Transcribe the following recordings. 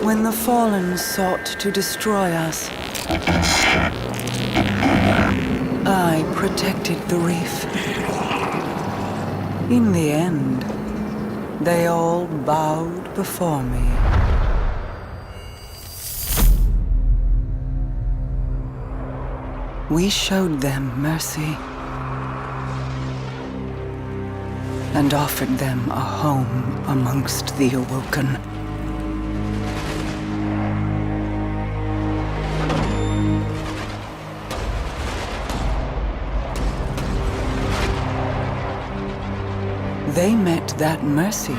When the Fallen sought to destroy us, I protected the reef. In the end, they all bowed before me. We showed them mercy and offered them a home amongst the Awoken. They met that mercy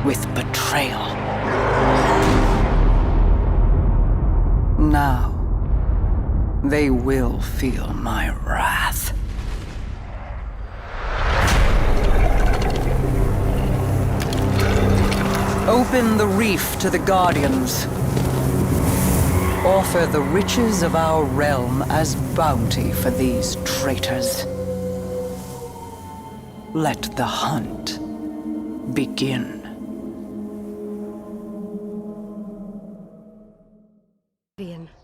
with betrayal. Now, they will feel my wrath. Open the reef to the Guardians. Offer the riches of our realm as bounty for these traitors. Let the hunt begin.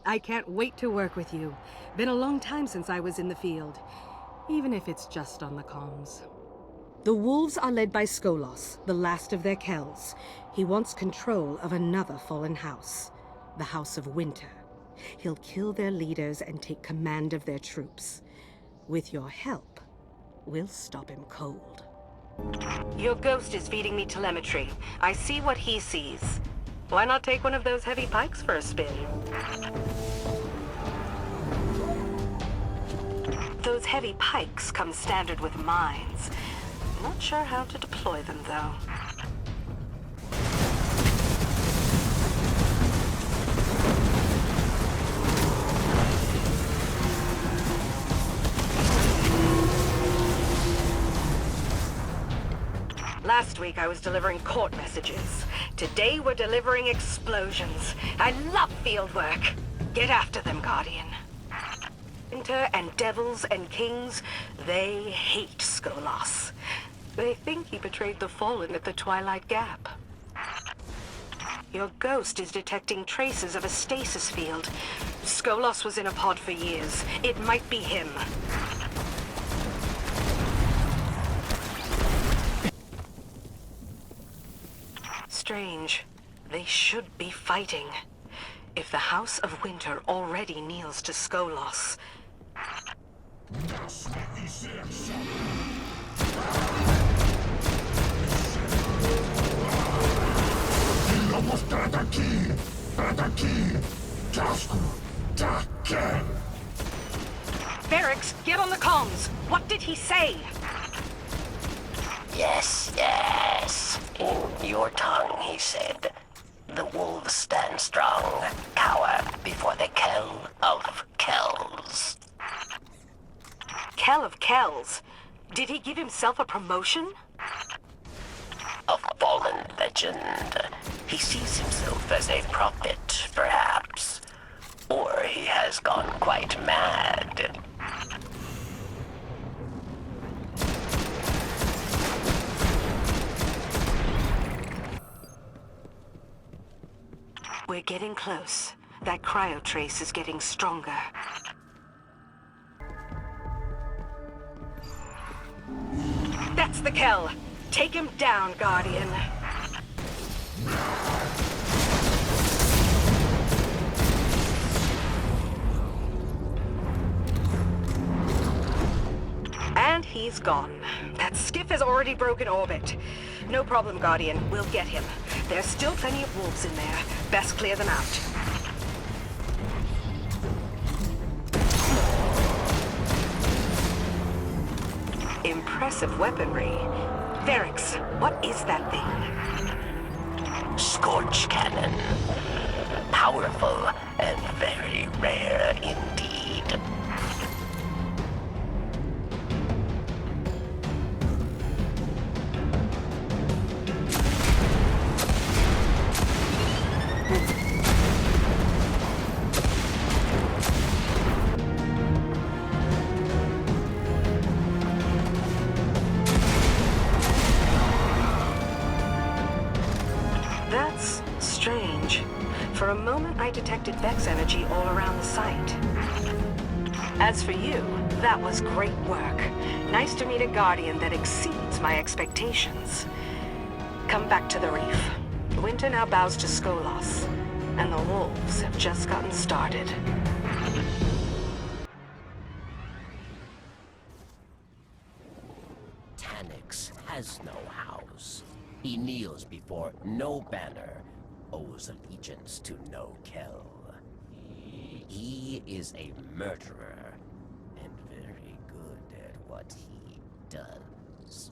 I can't wait to work with you. Been a long time since I was in the field, even if it's just on the comms. The wolves are led by Skolos, the last of their Kells. He wants control of another fallen house, the House of Winter. He'll kill their leaders and take command of their troops. With your help, we'll stop him cold. Your ghost is feeding me telemetry. I see what he sees. Why not take one of those heavy pikes for a spin? Those heavy pikes come standard with mines. Not sure how to deploy them, though. Last week I was delivering court messages. Today we're delivering explosions. I love field work. Get after them, Guardian. Winter and devils and kings, they hate Skolos. They think he betrayed the Fallen at the Twilight Gap. Your ghost is detecting traces of a stasis field. Skolos was in a pod for years. It might be him. Strange. They should be fighting. If the House of Winter already kneels to Skolos. Barracks, get on the comms! What did he say? Yes, yes. In your tongue, he said, the wolves stand strong, cower before the Kell of Kells. Kell of Kells? Did he give himself a promotion? A fallen legend. He sees himself as a prophet, perhaps. Or he has gone quite mad. We're getting close. That cryotrace is getting stronger. That's the Kell. Take him down, Guardian. And he's gone. That skiff has already broken orbit. No problem, Guardian. We'll get him. There's still plenty of wolves in there. Best clear them out. Impressive weaponry. Varix, what is that thing? Scorch cannon. Powerful and very rare indeed. For a moment, I detected Vex energy all around the site. As for you, that was great work. Nice to meet a Guardian that exceeds my expectations. Come back to the reef. Winter now bows to Skolos, and the wolves have just gotten started. Tanix has no house. He kneels before no banner, owes allegiance to no Kel. He is a murderer, and very good at what he does.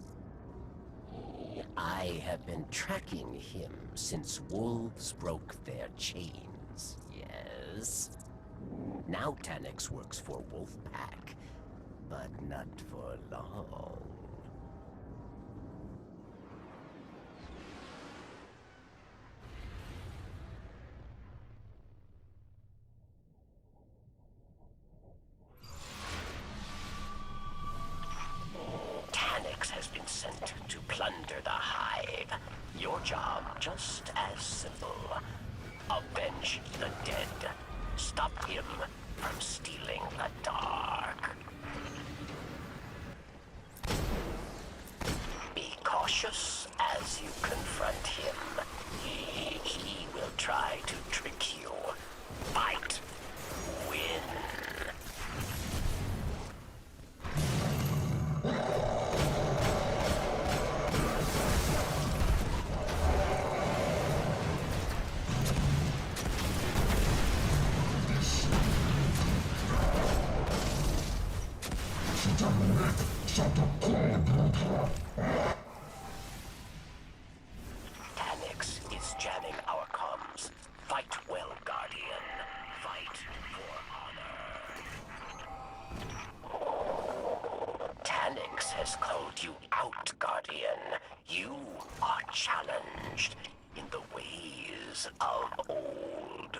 I have been tracking him since wolves broke their chains, yes? Now Tanix works for Wolfpack, but not for long. Tanix has been sent to plunder the hive. Your job just as simple. Avenge the dead. Stop him from stealing the dark. Be cautious as you confront him. He will try to trick you. Fight. Win. Tanix is jamming our comms. Fight well, Guardian. Fight for honor. Tanix has called you out, Guardian. You are challenged in the ways of old.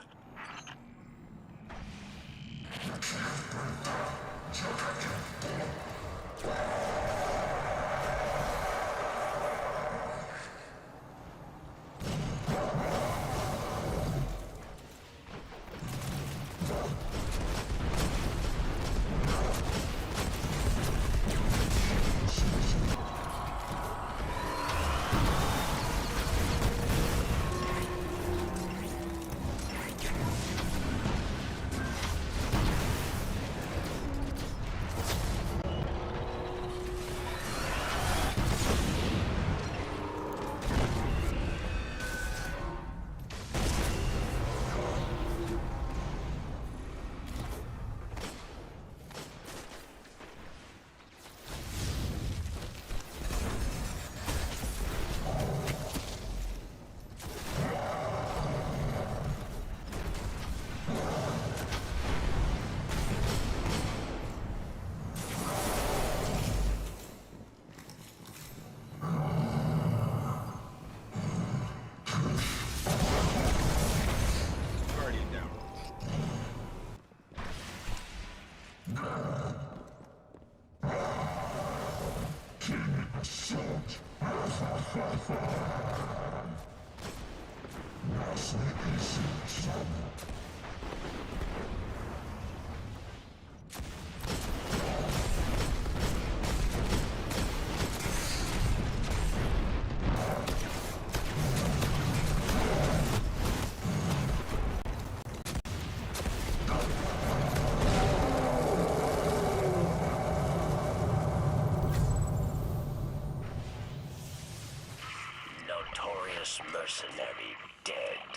Mercenary dead.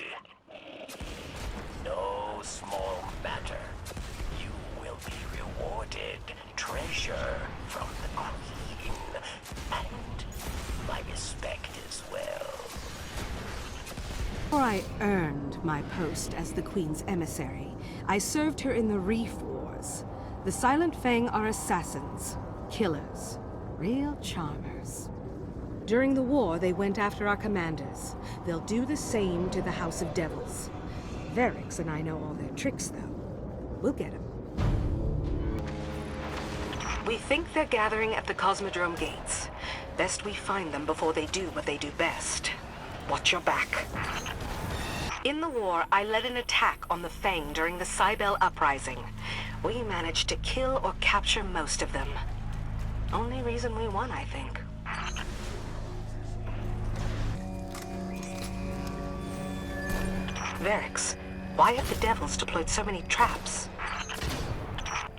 No small matter. You will be rewarded treasure from the Queen, and my respect as well. Before I earned my post as the Queen's emissary, I served her in the Reef Wars. The Silent Fang are assassins, killers, real charmers. During the war, they went after our commanders. They'll do the same to the House of Devils. Verix and I know all their tricks, though. We'll get them. We think they're gathering at the Cosmodrome gates. Best we find them before they do what they do best. Watch your back. In the war, I led an attack on the Fang during the Cybele Uprising. We managed to kill or capture most of them. Only reason we won, I think. Varix, why have the Devils deployed so many traps?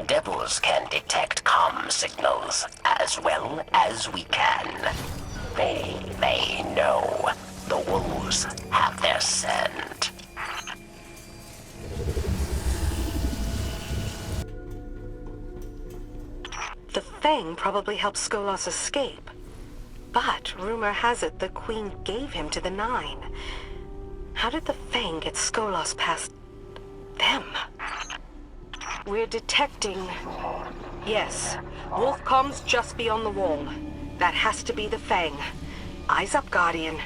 Devils can detect comm signals as well as we can. They know the wolves have their scent. The Fang probably helped Skolas escape. But rumor has it the Queen gave him to the Nine. How did the Fang get Skolas past them? We're detecting... Yes, wolf comms just beyond the wall. That has to be the Fang. Eyes up, Guardian.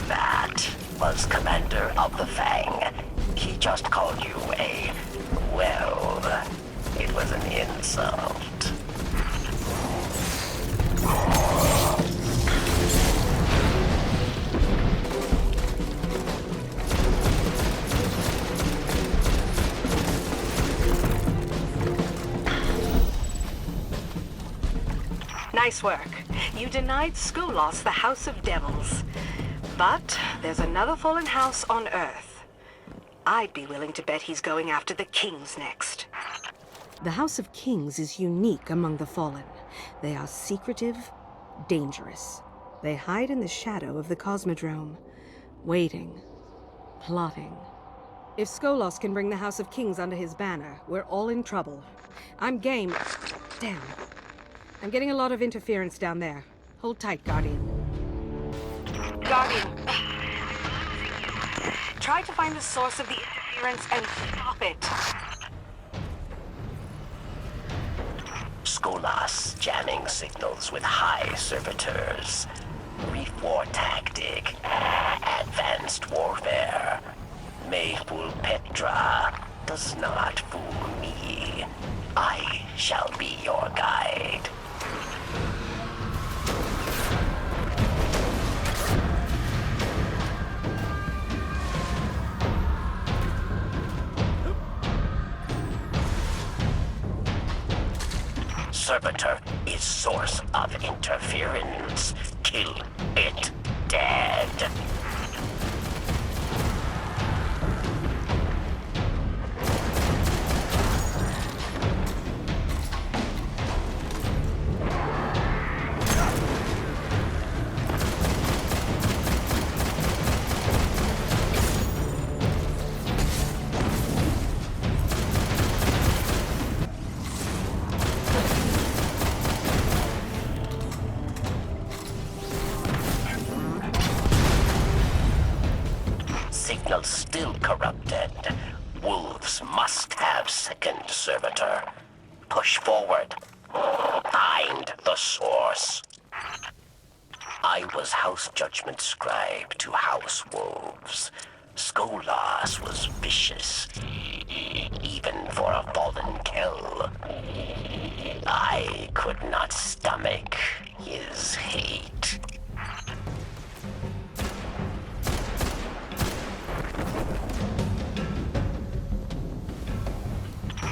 That was Commander of the Fang. He just called you a... well, it was an insult. Nice work. You denied Skolas the House of Devils. But there's another fallen house on Earth. I'd be willing to bet he's going after the Kings next. The House of Kings is unique among the Fallen. They are secretive, dangerous. They hide in the shadow of the Cosmodrome, waiting, plotting. If Skolas can bring the House of Kings under his banner, we're all in trouble. I'm game. Damn. I'm getting a lot of interference down there. Hold tight, Guardian. Guardian. Try to find the source of the interference and stop it. Skolas jamming signals with high servitors. Reef war tactic. Advanced warfare. May fool Petra. Does not fool me. I shall be your guide. Servitor is source of interference. Kill it dead. Signal still corrupted. Wolves must have second servitor. Push forward. Find the source. I was House Judgment Scribe to House Wolves. Skolas was vicious, even for a fallen Kell. I could not stomach his hate.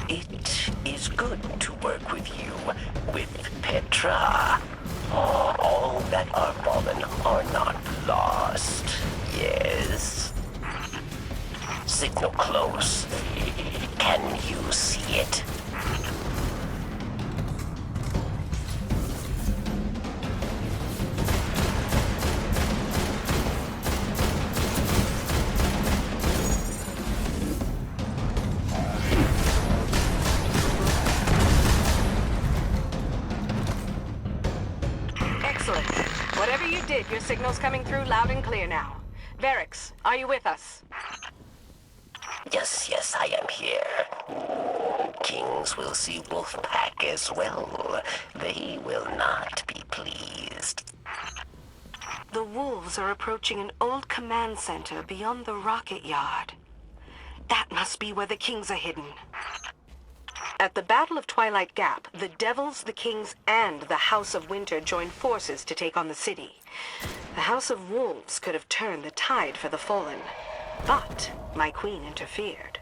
It is good to work with you, with Petra. All that are fallen are not lost, yes? Signal close. Can you see it? Excellent. Whatever you did, your signal's coming through loud and clear now. Varix, are you with us? Yes, I am here. kings will see Wolfpack as well, they will not be pleased. The wolves are approaching an old command center beyond the rocket yard. That must be where the kings are hidden. At the Battle of Twilight Gap, the Devils, the Kings, and the House of Winter joined forces to take on the city. The House of Wolves could have turned the tide for the Fallen, but my queen interfered.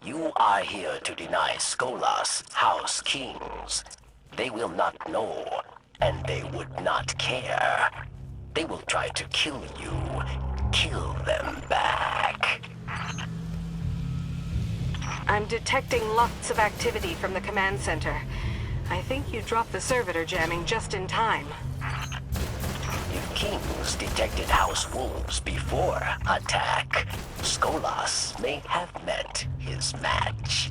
You are here to deny Skolas House Kings. They will not know, and they would not care. They will try to kill you. Kill them back. I'm detecting lots of activity from the command center. I think you dropped the servitor jamming just in time. If Kings detected House Wolves before attack, Skolas may have met his match.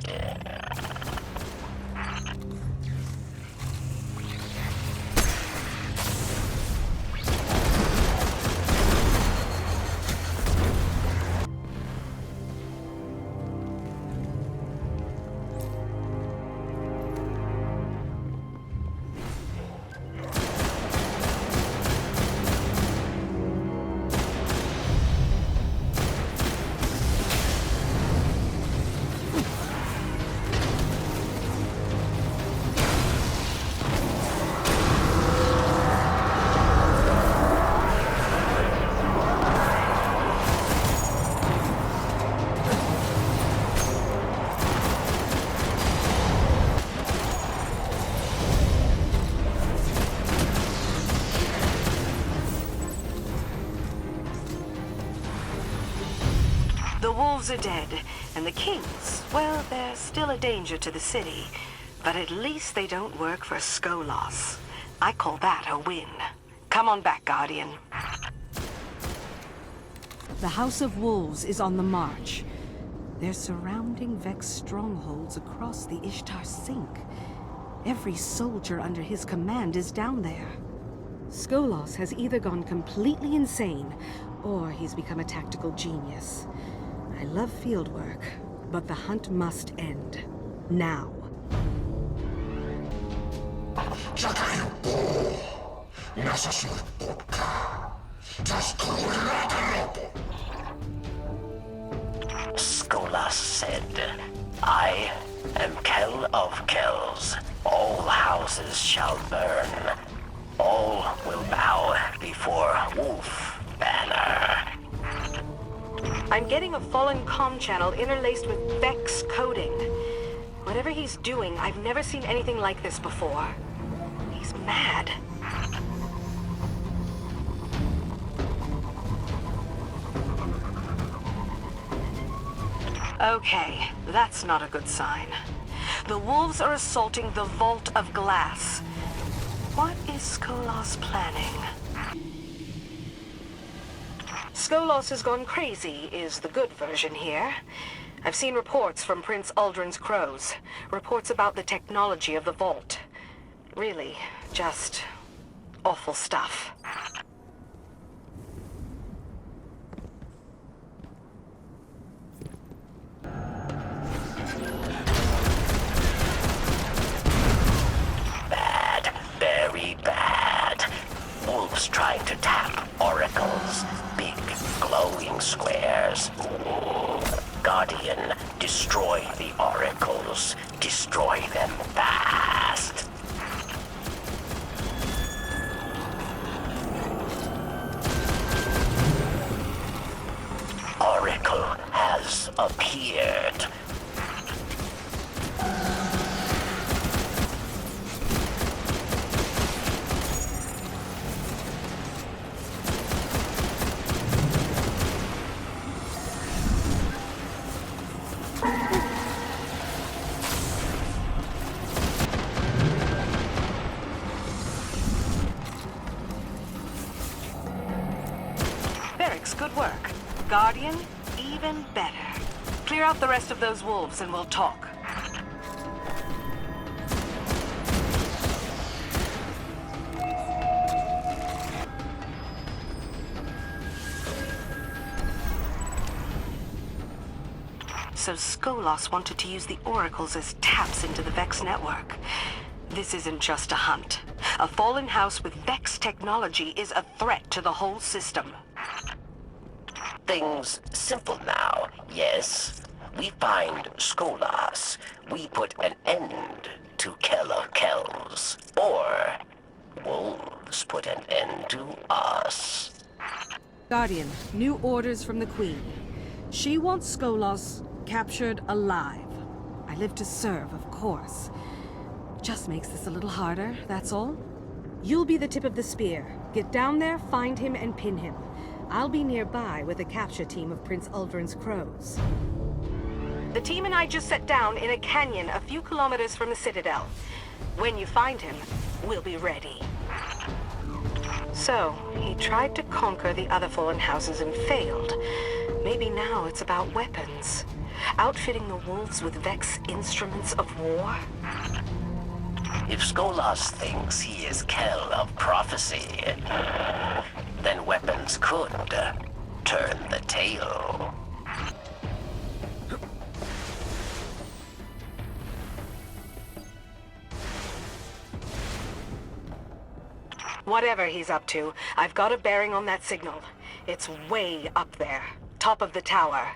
The wolves are dead, and the kings, well, they're still a danger to the city. But at least they don't work for Skolas. I call that a win. Come on back, Guardian. The House of Wolves is on the march. They're surrounding Vex strongholds across the Ishtar Sink. Every soldier under his command is down there. Skolas has either gone completely insane, or he's become a tactical genius. I love field work, but the hunt must end. Now. Skolas said, I am Kel of Kells. All houses shall burn. All will bow before Wolf Banner. I'm getting a fallen comm channel interlaced with Vex coding. Whatever he's doing, I've never seen anything like this before. He's mad. Okay, that's not a good sign. The wolves are assaulting the Vault of Glass. What is Skolas planning? Skolas has gone crazy is the good version here. I've seen reports from Prince Aldrin's crows. Reports about the technology of the vault. Really, just awful stuff. Bad, very bad. Wolves trying to tap oracles. Big, glowing squares. Guardian, destroy the oracles. Destroy them fast. Oracle has appeared. Good work. Guardian, even better. Clear out the rest of those wolves and we'll talk. So Skolas wanted to use the oracles as taps into the Vex network. This isn't just a hunt. A fallen house with Vex technology is a threat to the whole system. Things simple now, yes? We find Skolas. We put an end to Keller Kells. Or wolves put an end to us. Guardian, new orders from the Queen. She wants Skolas captured alive. I live to serve, of course. Just makes this a little harder, that's all. You'll be the tip of the spear. Get down there, find him, and pin him. I'll be nearby with a capture team of Prince Uldren's crows. The team and I just set down in a canyon a few kilometers from the Citadel. When you find him, we'll be ready. So, he tried to conquer the other fallen houses and failed. Maybe now it's about weapons. Outfitting the wolves with Vex instruments of war? If Skolas thinks he is Kell of prophecy, then weapons could turn the tail. Whatever he's up to, I've got a bearing on that signal. It's way up there, top of the tower.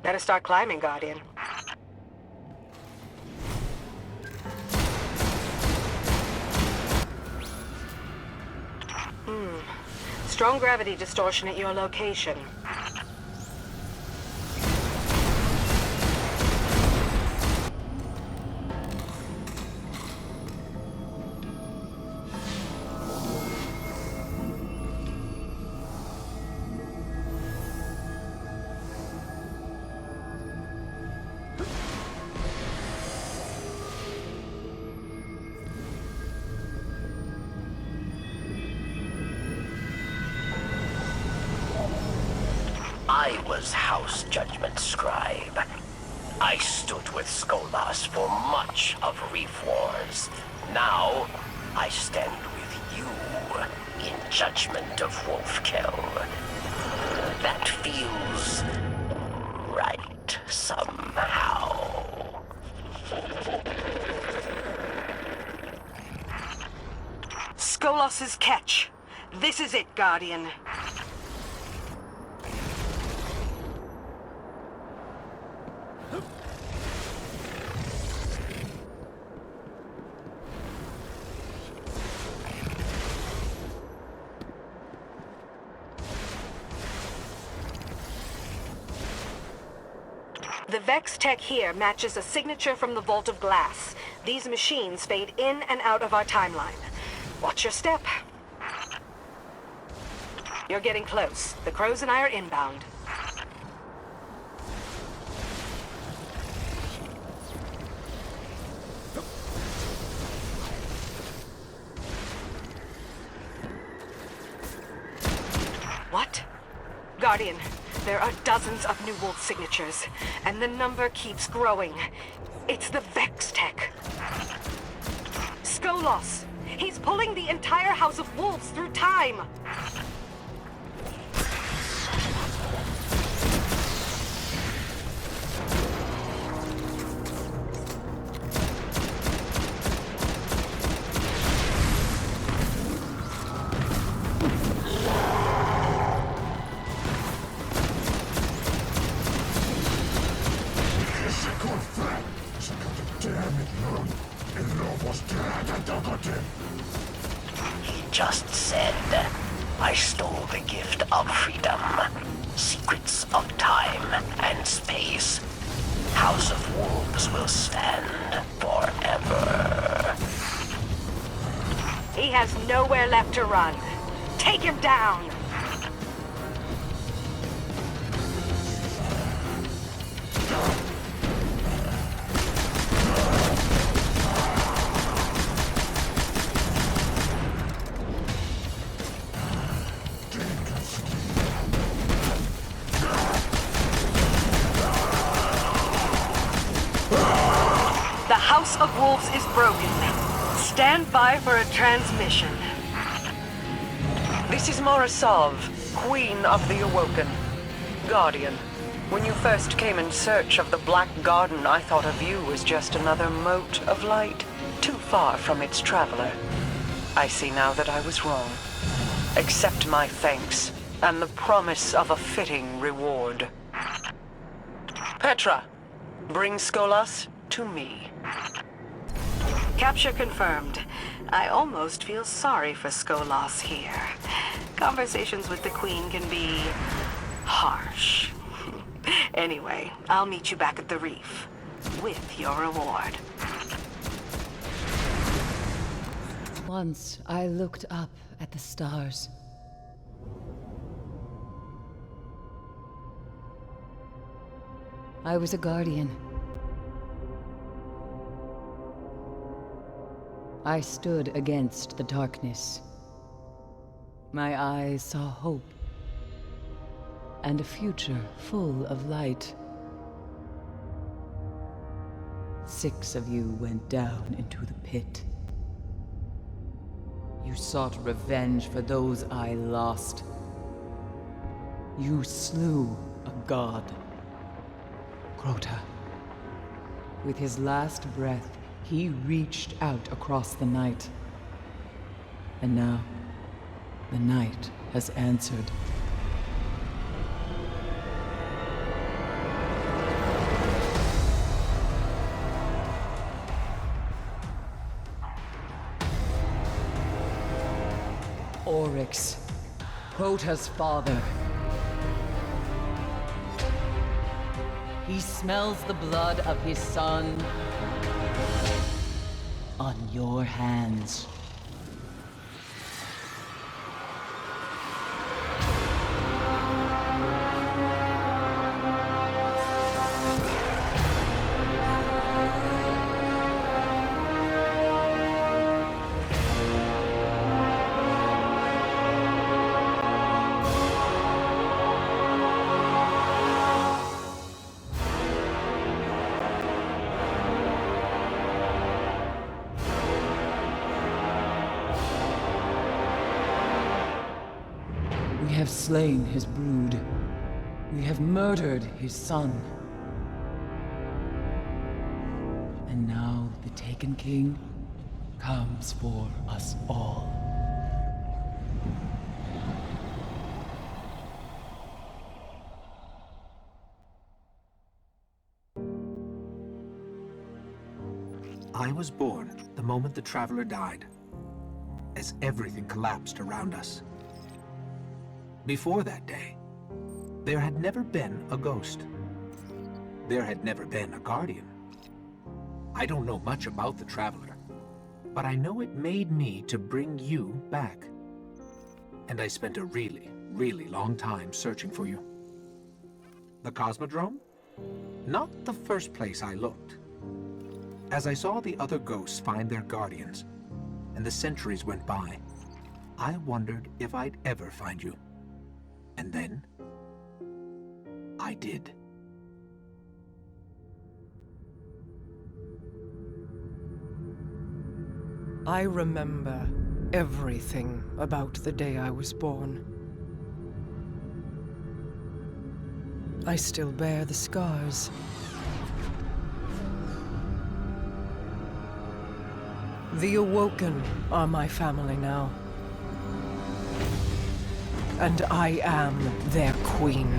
Better start climbing, Guardian. Strong gravity distortion at your location. I was House Judgment Scribe. I stood with Skolas for much of Reef Wars. Now, I stand with you in Judgment of Wolfkill. That feels right somehow. Skolas's catch. This is it, Guardian. The Vex tech here matches a signature from the Vault of Glass. These machines fade in and out of our timeline. Watch your step. You're getting close. The crows and I are inbound. What? Guardian, there are dozens of new wolf signatures, and the number keeps growing. It's the Vex tech. Skolas! He's pulling the entire House of Wolves through time! He just said, I stole the gift of freedom, secrets of time and space. House of Wolves will stand forever. He has nowhere left to run. Take him down! The House of Wolves is broken. Stand by for a transmission. This is Morosov, Queen of the Awoken. Guardian, When you first came in search of the Black Garden, I thought of you as just another mote of light, too far from its traveler. I see now that I was wrong. Accept my thanks, and the promise of a fitting reward. Petra, bring Skolas to me. Capture confirmed. I almost feel sorry for Skolas here. Conversations with the Queen can be harsh. Anyway, I'll meet you back at the reef with your reward. Once I looked up at the stars. I was a guardian. I stood against the darkness. My eyes saw hope and a future full of light. 6 of you went down into the pit. You sought revenge for those I lost. You slew a god, Crota. With his last breath, he reached out across the night. And now, the night has answered. Oryx, Crota's father. He smells the blood of his son on your hands. We have slain his brood. We have murdered his son. And now the Taken King comes for us all. I was born the moment the Traveler died, as everything collapsed around us. Before that day, there had never been a ghost. There had never been a guardian. I don't know much about the Traveler, but I know it made me to bring you back. And I spent a really, really long time searching for you. The Cosmodrome? Not the first place I looked. As I saw the other ghosts find their guardians, and the centuries went by, I wondered if I'd ever find you. And then, I did. I remember everything about the day I was born. I still bear the scars. The Awoken are my family now. And I am their queen.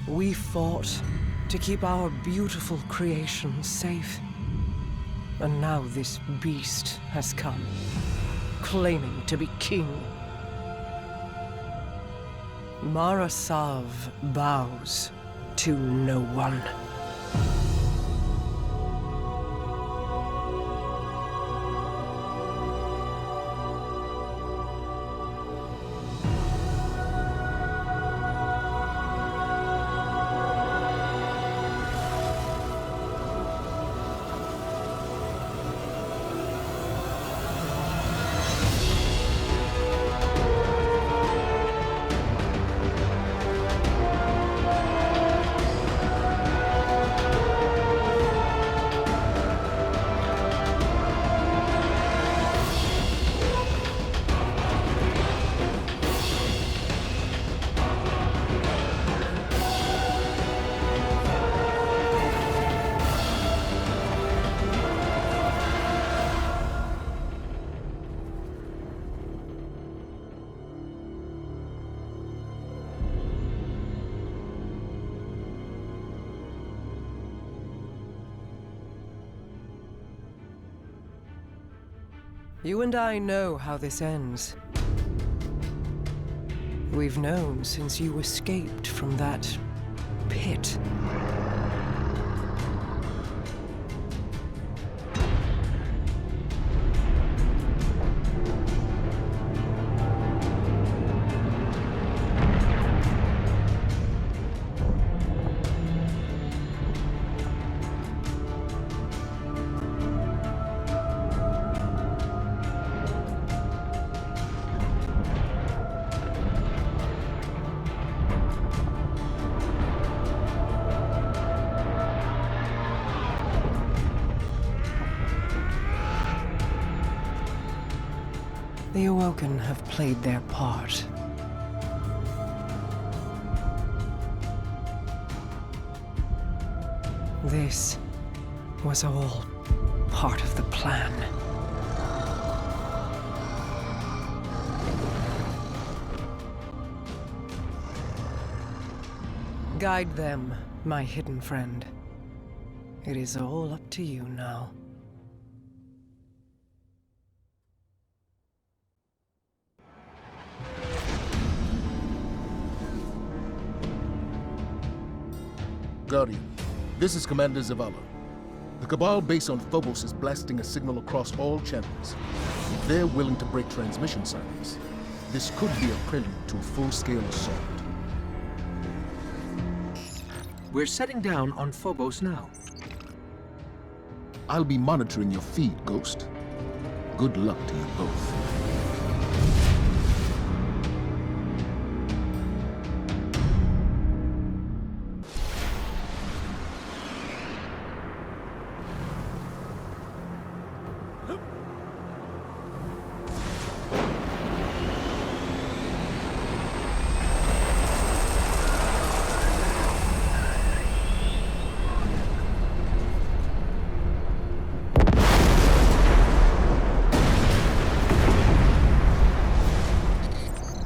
We fought to keep our beautiful creation safe. And now this beast has come, claiming to be king. Mara Sav bows to no one. You and I know how this ends. We've known since you escaped from that pit. The Awoken have played their part. This was all part of the plan. Guide them, my hidden friend. It is all up to you now. Guardian, this is Commander Zavala. The Cabal base on Phobos is blasting a signal across all channels. If they're willing to break transmission silence, this could be a prelude to a full-scale assault. We're setting down on Phobos now. I'll be monitoring your feed, Ghost. Good luck to you both.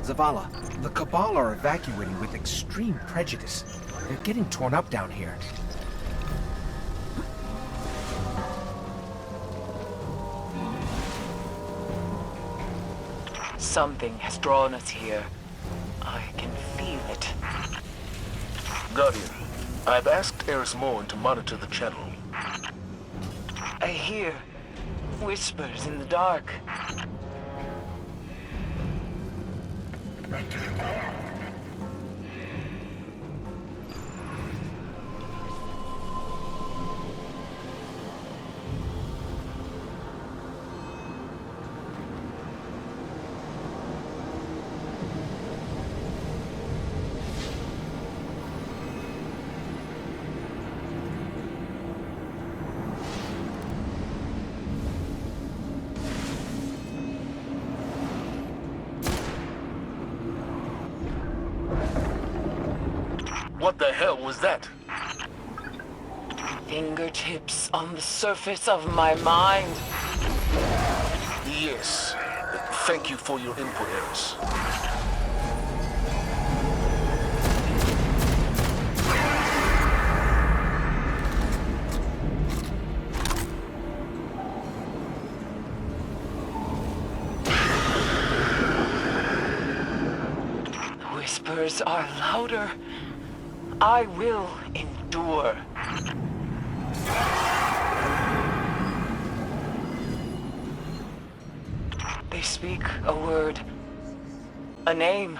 Zavala, the Cabal are evacuating with extreme prejudice. They're getting torn up down here. Something has drawn us here. I can feel it. Guardian, I've asked Eris Morn to monitor the channel. I hear whispers in the dark. What the hell was that? Fingertips on the surface of my mind. Yes. Thank you for your input, Eris. The whispers are louder. I will endure. They speak a word, a name.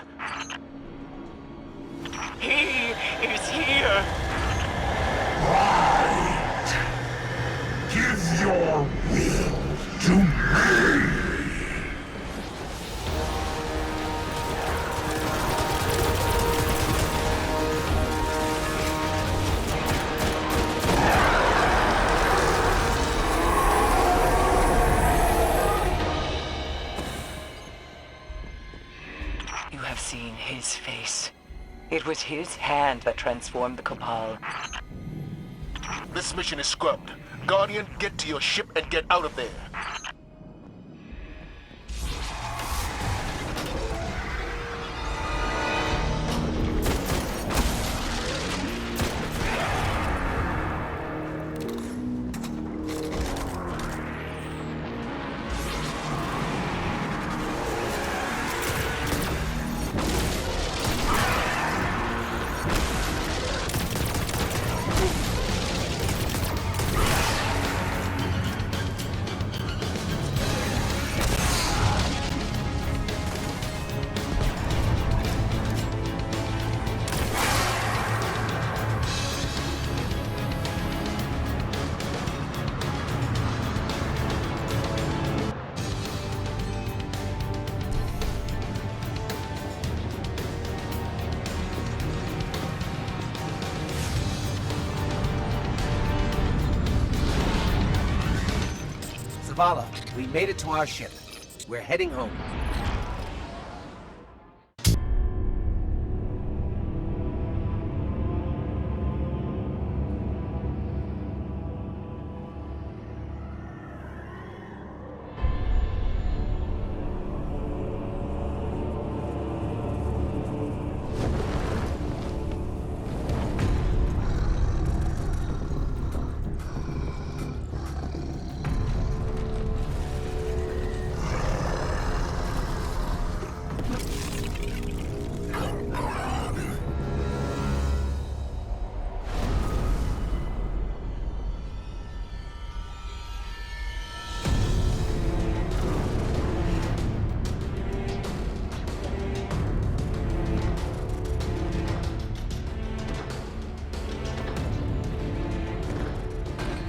He is here! Give your will to me! You have seen his face. It was his hand that transformed the Cabal. This mission is scrubbed. Guardian, get to your ship and get out of there. Zavala, we made it to our ship. We're heading home.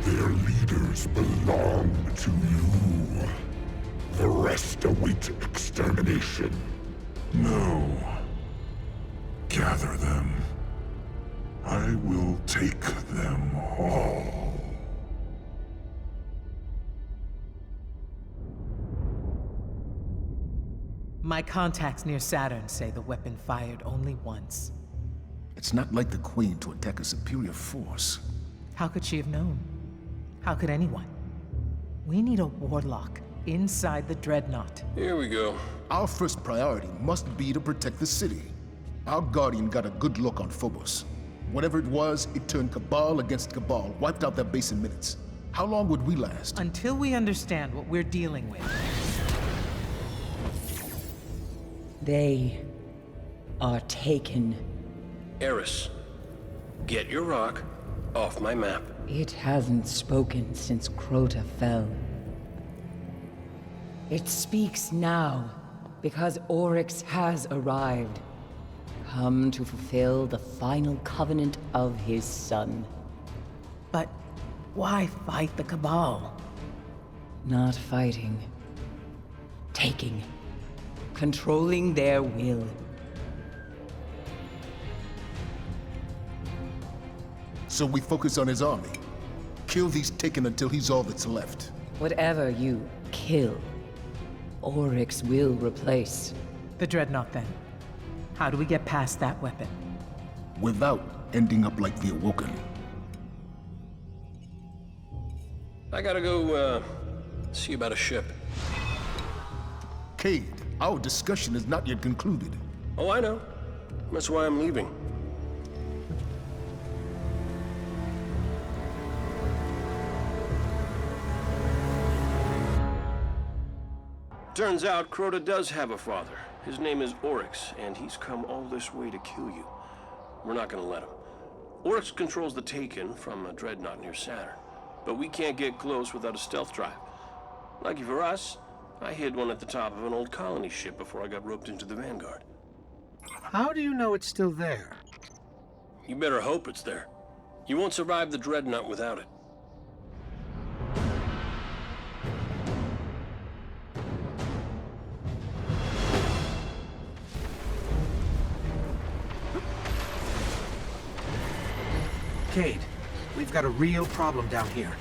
Their leaders belong to you. The rest await extermination. No. Gather them. I will take them all. My contacts near Saturn say the weapon fired only once. It's not like the Queen to attack a superior force. How could she have known? How could anyone? We need a warlock inside the Dreadnought. Here we go. Our first priority must be to protect the city. Our Guardian got a good look on Phobos. Whatever it was, it turned Cabal against Cabal, wiped out their base in minutes. How long would we last? Until we understand what we're dealing with. They are taken. Eris, get your rock off my map. It hasn't spoken since Crota fell. It speaks now because Oryx has arrived, come to fulfill the final covenant of his son. But why fight the Cabal? Not fighting. Taking. Controlling their will. So we focus on his army. Kill these Taken until he's all that's left. Whatever you kill, Oryx will replace. The Dreadnought, then. How do we get past that weapon? Without ending up like the Awoken. I gotta go, see about a ship. Cade, our discussion is not yet concluded. Oh, I know. That's why I'm leaving. Turns out Crota does have a father. His name is Oryx, and he's come all this way to kill you. We're not gonna let him. Oryx controls the Taken from a dreadnought near Saturn, but we can't get close without a stealth drive. Lucky for us, I hid one at the top of an old colony ship before I got roped into the Vanguard. How do you know it's still there? You better hope it's there. You won't survive the dreadnought without it. Cade, we've got a real problem down here.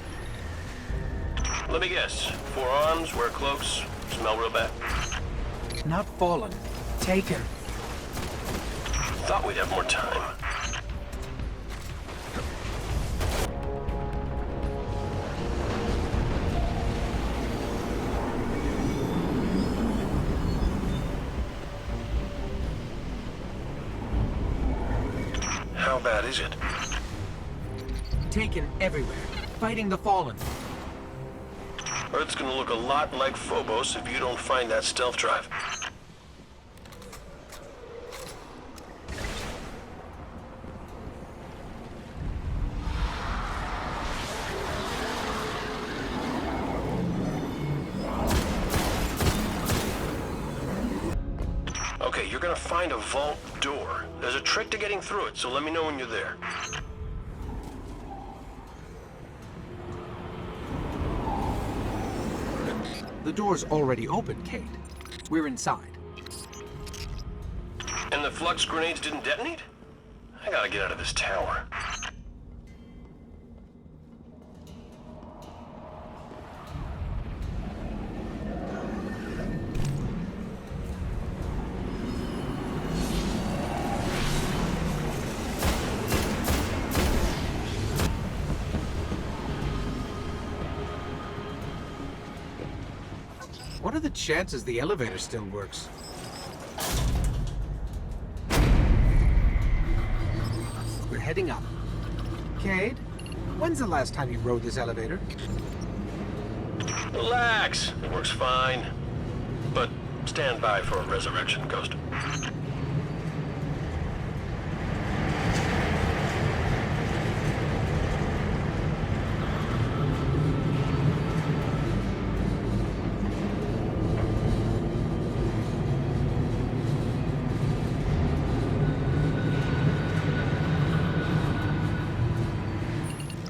Let me guess. 4 arms, wear cloaks, smell real bad. Not fallen. Taken. Thought we'd have more time. How bad is it? Taken everywhere. Fighting the Fallen. Earth's gonna look a lot like Phobos if you don't find that stealth drive. Okay, you're gonna find a vault door. There's a trick to getting through it, so let me know when you're there. The door's already open, Cade. We're inside. And the flux grenades didn't detonate? I gotta get out of this tower. What are the chances the elevator still works? We're heading up. Cade, when's the last time you rode this elevator? Relax, it works fine. But stand by for a resurrection, Ghost.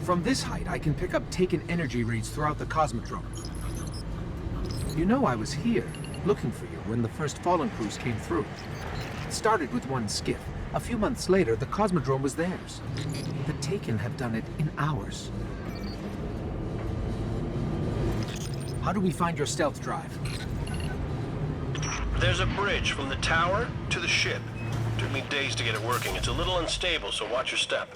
From this height, I can pick up Taken energy reads throughout the Cosmodrome. You know I was here, looking for you when the first Fallen crews came through. It started with one skiff. A few months later, the Cosmodrome was theirs. The Taken have done it in hours. How do we find your stealth drive? There's a bridge from the tower to the ship. Took me days to get it working. It's a little unstable, so watch your step.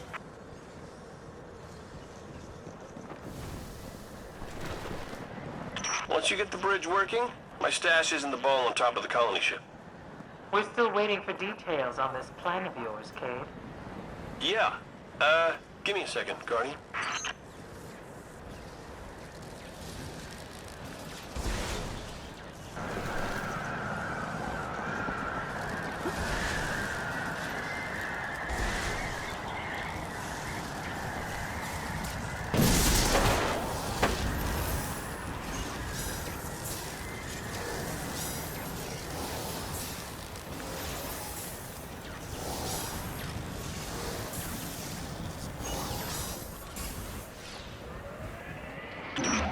Once you get the bridge working, my stash is in the ball on top of the colony ship. We're still waiting for details on this plan of yours, Cade. Yeah. Give me a second, Guardian.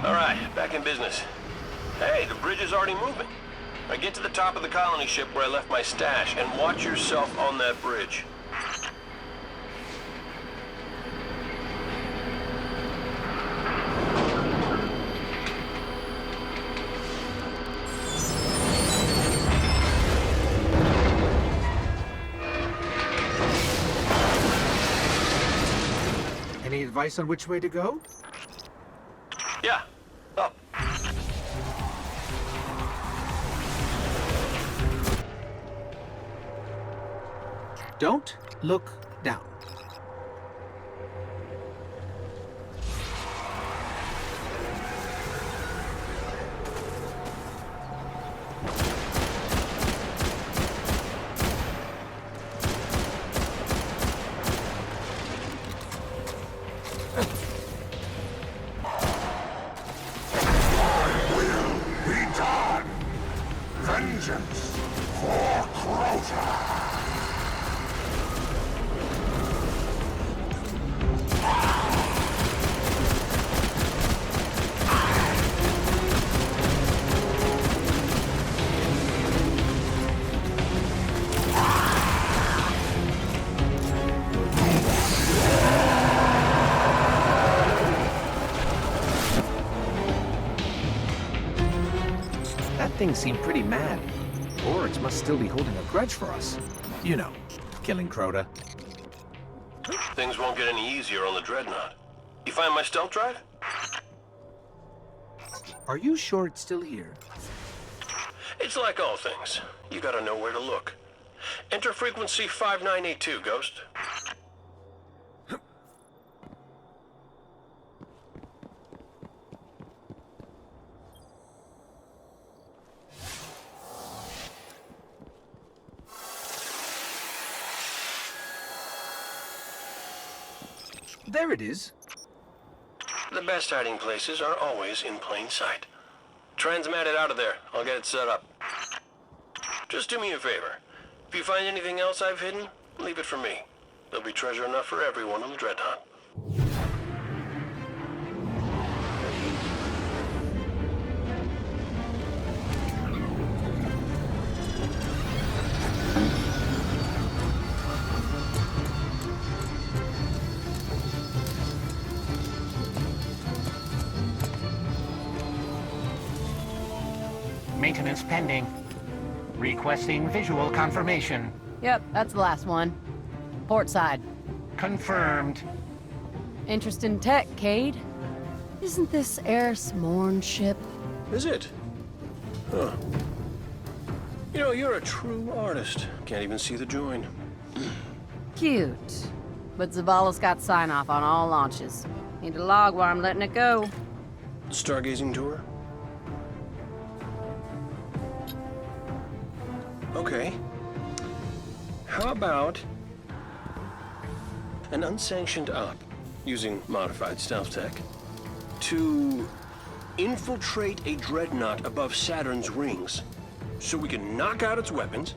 Alright, back in business. Hey, the bridge is already moving. Now get to the top of the colony ship where I left my stash and watch yourself on that bridge. Any advice on which way to go? Yeah, up. Don't look down. vengeance for Crota! That thing seemed pretty mad. Oryx must still be holding a grudge for us. You know, killing Crota. Things won't get any easier on the Dreadnought. You find my stealth drive? Are you sure it's still here? It's like all things. You gotta know where to look. Enter frequency 5982, Ghost. There it is. The best hiding places are always in plain sight. Transmat it out of there. I'll get it set up. Just do me a favor. If you find anything else I've hidden, leave it for me. There'll be treasure enough for everyone on the Dreadnought. Maintenance pending. Requesting visual confirmation. Yep, that's the last one. Port side. Confirmed. Interest in tech, Cade? Isn't this Eris Morn ship? Is it? Huh. You know, you're a true artist. Can't even see the join. Cute. But Zavala's got sign-off on all launches. Need a log while I'm letting it go. Stargazing tour? Okay. How about an unsanctioned op using modified stealth tech to infiltrate a dreadnought above Saturn's rings so we can knock out its weapons,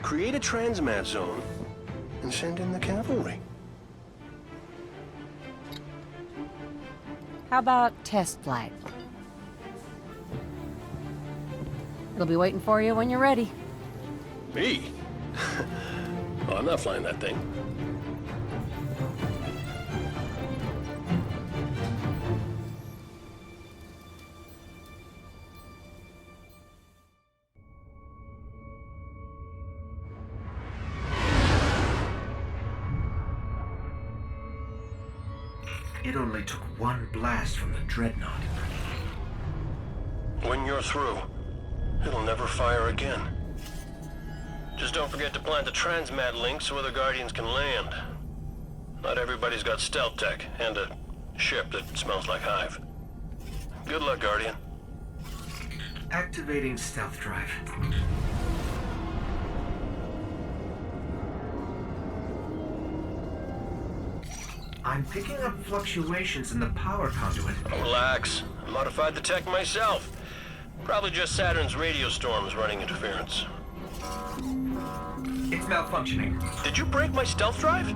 create a transmat zone, and send in the cavalry? How about test flight? It'll be waiting for you when you're ready. Me? Oh, I'm not flying that thing. It only took one blast from the Dreadnought. When you're through, it'll never fire again. Just don't forget to plant the transmat link so other Guardians can land. Not everybody's got stealth tech, and a ship that smells like hive. Good luck, Guardian. Activating stealth drive. I'm picking up fluctuations in the power conduit. Oh, relax. I modified the tech myself. Probably just Saturn's radio storms running interference. It's malfunctioning. Did you break my stealth drive? You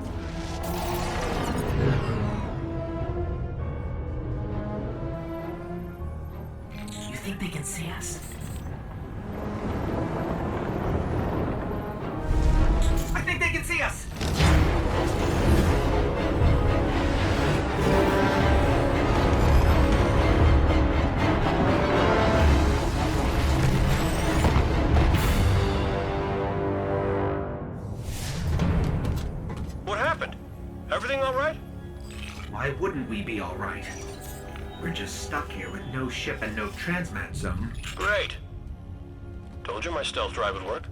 think they can see us? I think they can see us! Everything all right? Why wouldn't we be all right? We're just stuck here with no ship and no transmat zone. Great. Told you my stealth drive would work.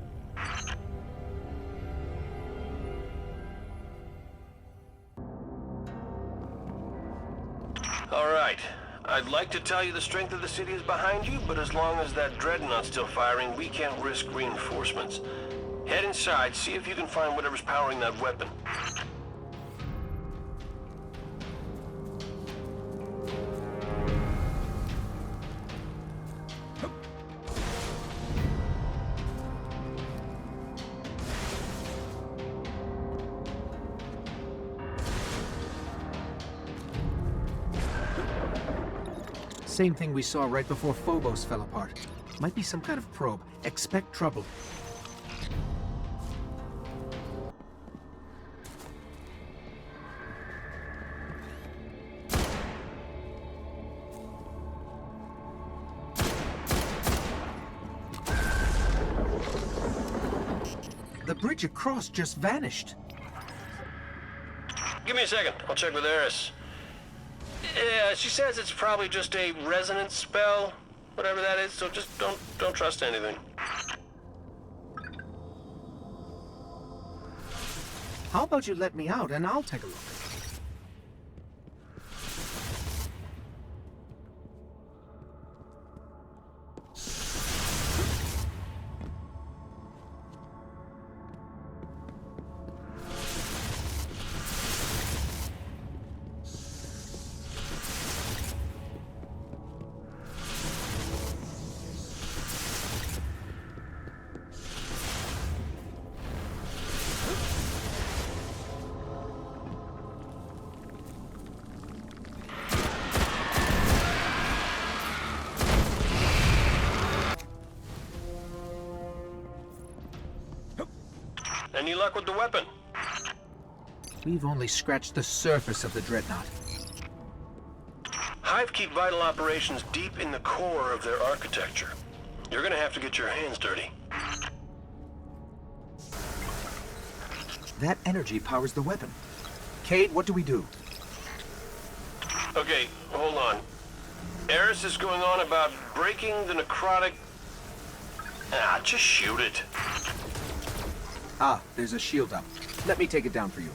All right. I'd like to tell you the strength of the city is behind you, but as long as that dreadnought's still firing, we can't risk reinforcements. Head inside, see if you can find whatever's powering that weapon. same thing we saw right before Phobos fell apart. Might be some kind of probe. Expect trouble. The bridge across just vanished. Give me a second. I'll check with Eris. Yeah, she says it's probably just a resonance spell, whatever that is, so just don't trust anything. How about you let me out and I'll take a look? Any luck with the weapon? We've only scratched the surface of the Dreadnought. Hive keep vital operations deep in the core of their architecture. You're gonna have to get your hands dirty. That energy powers the weapon. Cade, what do we do? Okay, hold on. Eris is going on about breaking the necrotic... just shoot it. Ah, there's a shield up. Let me take it down for you.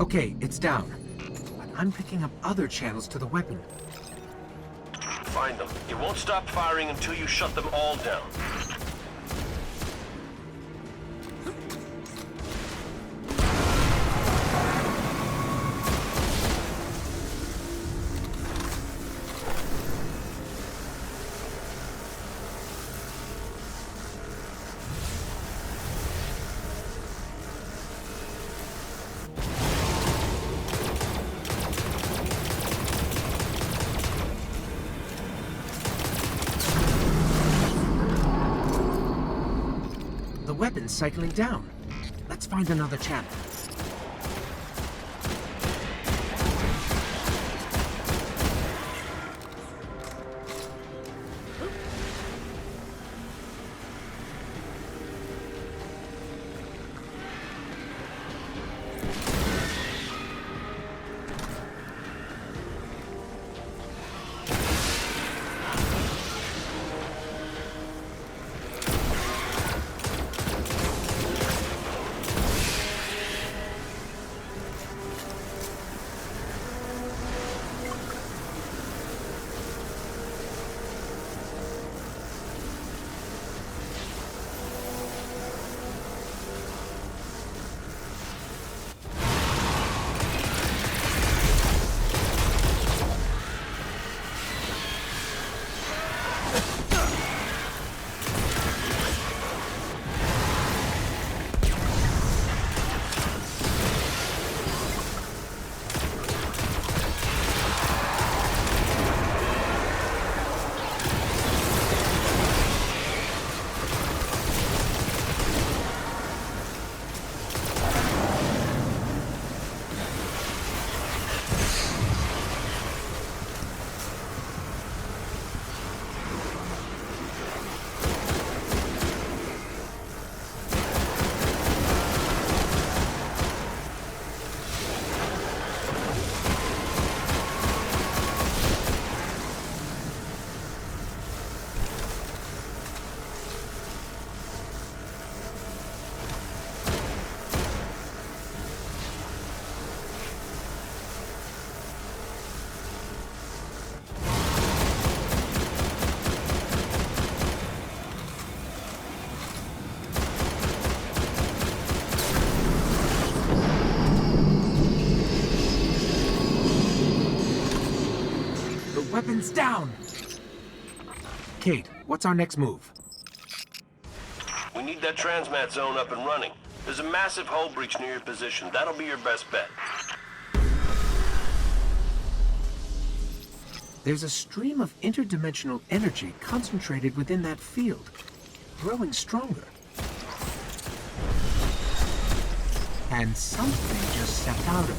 Okay, it's down. But I'm picking up other channels to the weapon. Find them. You won't stop firing until you shut them all down. The weapon's cycling down. Let's find another channel. Weapons down! Kate, what's our next move? We need that transmat zone up and running. There's a massive hull breach near your position. That'll be your best bet. There's a stream of interdimensional energy concentrated within that field, growing stronger. And something just stepped out of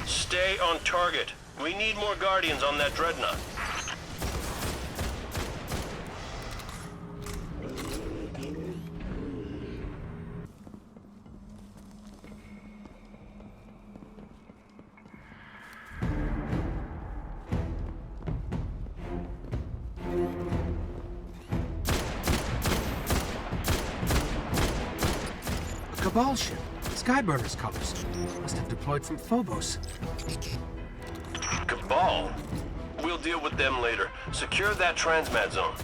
it. Stay on target. We need more Guardians on that dreadnought. Cabal ship. Skyburner's colors. Must have deployed from Phobos. Cabal? We'll deal with them later. Secure that transmat zone.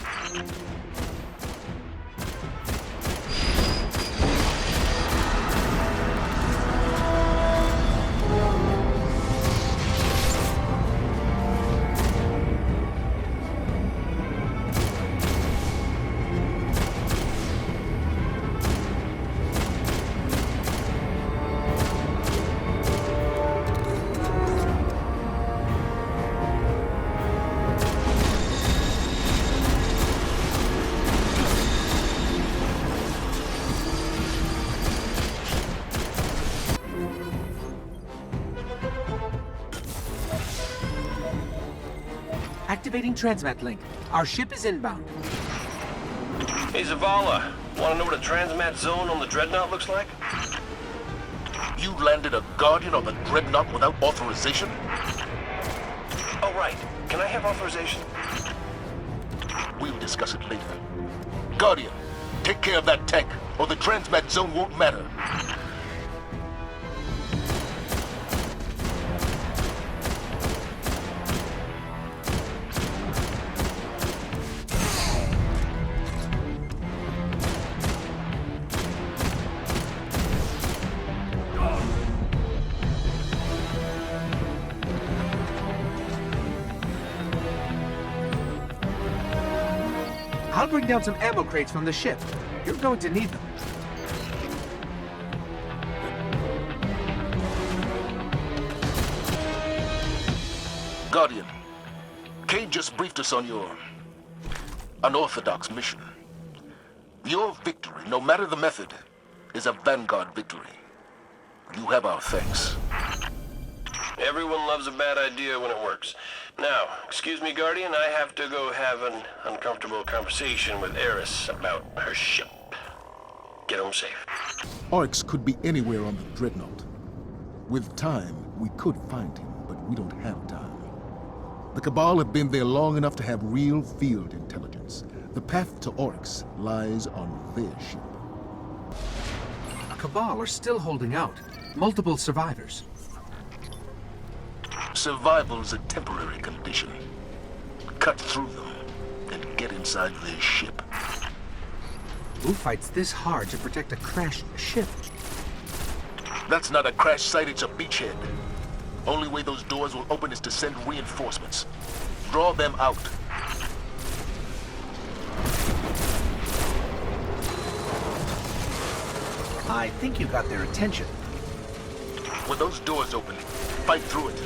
Activating transmat link. Our ship is inbound. Hey, Zavala. Want to know what a transmat zone on the dreadnought looks like? You landed a Guardian on the dreadnought without authorization? Oh, right. Can I have authorization? We'll discuss it later. Guardian, take care of that tank, or the transmat zone won't matter. I'll bring down some ammo crates from the ship. You're going to need them. Guardian, Cade just briefed us on your unorthodox mission. Your victory, no matter the method, is a Vanguard victory. You have our thanks. Everyone loves a bad idea when it works. Now, excuse me, Guardian, I have to go have an uncomfortable conversation with Eris about her ship. Get home safe. Oryx could be anywhere on the dreadnought. With time, we could find him, but we don't have time. The Cabal have been there long enough to have real field intelligence. The path to Oryx lies on their ship. Cabal are still holding out. Multiple survivors. Survival is a temporary condition. Cut through them and get inside their ship. Who fights this hard to protect a crashed ship? That's not a crash site, it's a beachhead. Only way those doors will open is to send reinforcements. Draw them out. I think you got their attention. When those doors open, fight through it.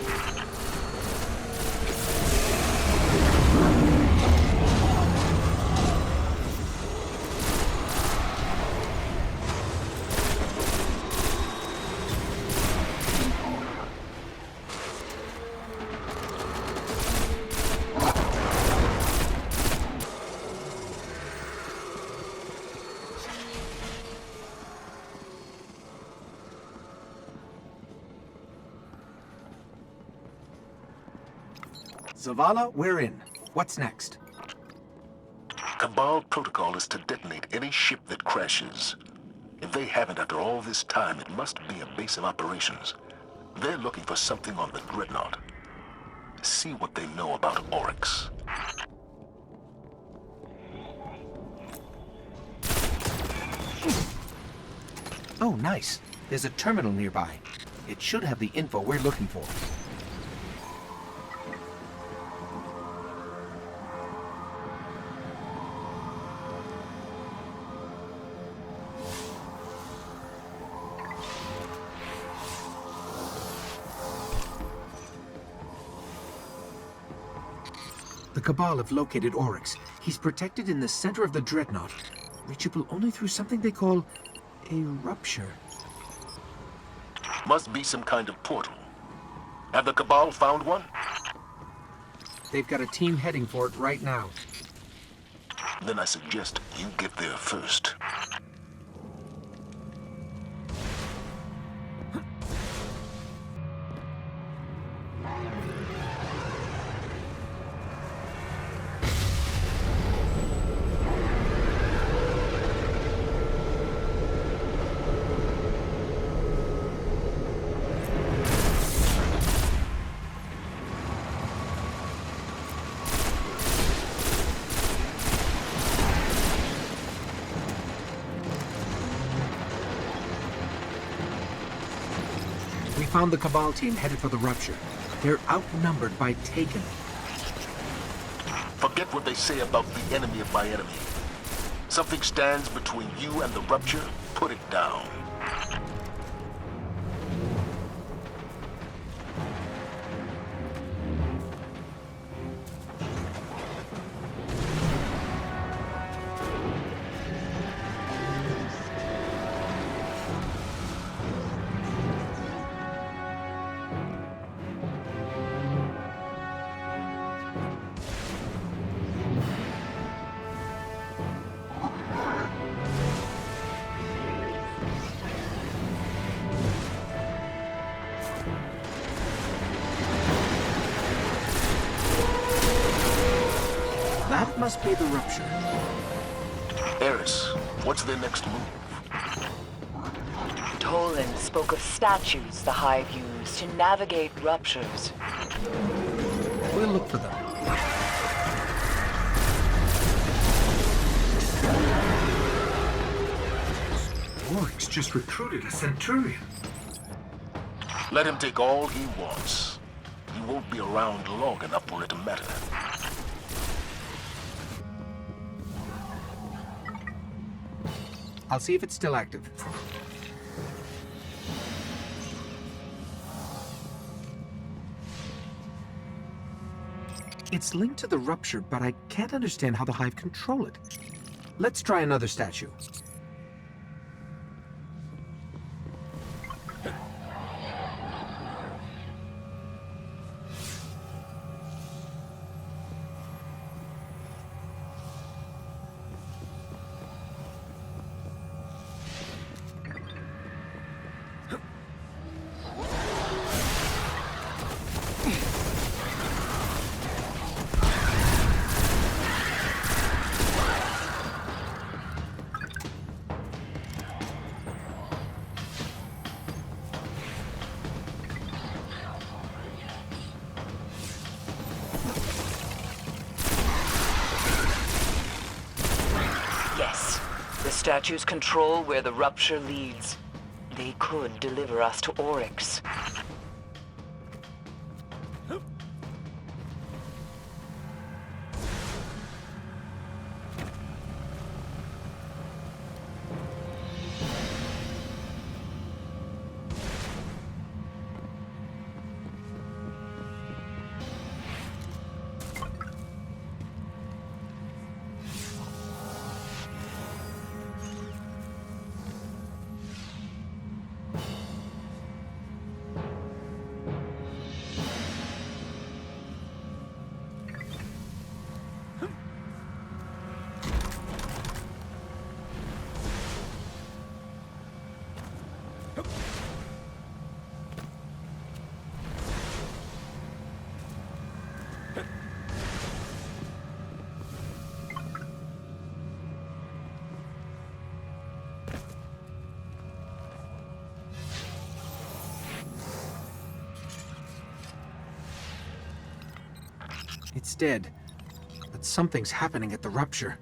Zavala, we're in. What's next? Cabal protocol is to detonate any ship that crashes. If they haven't after all this time, it must be a base of operations. They're looking for something on the dreadnought. See what they know about Oryx. Oh, nice. There's a terminal nearby. It should have the info we're looking for. The Cabal have located Oryx. He's protected in the center of the Dreadnought, reachable only through something they call a rupture. Must be some kind of portal. Have the Cabal found one? They've got a team heading for it right now. Then I suggest you get there first. Found the Cabal team headed for the rupture. They're outnumbered by Taken. Forget what they say about the enemy of my enemy. Something stands between you and the rupture, put it down. That must be the rupture. Eris, what's their next move? Tolan spoke of statues the Hive use to navigate ruptures. We'll look for them. Oryx just recruited a Centurion. Let him take all he wants. He won't be around long enough for it to matter. I'll see if it's still active. It's linked to the rupture, but I can't understand how the Hive control it. Let's try another statue. Statues control where the rupture leads. They could deliver us to Oryx. It's dead, but something's happening at the rupture.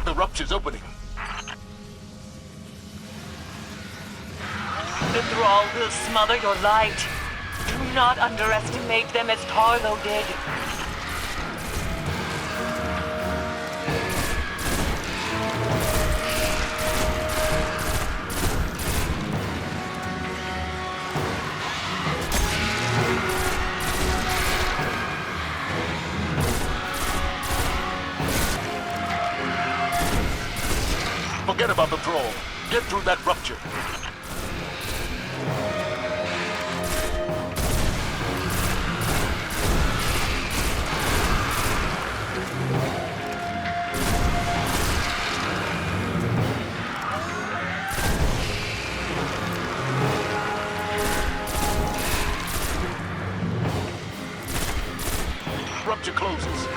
The rupture's opening. The Thrall will smother your light. Do not underestimate them as Tarlo did. Forget about the thrall. Get through that rupture. Rupture closes.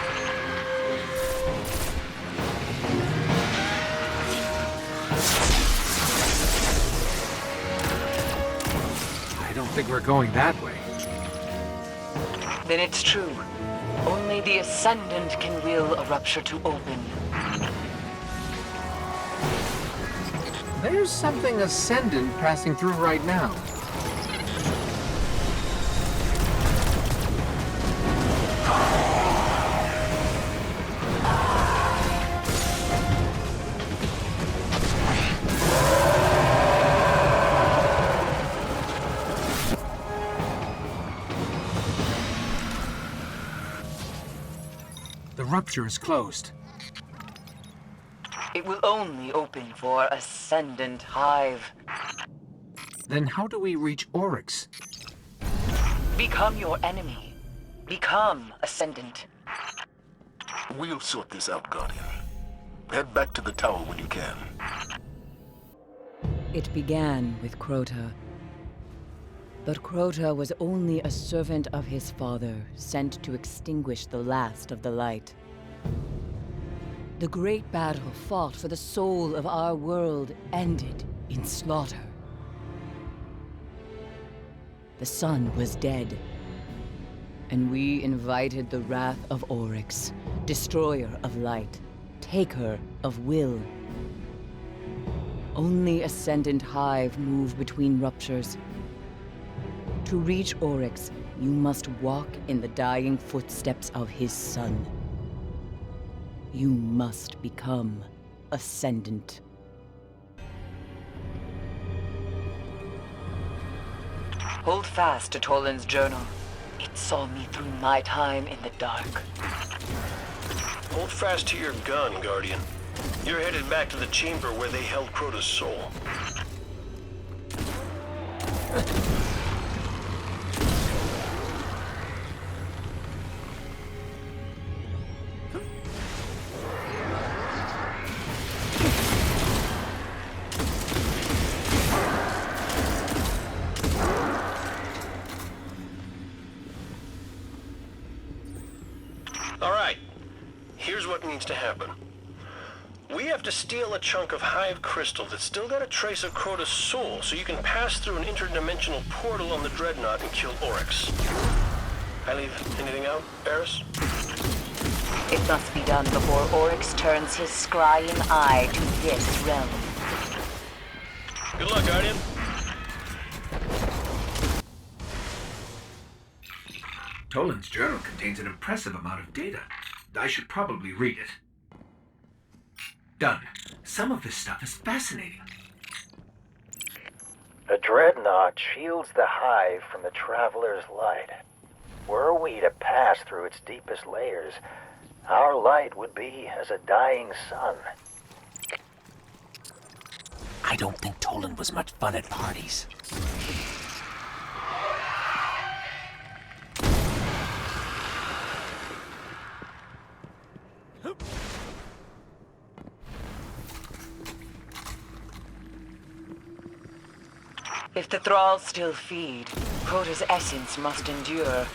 I don't think we're going that way. Then it's true. Only the Ascendant can will a rupture to open. There's something Ascendant passing through right now. The rupture is closed. It will only open for Ascendant Hive. Then how do we reach Oryx? Become your enemy. Become Ascendant. We'll sort this out, Guardian. Head back to the tower when you can. It began with Crota. But Crota was only a servant of his father, sent to extinguish the last of the light. The great battle fought for the soul of our world ended in slaughter. The sun was dead, and we invited the wrath of Oryx, destroyer of light, taker of will. Only Ascendant Hive move between ruptures. To reach Oryx, you must walk in the dying footsteps of his son. You must become Ascendant. Hold fast to Toland's journal. It saw me through my time in the dark. Hold fast to your gun, Guardian. You're headed back to the chamber where they held Crota's soul. All right, here's what needs to happen. We have to steal a chunk of Hive crystal that's still got a trace of Crota's soul, so you can pass through an interdimensional portal on the Dreadnought and kill Oryx. I leave anything out, Eris? It must be done before Oryx turns his scrying eye to this realm. Good luck, Guardian. Toland's journal contains an impressive amount of data. I should probably read it. Done. Some of this stuff is fascinating. A dreadnought shields the Hive from the Traveler's light. Were we to pass through its deepest layers, our light would be as a dying sun. I don't think Toland was much fun at parties. If the thralls still feed, Crota's essence must endure.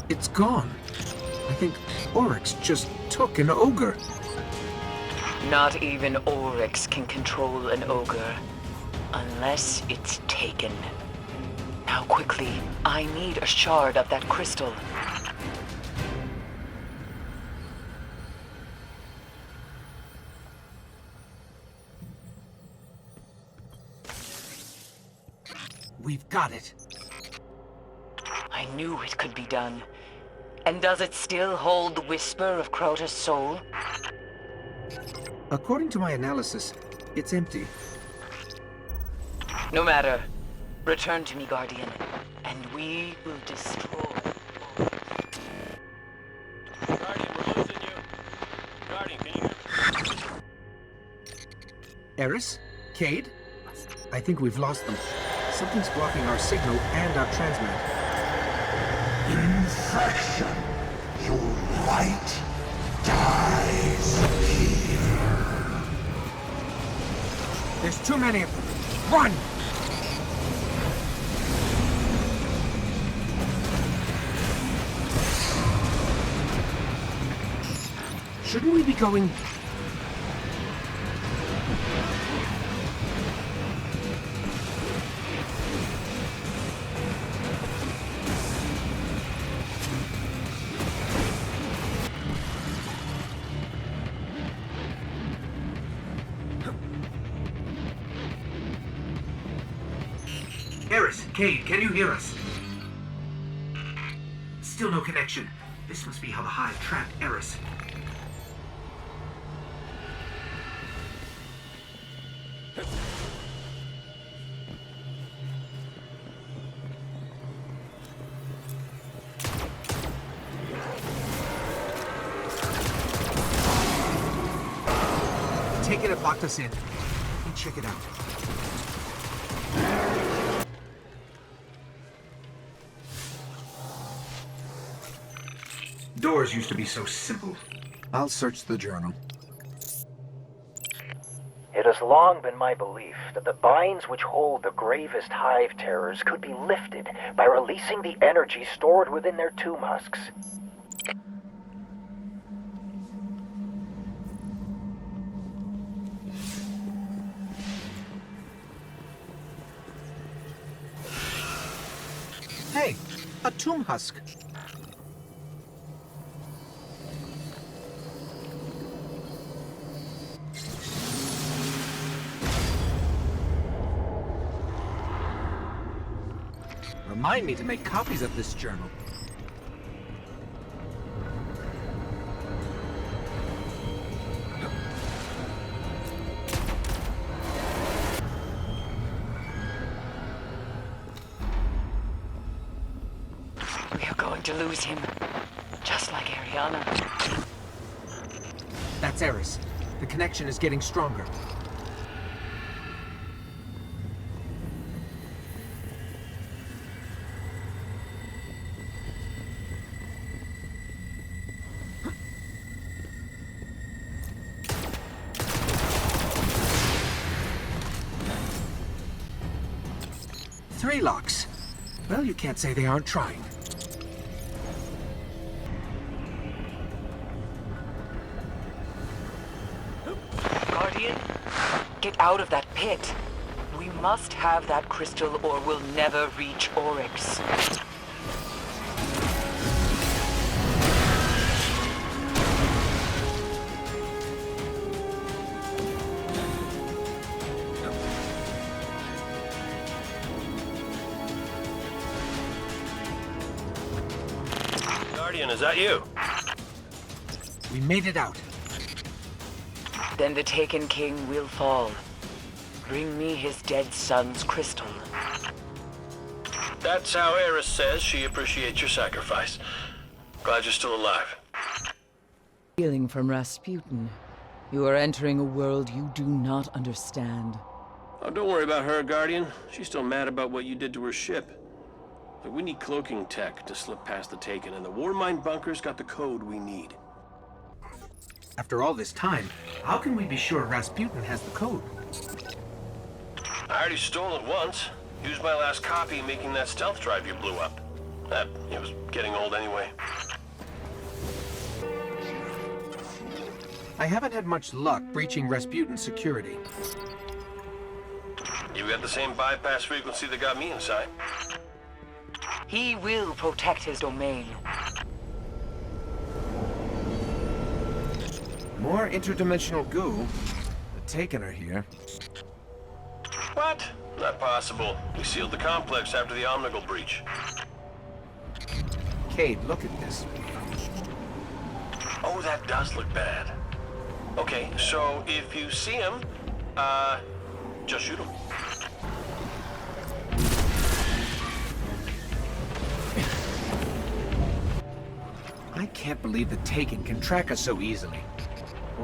It's gone. I think Oryx just took an ogre. Not even Oryx can control an ogre, unless it's taken. Now quickly, I need a shard of that crystal. We've got it. I knew it could be done. And does it still hold the whisper of Crota's soul? According to my analysis, it's empty. No matter. Return to me, Guardian, and we will destroy. Guardian, we're losing you. Guardian, can you hear me? Eris? Cade? I think we've lost them. Something's blocking our signal and our transmit. Infection. Your light dies here. There's too many of them. Run! Shouldn't we be going... Eris, Cade, can you hear us? Still no connection. This must be how the Hive trapped Eris. Taking it locked us in. Let me check it out. Doors used to be so simple. I'll search the journal. It has long been my belief that the binds which hold the gravest Hive terrors could be lifted by releasing the energy stored within their tomb husks. Hey, a tomb husk. Remind me to make copies of this journal. We are going to lose him, just like Ariana. That's Eris. The connection is getting stronger. Three locks. Well, you can't say they aren't trying. Guardian, get out of that pit. We must have that crystal or we'll never reach Oryx. Guardian, is that you? We made it out. Then the Taken King will fall. Bring me his dead son's crystal. That's how Eris says she appreciates your sacrifice. Glad you're still alive. Healing from Rasputin. You are entering a world you do not understand. Oh, don't worry about her, Guardian. She's still mad about what you did to her ship. But we need cloaking tech to slip past the Taken, and the Warmind bunker's got the code we need. After all this time, how can we be sure Rasputin has the code? I already stole it once. Used my last copy making that stealth drive you blew up. It was getting old anyway. I haven't had much luck breaching Rasputin's security. You got the same bypass frequency that got me inside. He will protect his domain. More interdimensional goo. The Taken are here. What? Not possible. We sealed the complex after the Omnigal breach. Cade, look at this. Oh, that does look bad. Okay, so if you see him, just shoot him. I can't believe the Taken can track us so easily.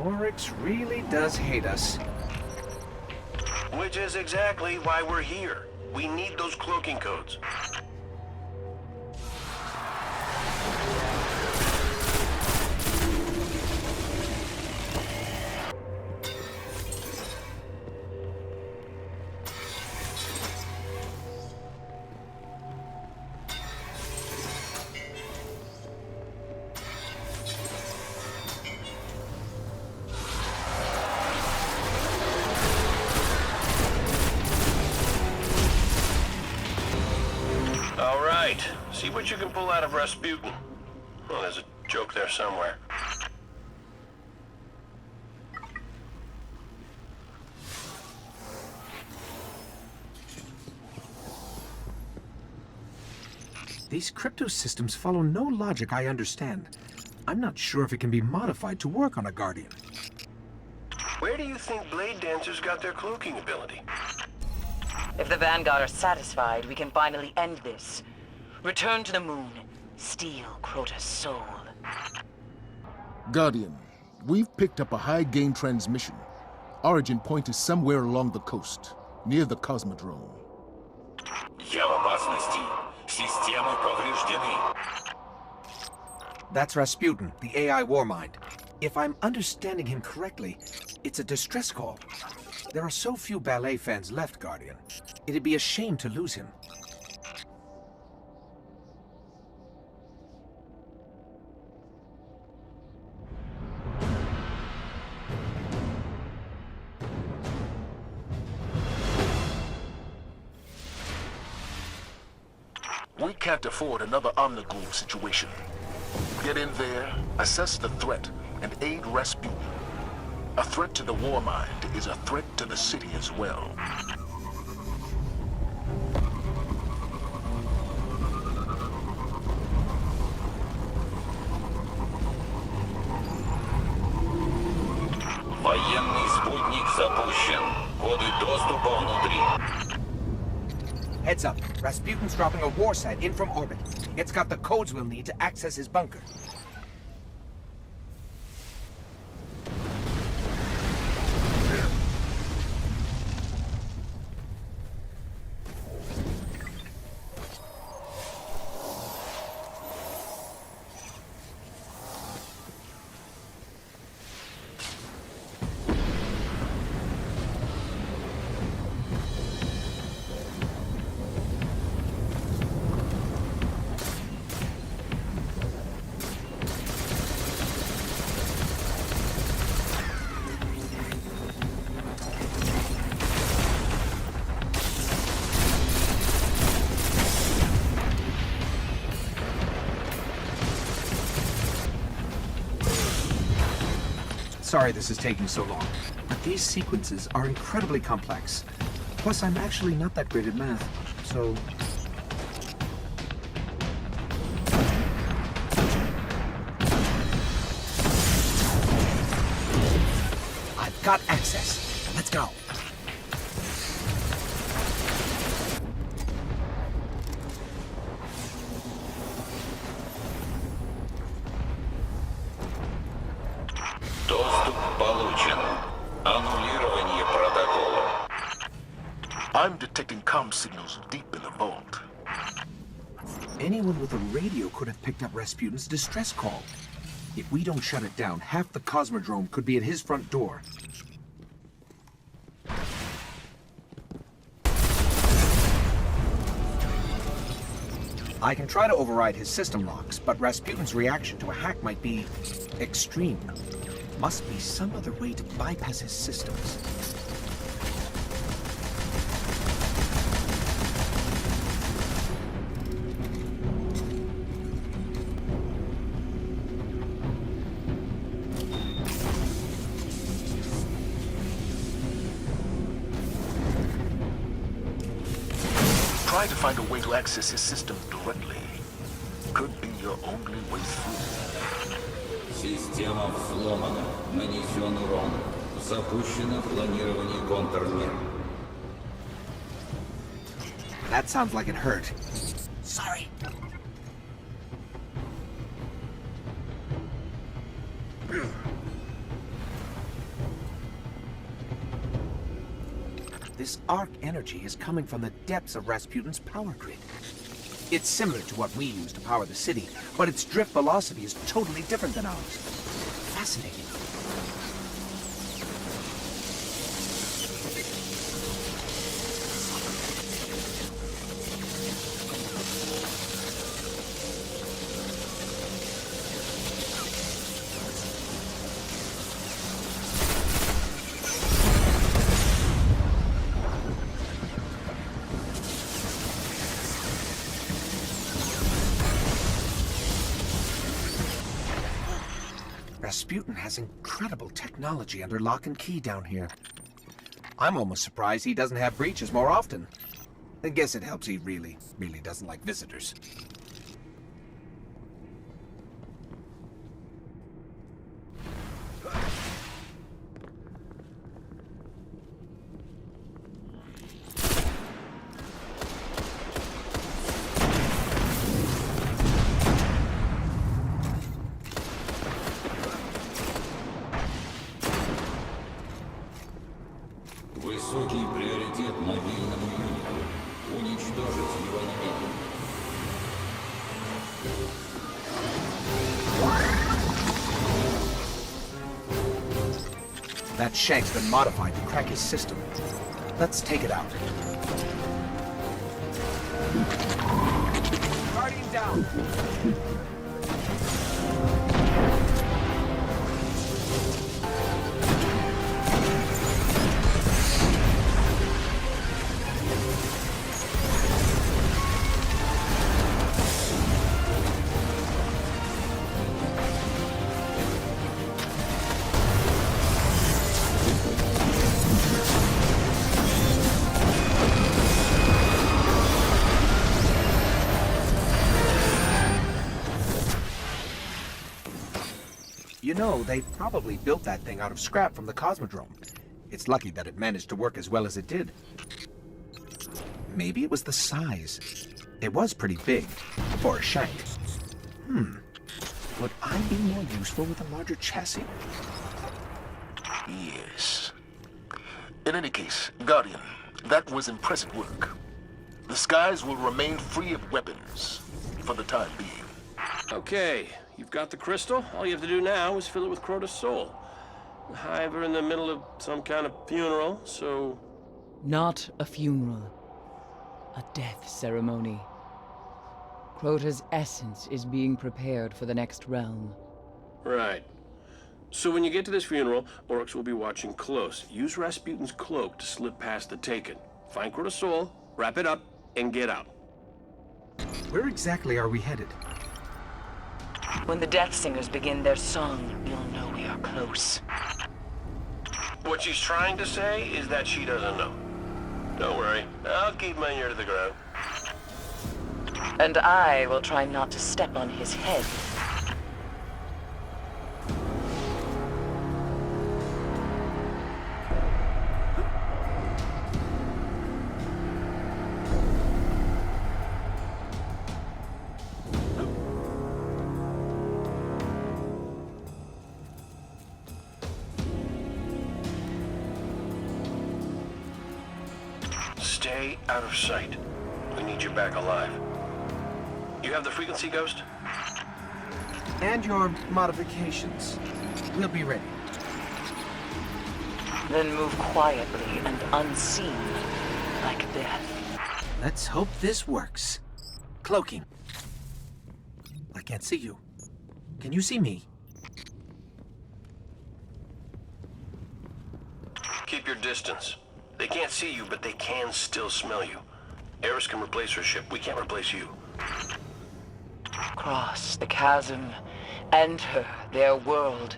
Oryx really does hate us. Which is exactly why we're here. We need those cloaking codes. See what you can pull out of Rasputin. Well, there's a joke there somewhere. These crypto systems follow no logic I understand. I'm not sure if it can be modified to work on a Guardian. Where do you think Blade Dancers got their cloaking ability? If the Vanguard are satisfied, we can finally end this. Return to the moon. Steal Crota's soul. Guardian, we've picked up a high-gain transmission. Origin point is somewhere along the coast, near the Cosmodrome. Я в опасности. Системы повреждены. That's Rasputin, the AI Warmind. If I'm understanding him correctly, it's a distress call. There are so few ballet fans left, Guardian. It'd be a shame to lose him. We can't afford another Omnigul situation. Get in there, assess the threat, and aid Rasputin. A threat to the Warmind is a threat to the city as well. Военный спутник запущен. Коды доступа внутри. Heads up. Rasputin's dropping a warsat in from orbit. It's got the codes we'll need to access his bunker. Sorry this is taking so long, but these sequences are incredibly complex. Plus, I'm actually not that great at math, so... I've got access. Let's go. Доступ получен. Аннулирование протокола. I'm detecting comm signals deep in the vault. Anyone with a radio could have picked up Rasputin's distress call. If we don't shut it down, half the Cosmodrome could be at his front door. I can try to override his system locks, but Rasputin's reaction to a hack might be extreme. Must be some other way to bypass his systems. Try to find a way to access his system directly. Could be your only way through. Система взломана. Нанесен урон. Запущено планирование контрмер. That sounds like it hurt. Sorry. This arc energy is coming from the depths of Rasputin's power grid. It's similar to what we use to power the city, but its drift velocity is totally different than ours. Fascinating. Rasputin has incredible technology under lock and key down here. I'm almost surprised he doesn't have breaches more often. I guess it helps he really doesn't like visitors. Высокий приоритет мобильному юниту. Уничтожить его немедленно. That shank's been modified to crack his system. Let's take it out. Guardian down! You know, they probably built that thing out of scrap from the Cosmodrome. It's lucky that it managed to work as well as it did. Maybe it was the size. It was pretty big for a shank. Would I be more useful with a larger chassis? Yes. In any case, Guardian, that was impressive work. The skies will remain free of weapons for the time being. Okay, you've got the crystal. All you have to do now is fill it with Crota's soul. The Hive are in the middle of some kind of funeral, so... Not a funeral. A death ceremony. Crota's essence is being prepared for the next realm. Right. So when you get to this funeral, Oryx will be watching close. Use Rasputin's cloak to slip past the Taken. Find Crota's soul, wrap it up, and get out. Where exactly are we headed? When the Death Singers begin their song, you'll know we are close. What she's trying to say is that she doesn't know. Don't worry, I'll keep my ear to the ground. And I will try not to step on his head. Stay out of sight. We need you back alive. You have the frequency, Ghost? And your modifications. We'll be ready. Then move quietly and unseen, like death. Let's hope this works. Cloaking. I can't see you. Can you see me? Keep your distance. They can't see you, but they can still smell you. Eris can replace her ship. We can't replace you. Cross the chasm, enter their world.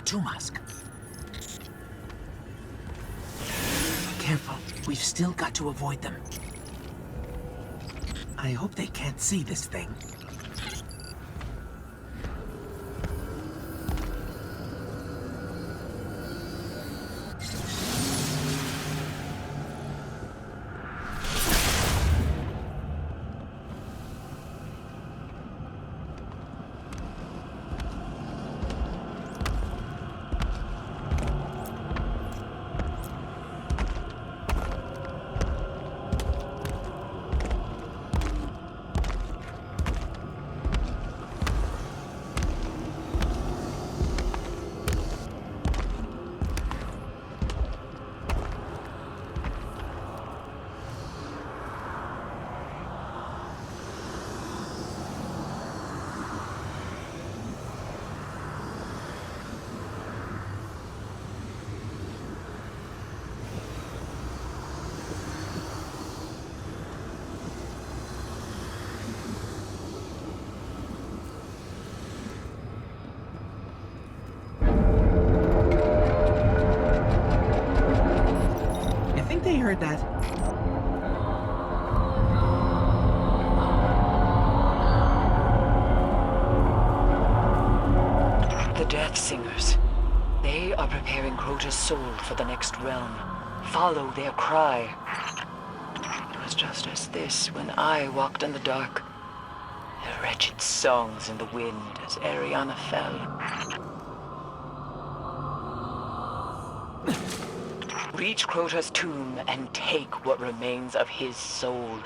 A Tumask. Careful. We've still got to avoid them. I hope they can't see this thing. They heard that. The Death Singers. They are preparing Crota's soul for the next realm. Follow their cry. It was just as this when I walked in the dark. Their wretched songs in the wind as Ariana fell. Reach Crota's tomb and take what remains of his soul.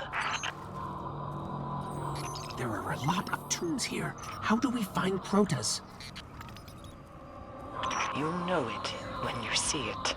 There are a lot of tombs here. How do we find Crota's? You'll know it when you see it.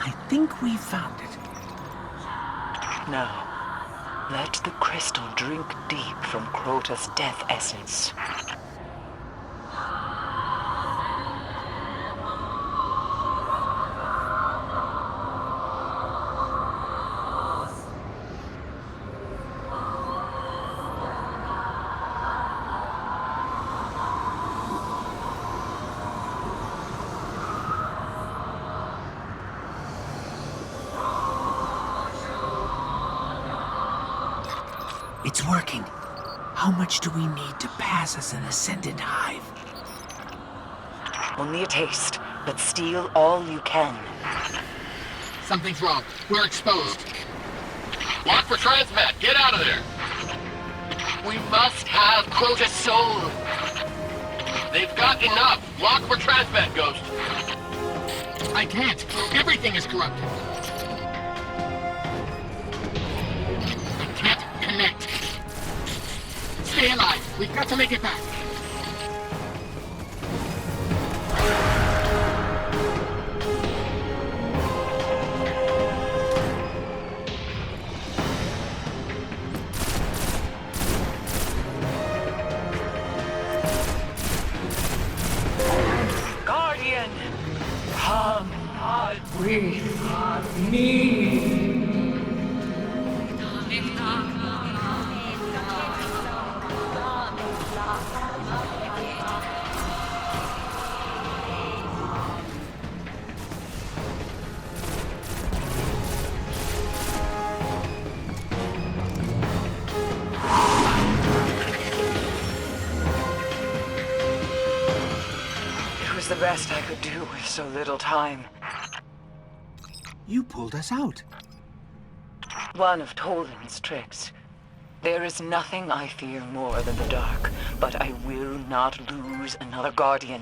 I think we found it. Now, let the crystal drink deep from Crota's death essence. It's working. How much do we need to pass as an Ascendant Hive? Only a taste, but steal all you can. Something's wrong. We're exposed. Lock for transmat. Get out of there. We must have Crota's soul. They've got enough. Lock for transmat, Ghost. I can't. Everything is corrupted. I can't connect. Stay alive. We've got to make it back. Guardian, come with me. best I could do with so little time. You pulled us out. One of Toland's tricks. There is nothing I fear more than the dark, but I will not lose another Guardian.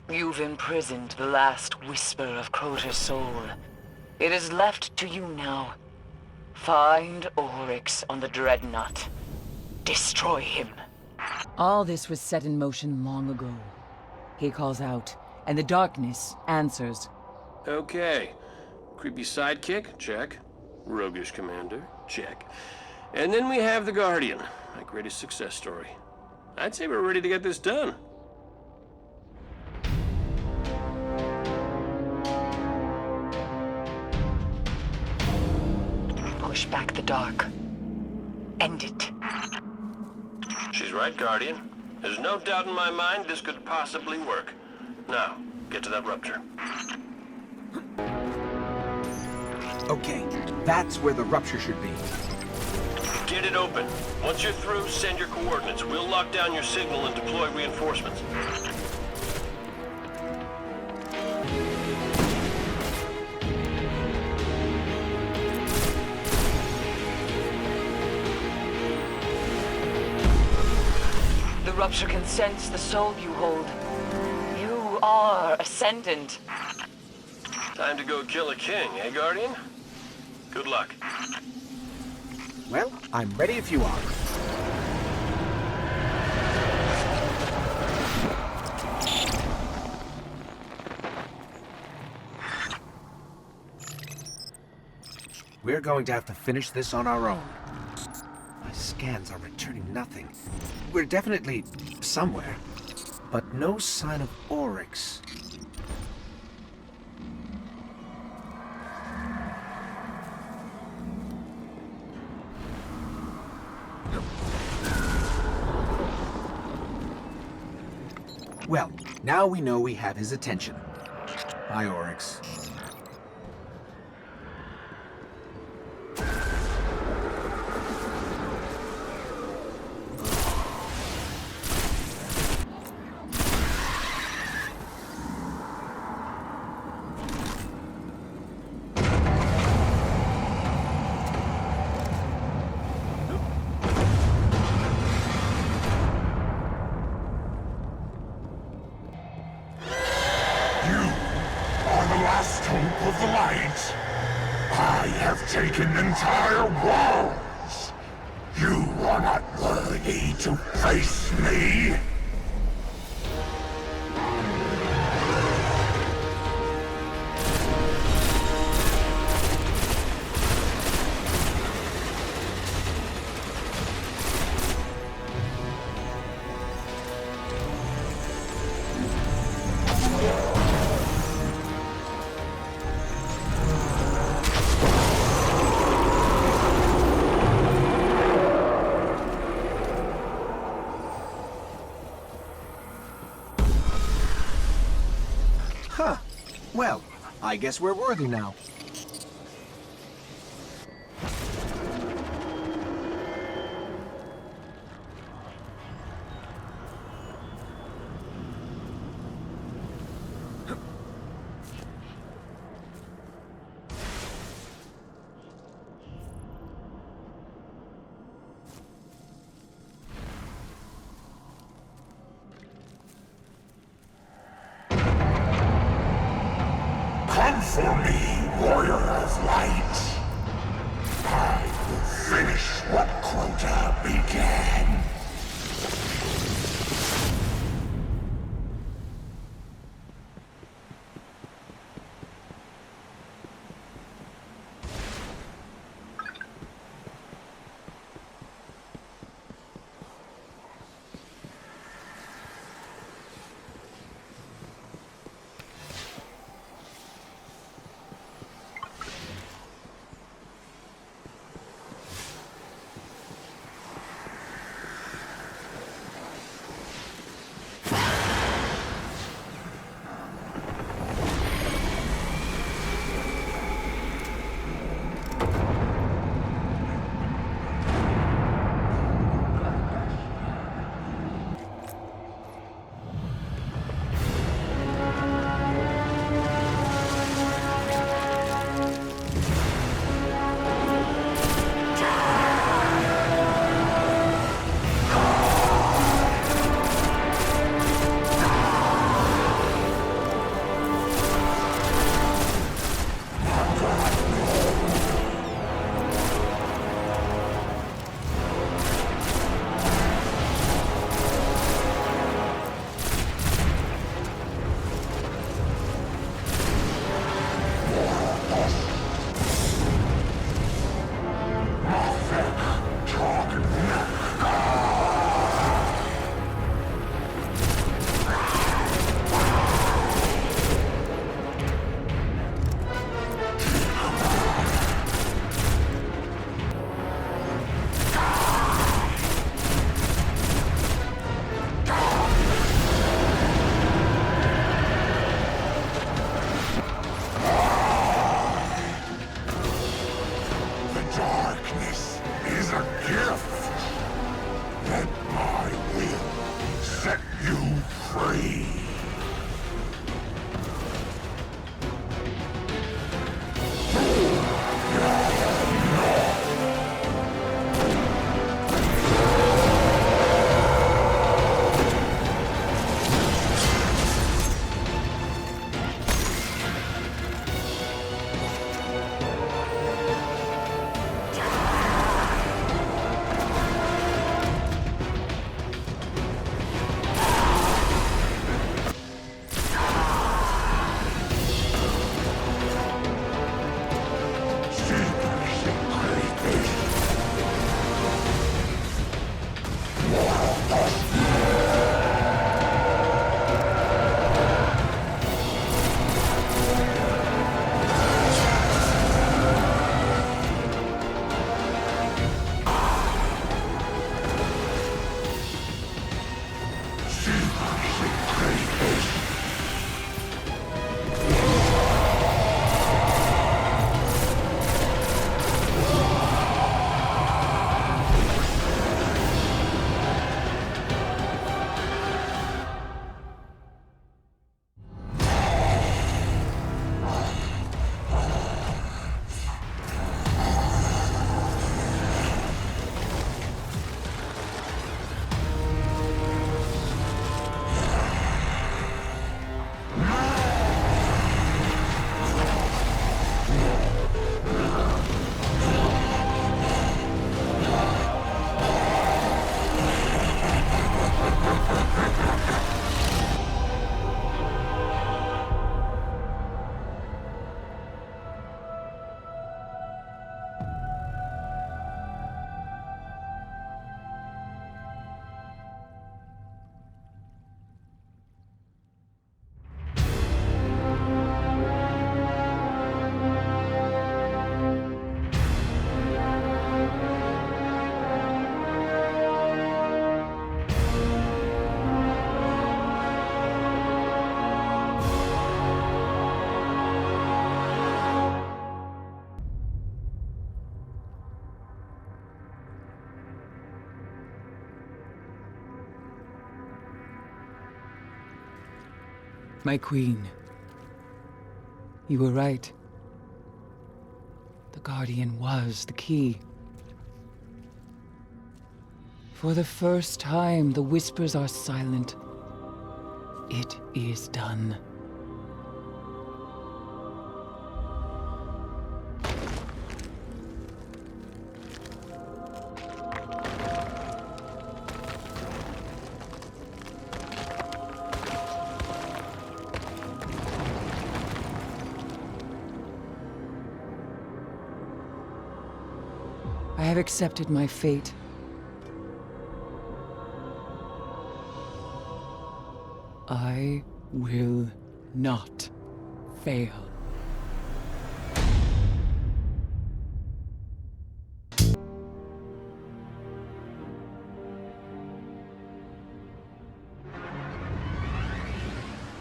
You've imprisoned the last whisper of Crota's soul. It is left to you now. Find Oryx on the Dreadnought. Destroy him. All this was set in motion long ago. He calls out, and the darkness answers. Okay. Creepy sidekick? Check. Roguish commander? Check. And then we have the Guardian, my greatest success story. I'd say we're ready to get this done. Push back the dark. End it. She's right, Guardian. There's no doubt in my mind this could possibly work. Now, get to that rupture. Okay, that's where the rupture should be. Get it open. Once you're through, send your coordinates. We'll lock down your signal and deploy reinforcements. The rupture can sense the soul you hold. You are Ascendant. Time to go kill a king, eh, Guardian? Good luck. Well, I'm ready if you are. We're going to have to finish this on our own. My scans are returning nothing. We're definitely somewhere, but no sign of Oryx. Well, now we know we have his attention. Hi, Oryx. Of the light. I have taken entire worlds. You are not worthy to face me. Huh. Well, I guess we're worthy now. Come for me, warrior of light. I will finish what Crota began. My queen. You were right. The Guardian was the key. For the first time, the whispers are silent. It is done. I have accepted my fate. I will not fail.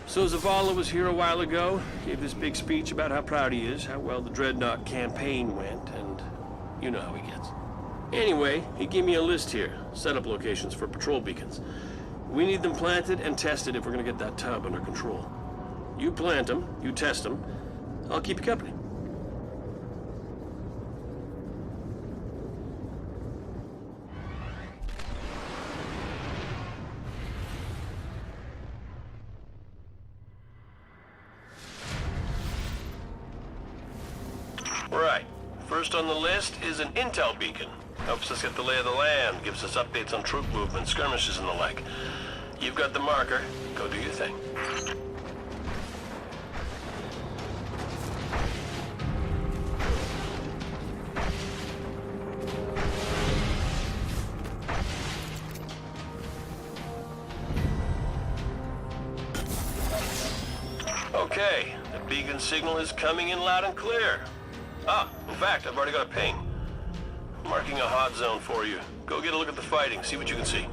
So Zavala was here a while ago, gave this big speech about how proud he is, how well the Dreadnought campaign went, and you know how he gets. Anyway, he gave me a list here, setup locations for patrol beacons. We need them planted and tested if we're gonna get that tub under control. You plant them, you test them, I'll keep you company. Right. First on the list is an intel beacon. Helps us get the lay of the land, gives us updates on troop movement, skirmishes and the like. You've got the marker. Go do your thing. Okay, the beacon signal is coming in loud and clear. Ah, in fact, I've already got a ping. Marking a hot zone for you. Go get a look at the fighting, see what you can see.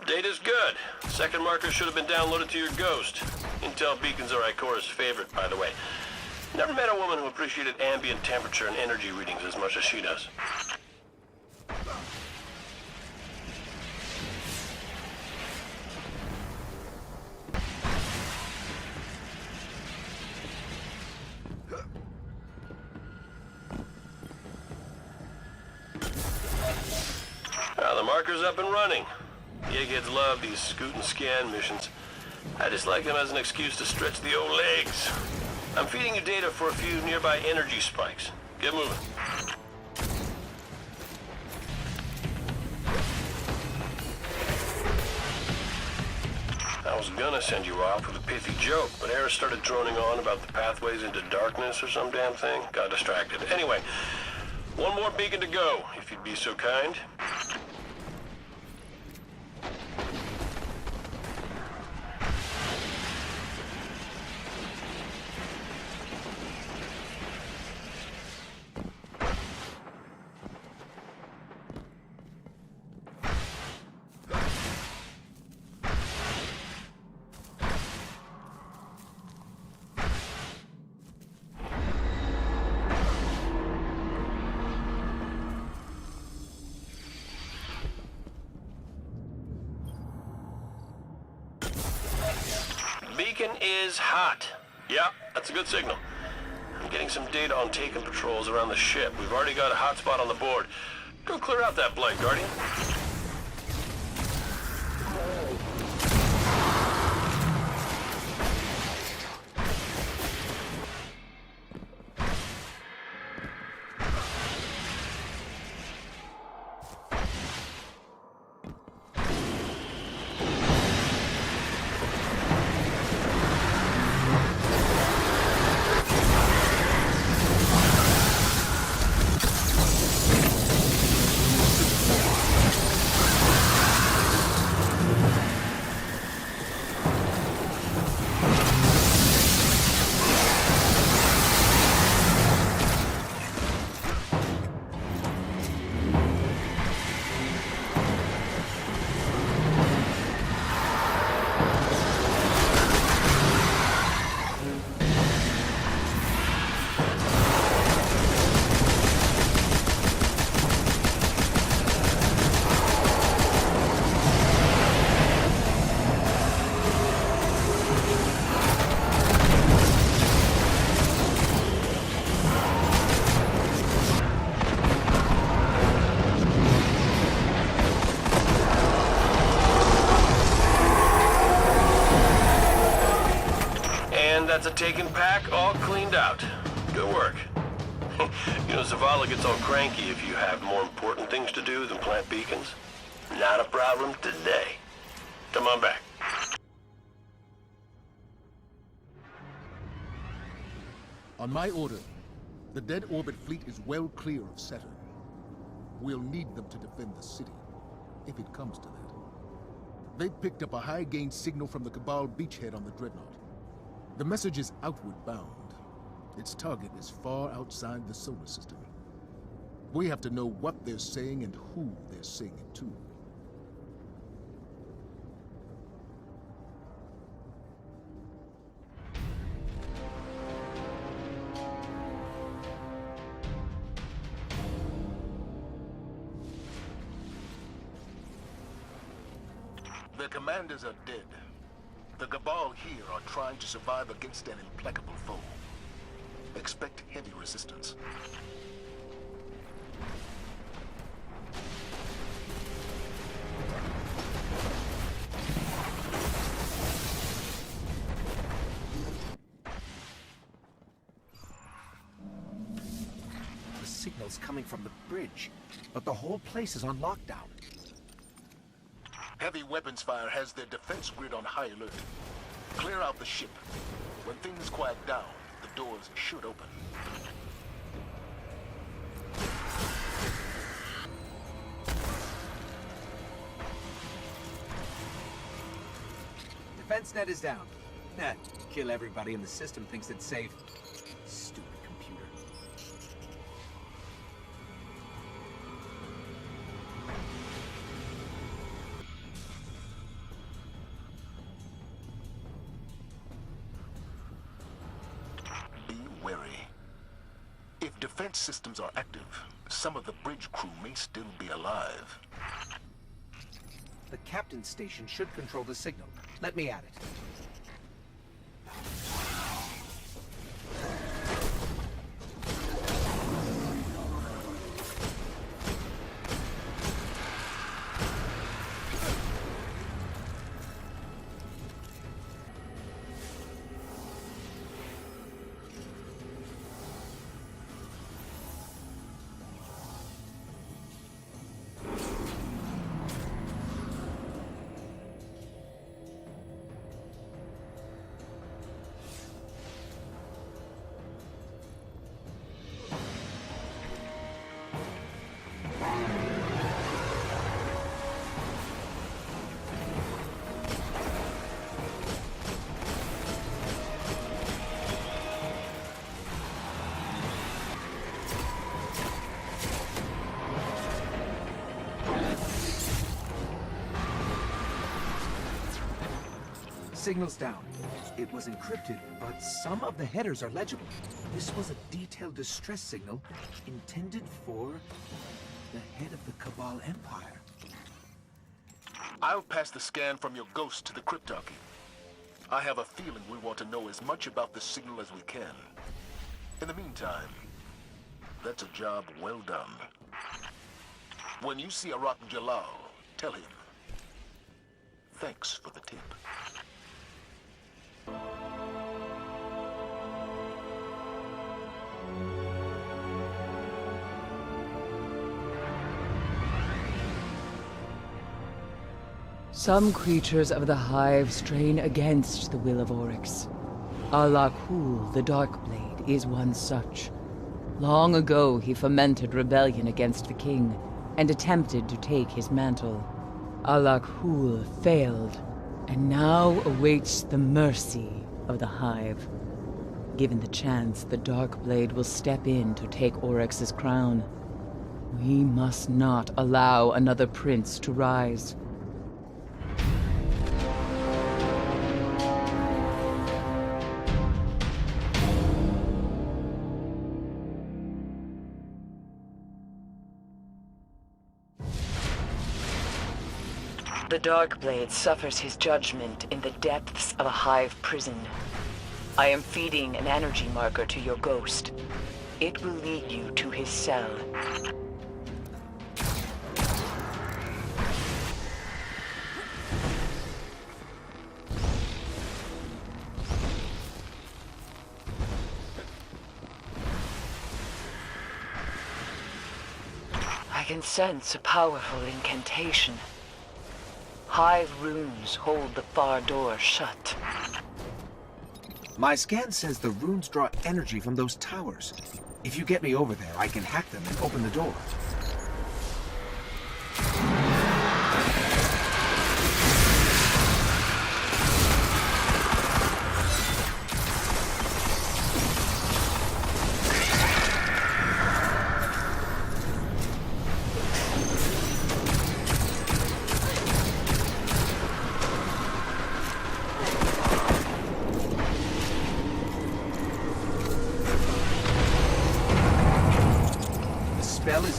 Data's good. Second marker should have been downloaded to your Ghost. Intel beacons are Ikora's favorite, by the way. Never met a woman who appreciated ambient temperature and energy readings as much as she does. Now the marker's up and running. The eggheads love these scoot and scan missions. I just like them as an excuse to stretch the old legs. I'm feeding you data for a few nearby energy spikes. Get moving. I was gonna send you off with a pithy joke, but Eris started droning on about the pathways into darkness or some damn thing. Got distracted. Anyway, one more beacon to go, if you'd be so kind. Beacon is hot. Yeah, that's a good signal. I'm getting some data on taken patrols around the ship. We've already got a hotspot on the board. Go clear out that blank, Guardian. That's a taken pack, all cleaned out. Good work. You know, Zavala gets all cranky if you have more important things to do than plant beacons. Not a problem today. Come on back. On my order, the Dead Orbit fleet is well clear of Saturn. We'll need them to defend the city, if it comes to that. They've picked up a high-gain signal from the Cabal beachhead on the Dreadnought. The message is outward bound. Its target is far outside the solar system. We have to know what they're saying and who they're saying it to. Their commanders are dead. The Cabal here are trying to survive against an implacable foe. Expect heavy resistance. The signal's coming from the bridge, but the whole place is on lockdown. Heavy weapons fire has their defense grid on high alert. Clear out the ship. When things quiet down, the doors should open. Defense net is down. Nah, kill everybody in the system thinks it's safe. Stupid computer. Be wary. If defense systems are active, some of the bridge crew may still be alive. The captain's station should control the signal. Let me at it. Signal's down. It was encrypted, but some of the headers are legible. This was a detailed distress signal intended for the head of the Cabal Empire. I'll pass the scan from your ghost to the cryptarchy. I have a feeling we want to know as much about the signal as we can. In the meantime, that's a job well done. When you see Arak Jalal, tell him. Thanks for the tip. Some creatures of the Hive strain against the will of Oryx. Alakul, the Darkblade, is one such. Long ago he fomented rebellion against the king, and attempted to take his mantle. Alakul failed, and now awaits the mercy of the Hive. Given the chance, the Darkblade will step in to take Oryx's crown. We must not allow another prince to rise. The Darkblade suffers his judgment in the depths of a Hive prison. I am feeding an energy marker to your ghost. It will lead you to his cell. can sense a powerful incantation. Hive runes hold the far door shut. My scan says the runes draw energy from those towers. If you get me over there, I can hack them and open the door.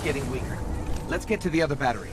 Getting weaker. Let's get to the other battery.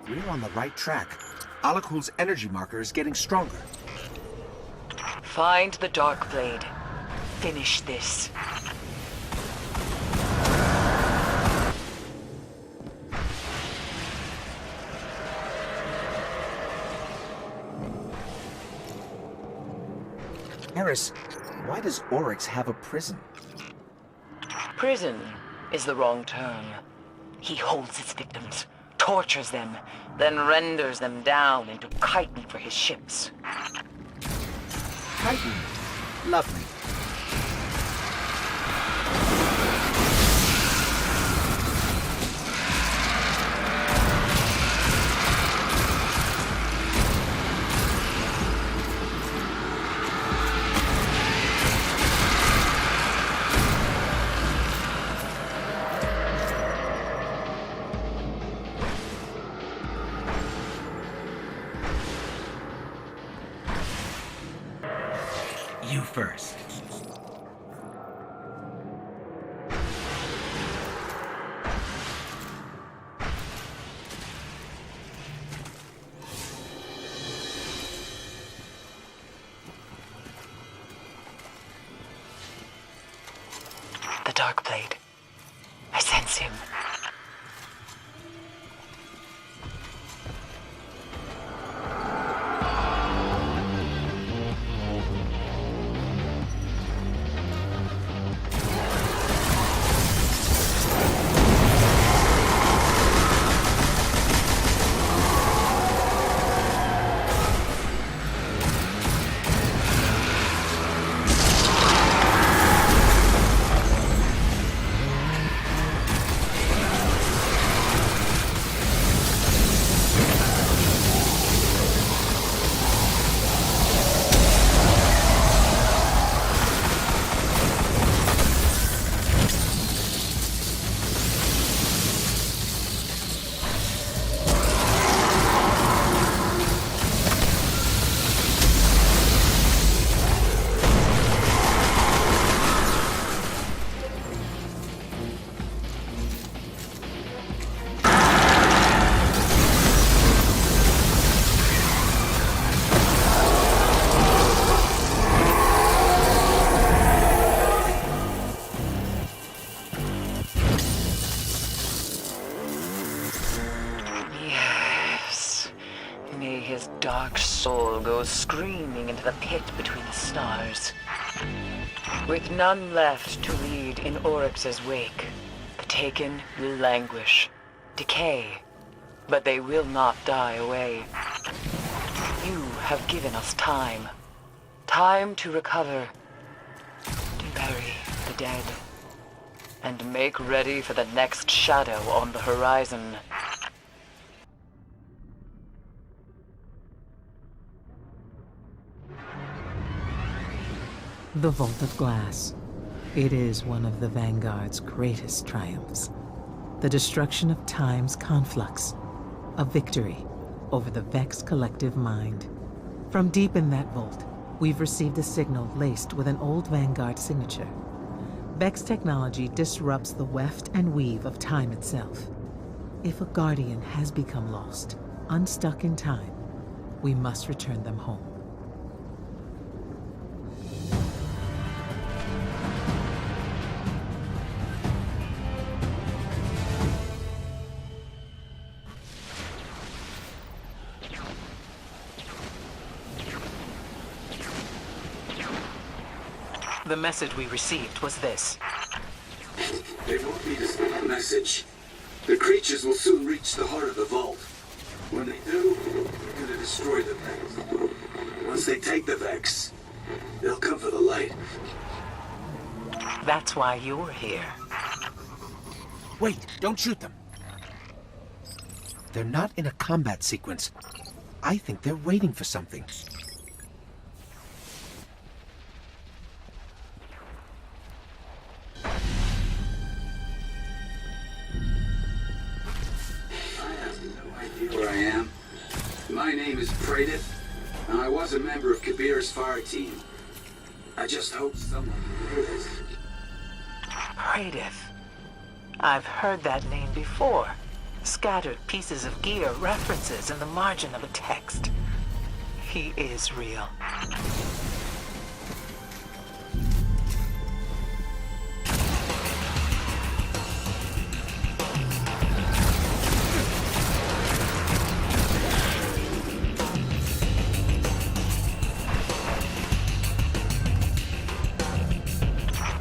We're on the right track. Alakul's energy marker is getting stronger. Find the Dark Blade. Finish this. Eris, why does Oryx have a prison? Prison is the wrong term. He holds its victims, tortures them, then renders them down into chitin for his ships. Chitin? Lovely. You first. The Dark Blade. I sense him. His dark soul goes screaming into the pit between the stars. With none left to lead in Oryx's wake, the Taken will languish, decay, but they will not die away. You have given us time. Time to recover, to bury the dead, and make ready for the next shadow on the horizon. The Vault of Glass. It is one of the Vanguard's greatest triumphs. The destruction of time's conflux. A victory over the Vex collective mind. From deep in that vault, we've received a signal laced with an old Vanguard signature. Vex technology disrupts the weft and weave of time itself. If a Guardian has become lost, unstuck in time, we must return them home. The message we received was this. They won't need a message. The creatures will soon reach the heart of the vault. When they do, we're gonna destroy the Vex. Once they take the Vex, they'll come for the light. That's why you're here. Wait, don't shoot them. They're not in a combat sequence. I think they're waiting for something. Where I am. My name is Praedith, and I was a member of Kabir's fire team. I just hope someone can hear this. Praedith. I've heard that name before. Scattered pieces of gear, references in the margin of a text. He is real.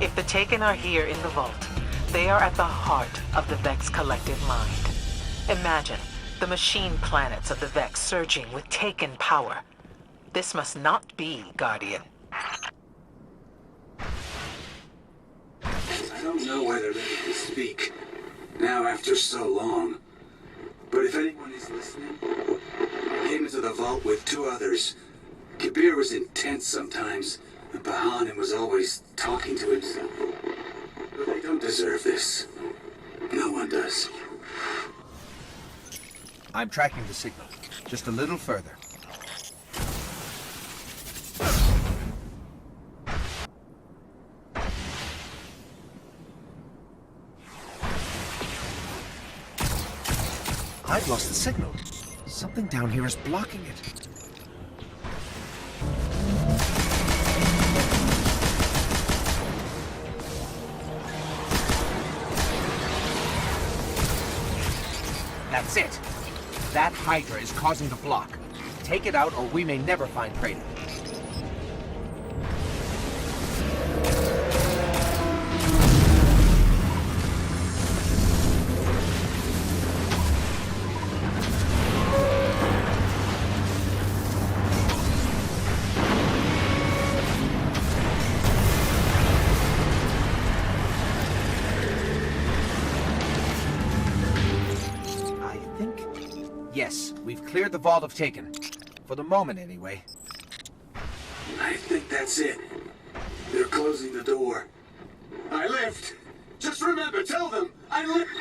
If the Taken are here in the vault, they are at the heart of the Vex collective mind. Imagine the machine planets of the Vex surging with Taken power. This must not be, Guardian. I don't know why they're letting me speak, now after so long. But if anyone is listening, I came into the vault with two others. Kabir was intense sometimes, and Pahanin was always talking to himself. But they don't deserve this. No one does. I'm tracking the signal. Just a little further. I've lost the signal. Something down here is blocking it. That's it. That Hydra is causing the block. Take it out or we may never find Praedith. Yes, we've cleared the vault of Taken. For the moment, anyway. I think that's it. They're closing the door. I lived! Just remember, tell them, I lived!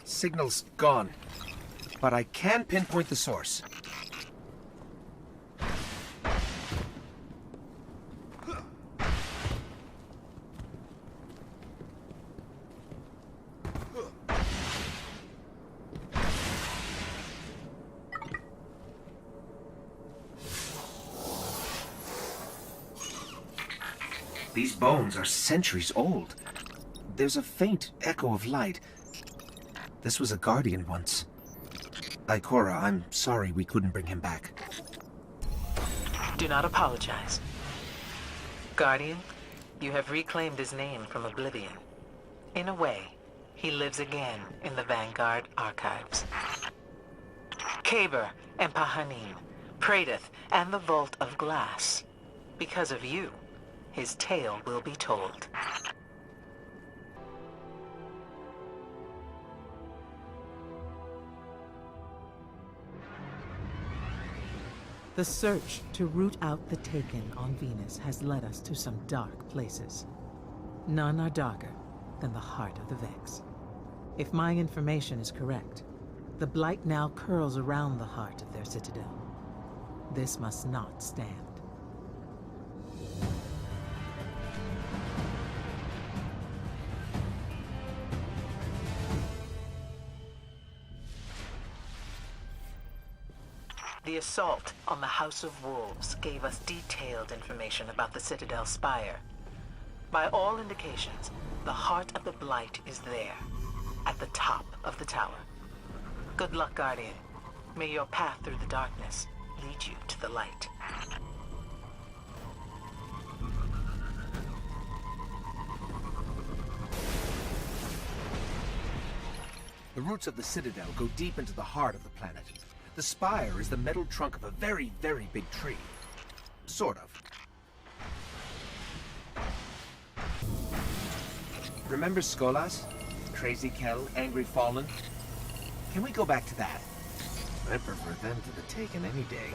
Signal's gone. But I can pinpoint the source. These bones are centuries old. There's a faint echo of light. This was a Guardian once. Ikora, I'm sorry we couldn't bring him back. Do not apologize. Guardian, you have reclaimed his name from oblivion. In a way, he lives again in the Vanguard archives. Kabir and Pahanin, Praedith, and the Vault of Glass. Because of you, his tale will be told. The search to root out the Taken on Venus has led us to some dark places. None are darker than the heart of the Vex. If my information is correct, the Blight now curls around the heart of their citadel. This must not stand. The assault on the House of Wolves gave us detailed information about the Citadel Spire. By all indications, the heart of the Blight is there, at the top of the tower. Good luck, Guardian. May your path through the darkness lead you to the light. The roots of the Citadel go deep into the heart of the planet. The spire is the metal trunk of a very, very big tree. Sort of. Remember Skolas? Crazy Kell, Angry Fallen? Can we go back to that? I prefer them to the Taken any day.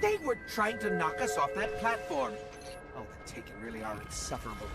They were trying to knock us off that platform. Oh, the Taken really are insufferable.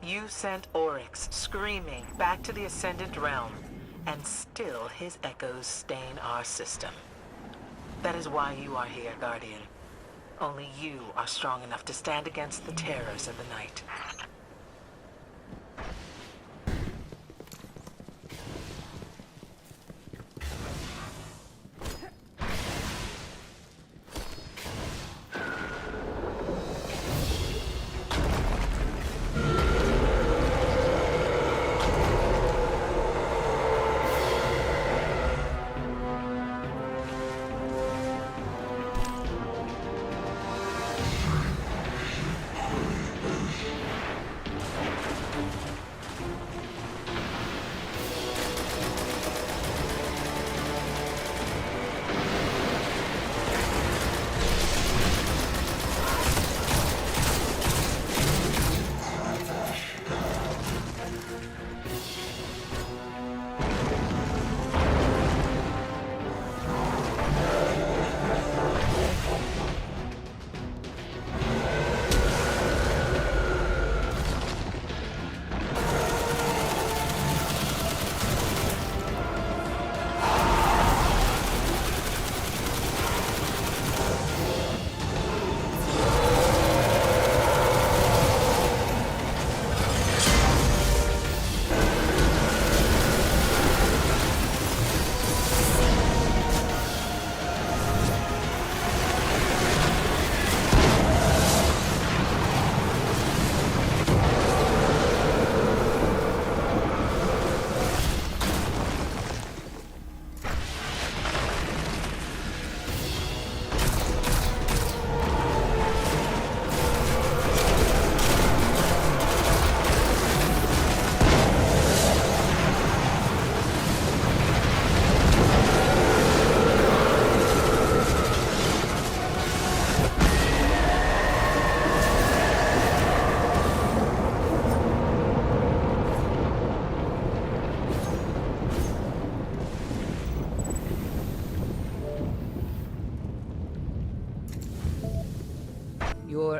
You sent Oryx screaming back to the Ascendant Realm, and still his echoes stain our system. That is why you are here, Guardian. Only you are strong enough to stand against the terrors of the night.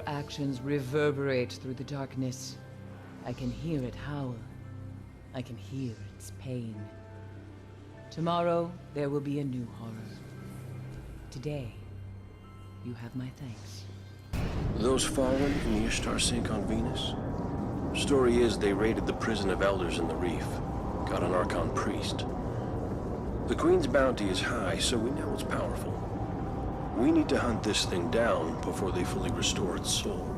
actions reverberate through the darkness. I can hear it howl. I can hear its pain. Tomorrow, there will be a new horror. Today, you have my thanks. Those fallen in the Ishtar sink on Venus? Story is they raided the prison of elders in the reef. Got an Archon priest. The Queen's bounty is high, so we know it's powerful. We need to hunt this thing down before they fully restore its soul.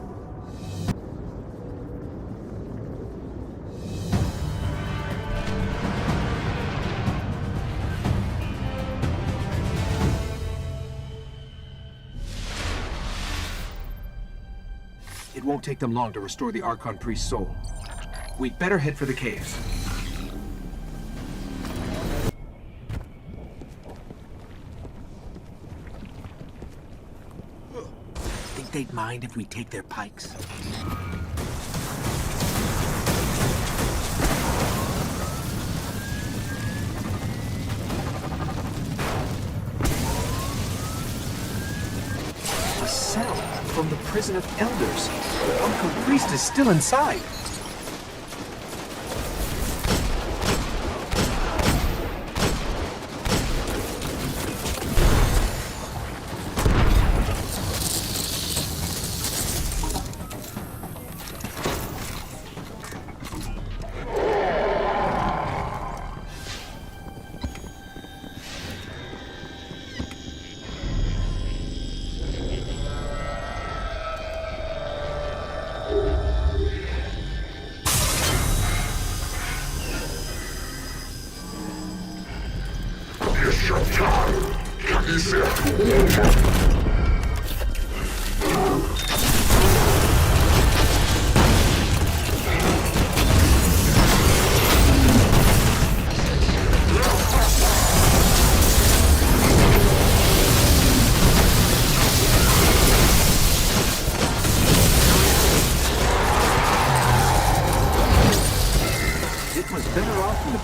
It won't take them long to restore the Archon priest's soul. We'd better head for the caves. Think they'd mind if we take their pikes? A cell from the prison of elders. The Archon priest is still inside.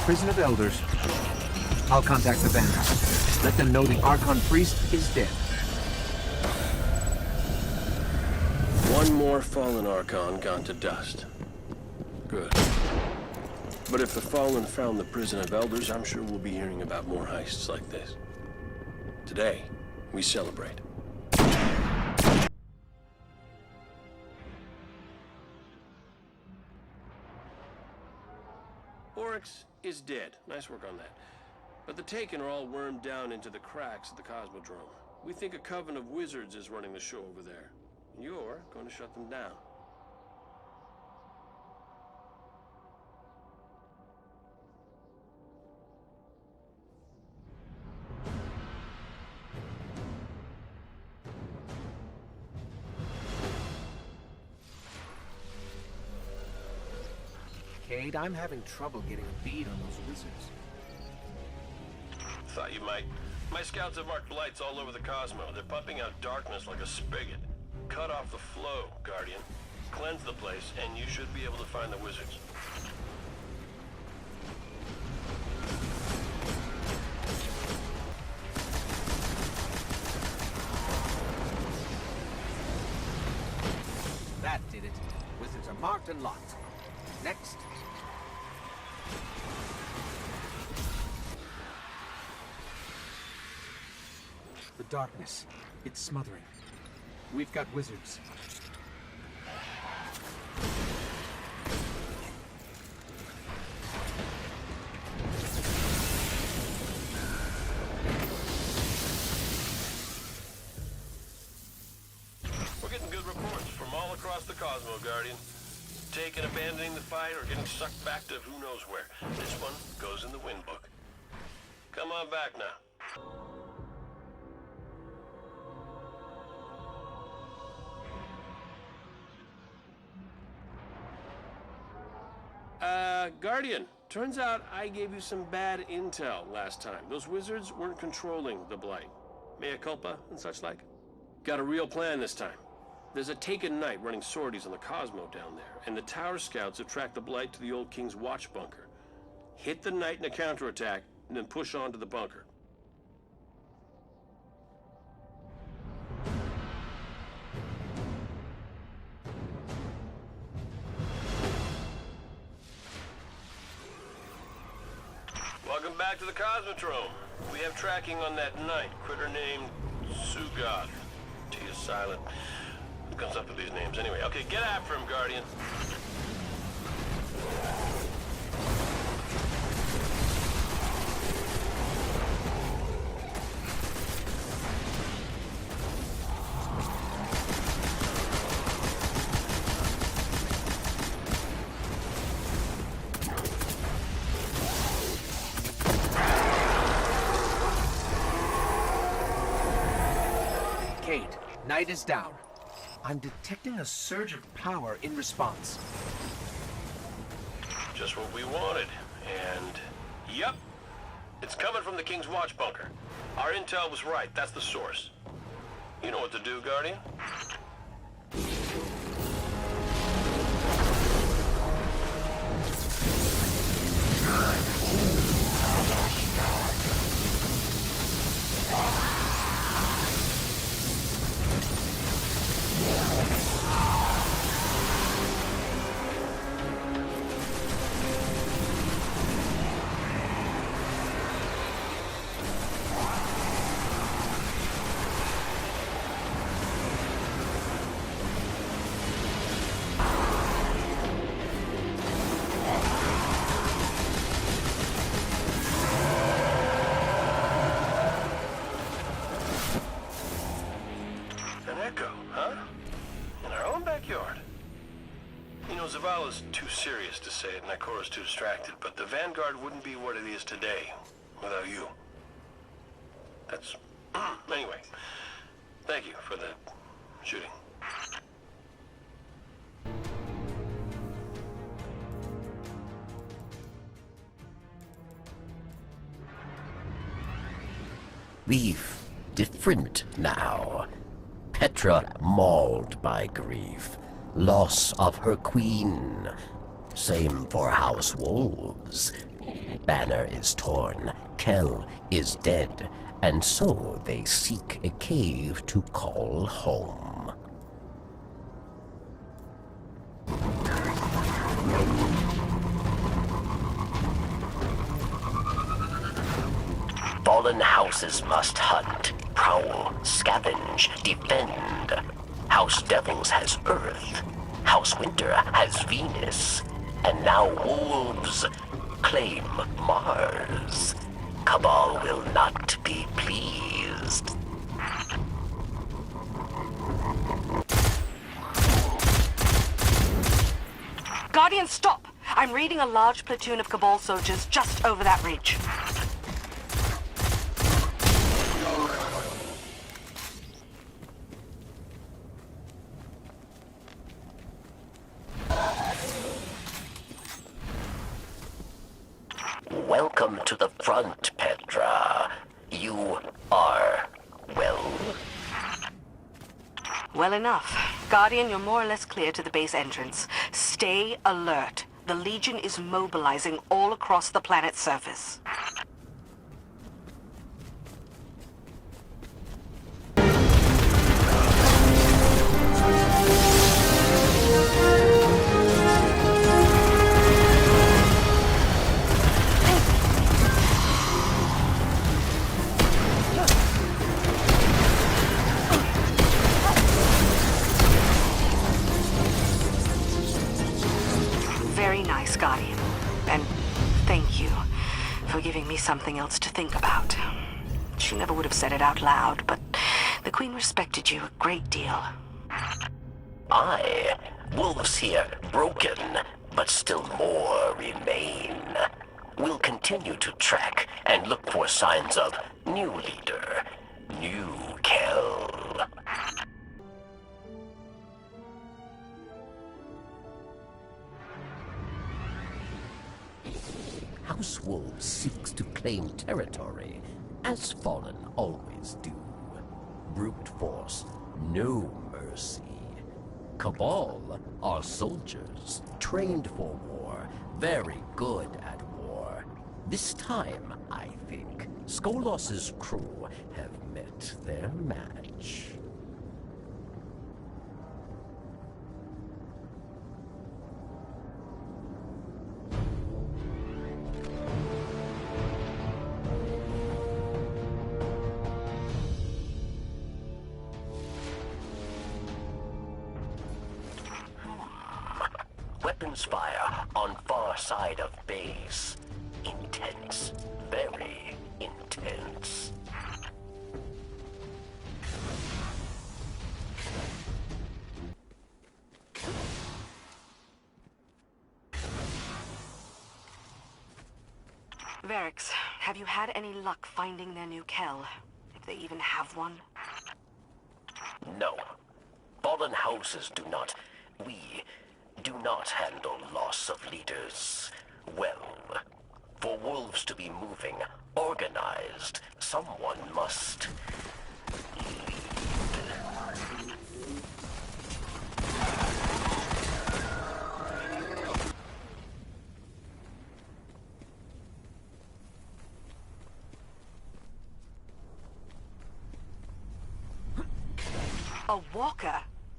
Prison of elders. I'll contact the Vanguard. Let them know the Archon priest is dead. One more fallen Archon gone to dust. Good. But if the fallen found the prison of elders, I'm sure we'll be hearing about more heists like this. Today, we celebrate. Oryx is dead. Nice work on that. But the Taken are all wormed down into the cracks at the Cosmodrome. We think a coven of wizards is running the show over there. You're going to shut them down. Cade, I'm having trouble getting a bead on those wizards. Thought you might. My scouts have marked blights all over the Cosmo. They're pumping out darkness like a spigot. Cut off the flow, Guardian. Cleanse the place, and you should be able to find the wizards. That did it. Wizards are marked and locked. Next. The darkness. It's smothering. We've got wizards. We're getting good reports from all across the Cosmo, Guardian. Taken abandoning the fight or getting sucked back to who knows where. This one goes in the win book. Come on back now. Guardian, turns out I gave you some bad intel last time. Those wizards weren't controlling the Blight. Mea culpa and such like. Got a real plan this time. There's a Taken Knight running sorties on the Cosmo down there, and the Tower Scouts have tracked the Blight to the old King's watch bunker. Hit the Knight in a counterattack, and then push on to the bunker. Welcome back to the Cosmodrome. We have tracking on that knight, critter named Sugoth. T is silent. Who comes up with these names anyway? Okay, get after him, Guardian. Knight is down. I'm detecting a surge of power in response. Just what we wanted. And, yep, it's coming from the King's Watch bunker. Our intel was right. That's the source. You know what to do, Guardian? Zavala's too serious to say it, and Ikora's too distracted, but the Vanguard wouldn't be what it is today without you. That's... anyway, thank you for the shooting. Grief different now. Petra mauled by grief. Loss of her queen. Same for House Wolves. Banner is torn, Kell is dead, and so they seek a cave to call home. Fallen houses must hunt, prowl, scavenge, defend. House Devils has Earth, House Winter has Venus, and now Wolves claim Mars. Cabal will not be pleased. Guardian, stop! I'm reading a large platoon of Cabal soldiers just over that ridge. Welcome to the front, Petra. You are well? Well enough. Guardian, you're more or less clear to the base entrance. Stay alert. The Legion is mobilizing all across the planet's surface. Very nice, Guardian. And thank you for giving me something else to think about. She never would have said it out loud, but the Queen respected you a great deal. Aye, Wolves here broken, but still more remain. We'll continue to track and look for signs of new leader, new Kell. House Wolves seeks to claim territory, as Fallen always do. Brute force, no mercy. Cabal are soldiers, trained for war, very good at war. This time, I think, Skolos' crew have met their match. Transpire on far side of base. Intense. Very intense. Varix, have you had any luck finding their new Kell? If they even have one? No. Fallen houses do not... We do not handle loss of leaders well. For wolves to be moving, organized, someone must... A walker?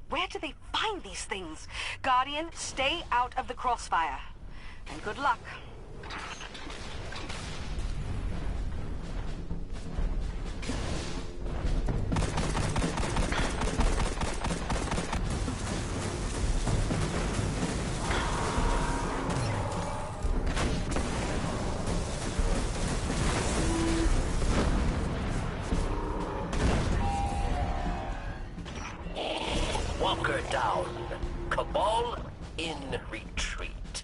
Where do they find these things? Guardian, stay out of the crossfire. And good luck. Walker down. Cabal in retreat.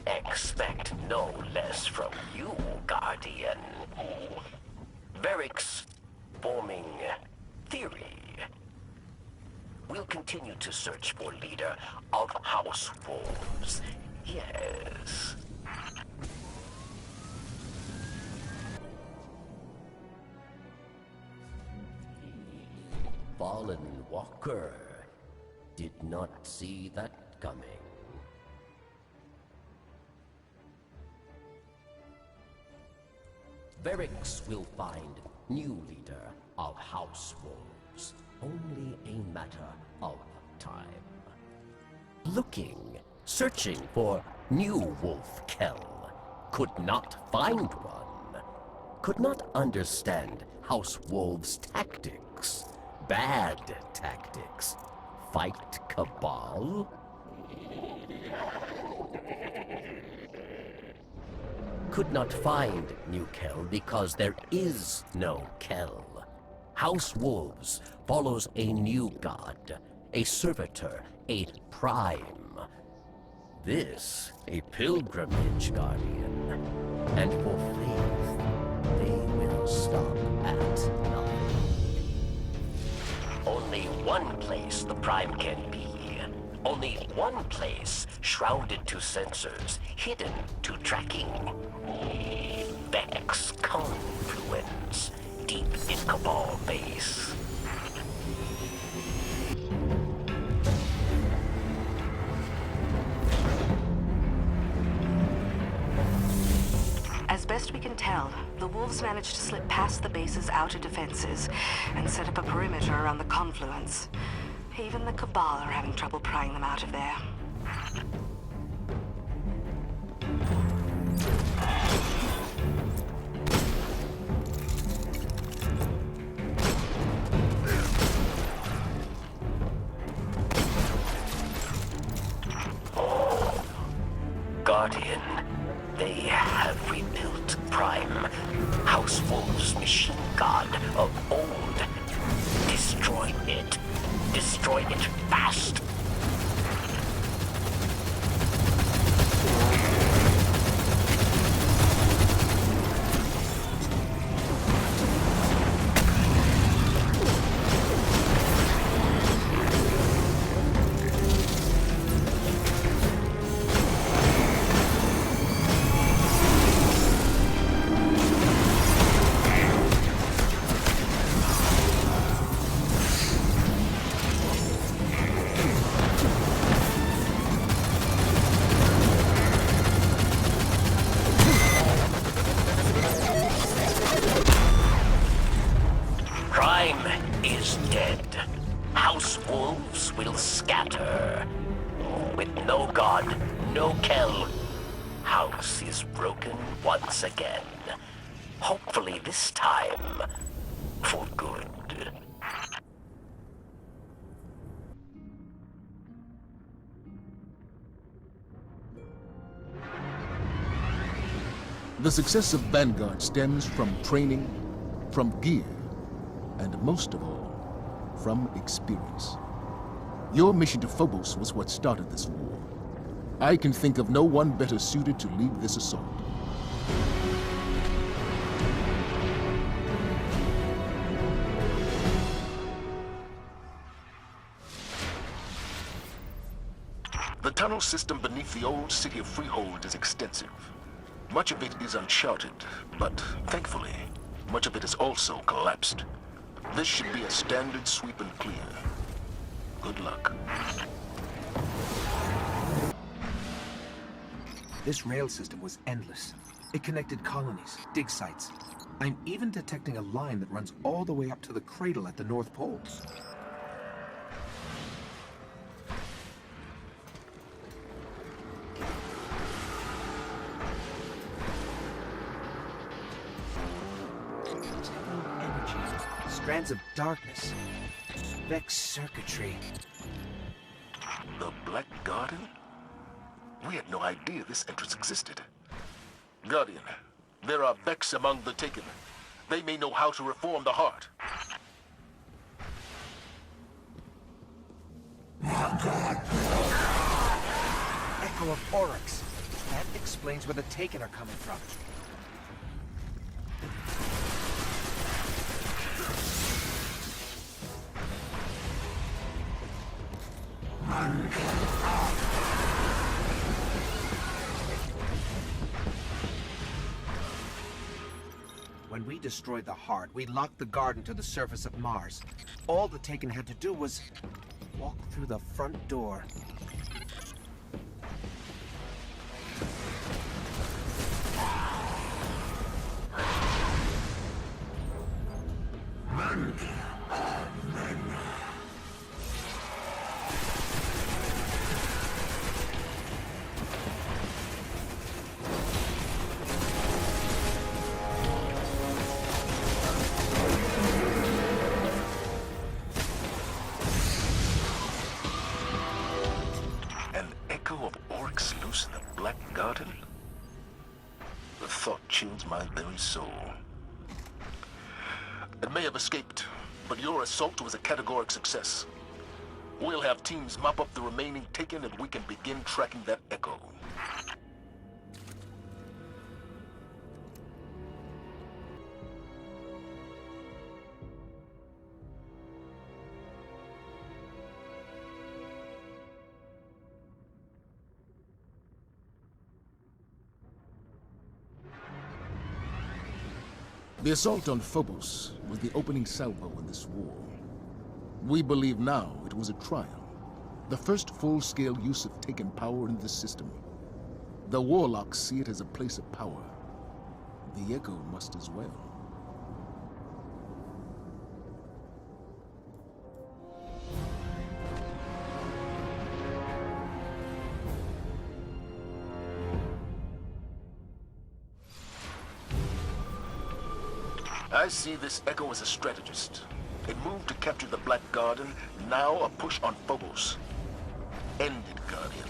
Expect no less from you, Guardian. Varix forming theory. We'll continue to search for leader of House Wolves. Yes. Fallen Walker. Did not see that coming. Varix will find new leader of House Wolves. Only a matter of time. Looking, searching for new Wolf Kell. Could not find one. Could not understand House Wolves' tactics. Bad tactics. Fight Cabal? Could not find new Kell because there is no Kell. House Wolves follows a new god, a servitor, a prime. This a pilgrimage, Guardian. And for faith, they will stop at nothing. Only one place the Prime can be. Only one place shrouded to sensors, hidden to tracking. Vex confluence, deep in Cabal base. As best we can tell, the wolves managed to slip past the base's outer defenses and set up a perimeter around the confluence. Even the Cabal are having trouble prying them out of there. Guardian, they have rebuilt Prime, House Wolves' machine god of old. Destroy it. Destroy it fast. Again. Hopefully this time, for good. The success of Vanguard stems from training, from gear, and most of all, from experience. Your mission to Phobos was what started this war. I can think of no one better suited to lead this assault. The tunnel system beneath the old city of Freehold is extensive. Much of it is uncharted, but thankfully, much of it is also collapsed. This should be a standard sweep and clear. Good luck. This rail system was endless. It connected colonies, dig sites. I'm even detecting a line that runs all the way up to the cradle at the North Pole. Strands of darkness. Vex circuitry. The Black Garden? We had no idea this entrance existed. Guardian, there are Vex among the Taken. They may know how to reform the heart. Echo of Oryx. That explains where the Taken are coming from. When we destroyed the heart, we locked the garden to the surface of Mars. All the Taken had to do was walk through the front door. Escaped, but your assault was a categoric success. We'll have teams mop up the remaining Taken and we can begin tracking that Echo. The assault on Phobos was the opening salvo in this war. We believe now it was a trial, the first full-scale use of Taken power in this system. The Warlocks see it as a place of power. The Echo must as well. I see this Echo as a strategist. It moved to capture the Black Garden, now a push on Phobos. End it, Guardian.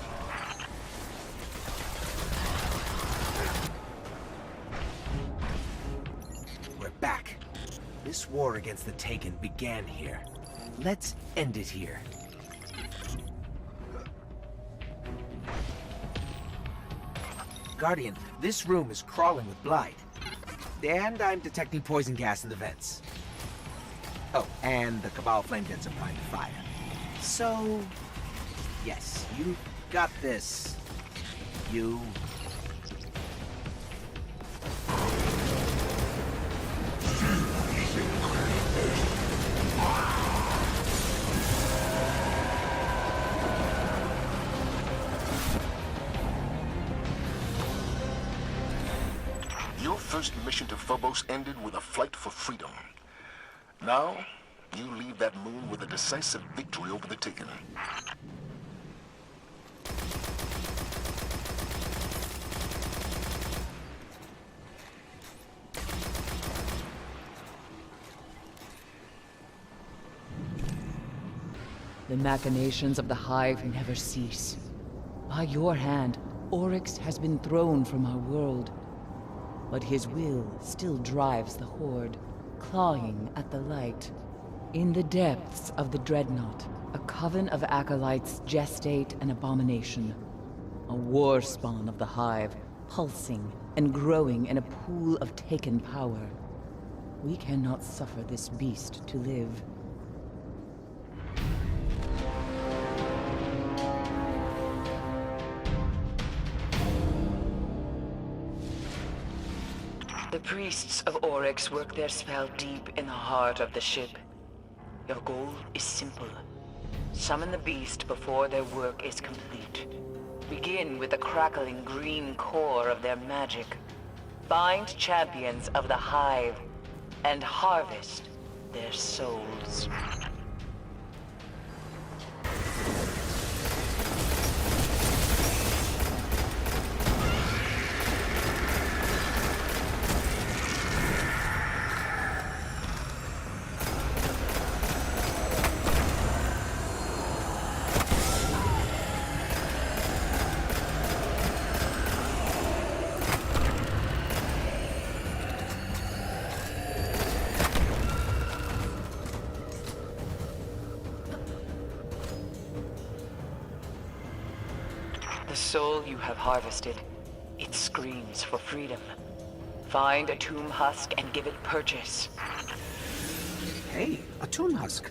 We're back. This war against the Taken began here. Let's end it here. Guardian, this room is crawling with blight. And I'm detecting poison gas in the vents. Oh, and the Cabal flame jets are primed to fire. So, yes, you got this. You... Your first mission to Phobos ended with a flight for freedom. Now, you leave that moon with a decisive victory over the Taken. The machinations of the Hive never cease. By your hand, Oryx has been thrown from our world. but his will still drives the Horde, clawing at the light. In the depths of the Dreadnought, a coven of acolytes gestate an abomination. A war spawn of the Hive, pulsing and growing in a pool of taken power. We cannot suffer this beast to live. The priests of Oryx work their spell deep in the heart of the ship. Your goal is simple. Summon the beast before their work is complete. Begin with the crackling green core of their magic. Find champions of the Hive and harvest their souls. The soul you have harvested, it screams for freedom. Find a tomb husk and give it purchase. Hey, a tomb husk.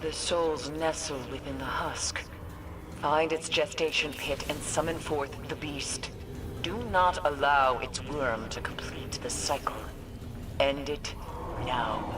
The souls nestle within the husk. Find its gestation pit and summon forth the beast. Do not allow its worm to complete the cycle. End it now.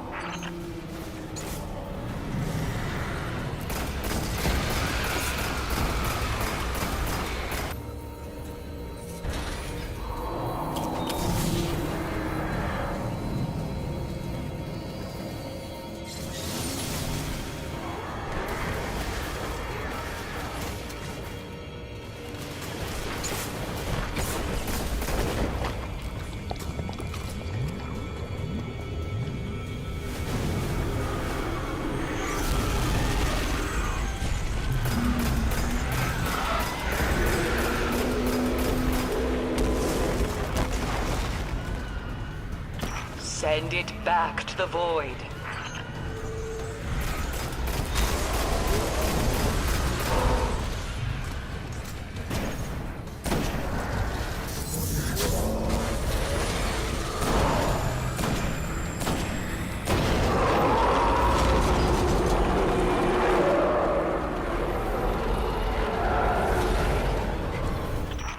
Send it back to the void.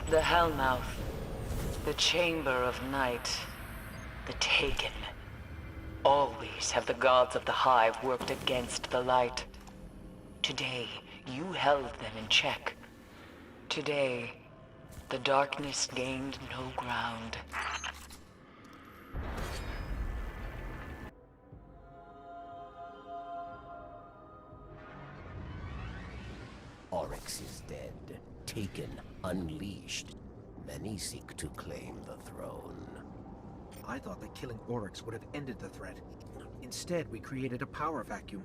The Hellmouth, the Chamber of Night, the Taken. Always have the gods of the Hive worked against the light. Today, you held them in check. Today, the darkness gained no ground. Oryx is dead, Taken, unleashed. Many seek to claim the throne. I thought that killing Oryx would have ended the threat. Instead, we created a power vacuum.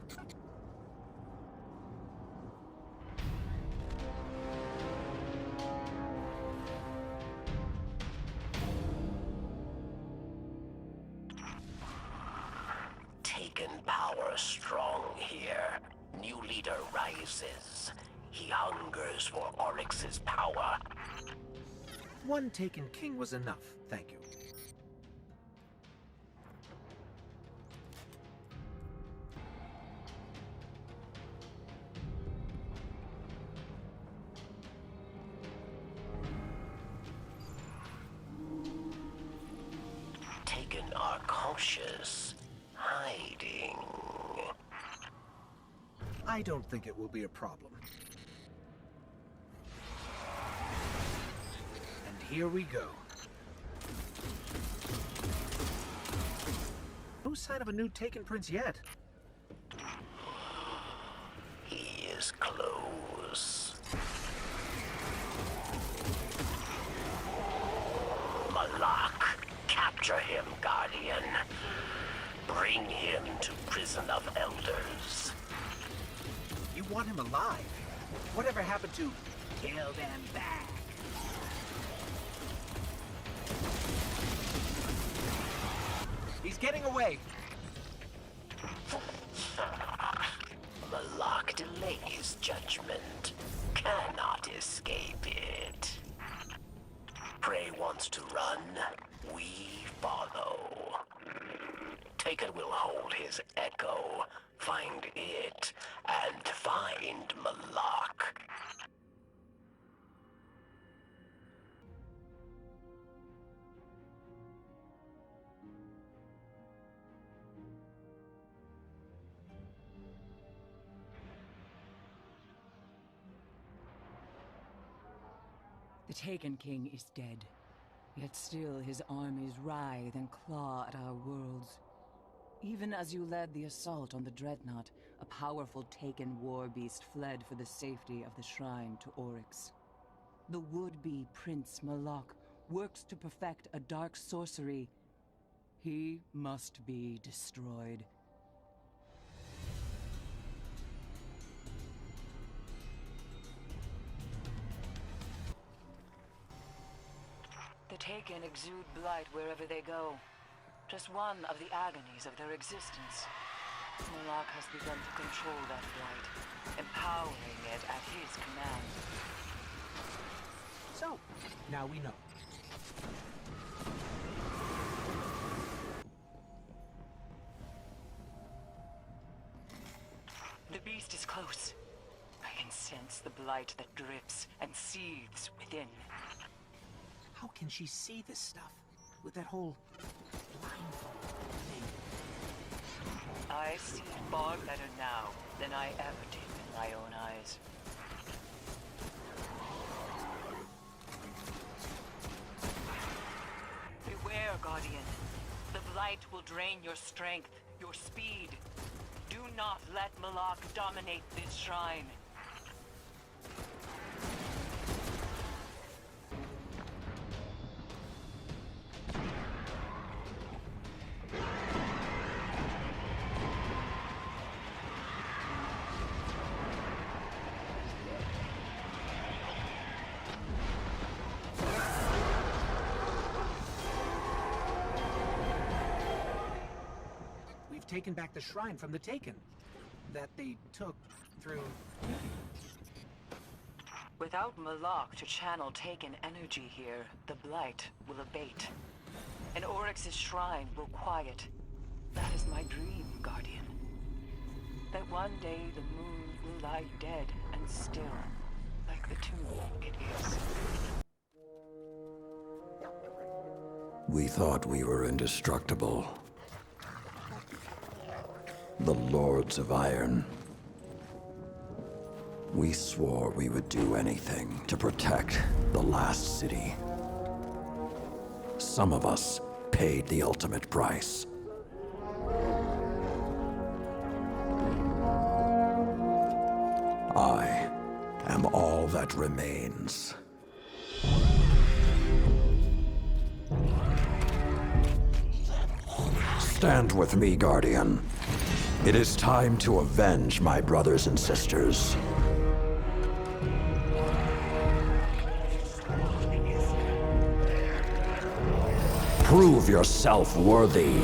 Taken power strong here. New leader rises. He hungers for Oryx's power. One Taken King was enough, thank you. Taken are cautious, hiding. I don't think it will be a problem. And here we go. No sign of a new Taken Prince yet. He is close. Malak, capture him, Guardian. Bring him to Prison of Elders. You want him alive? Whatever happened to kill them back? He's getting away! Malak delays judgment. Cannot escape it. Prey wants to run. We follow. Taken will hold his echo. Find it, and find Malak. The Taken King is dead. Yet still his armies writhe and claw at our worlds. Even as you led the assault on the Dreadnought, a powerful Taken war beast fled for the safety of the shrine to Oryx. The would-be Prince Malak works to perfect a dark sorcery. He must be destroyed. The Taken exude blight wherever they go. Just one of the agonies of their existence. Malak has begun to control that blight, empowering it at his command. So, now we know. The beast is close. I can sense the blight that drips and seethes within. How can she see this stuff? With that whole blindfold thing. I see far better now than I ever did in my own eyes. Beware, Guardian. The blight will drain your strength, your speed. Do not let Malak dominate this shrine. Taken back the shrine from the Taken. That they took through... Without Malak to channel Taken energy here, the blight will abate. And Oryx's shrine will quiet. That is my dream, Guardian. That one day the moon will lie dead and still, like the tomb it is. We thought we were indestructible. The Lords of Iron. We swore we would do anything to protect the last city. Some of us paid the ultimate price. I am all that remains. Stand with me, Guardian. It is time to avenge my brothers and sisters. Prove yourself worthy,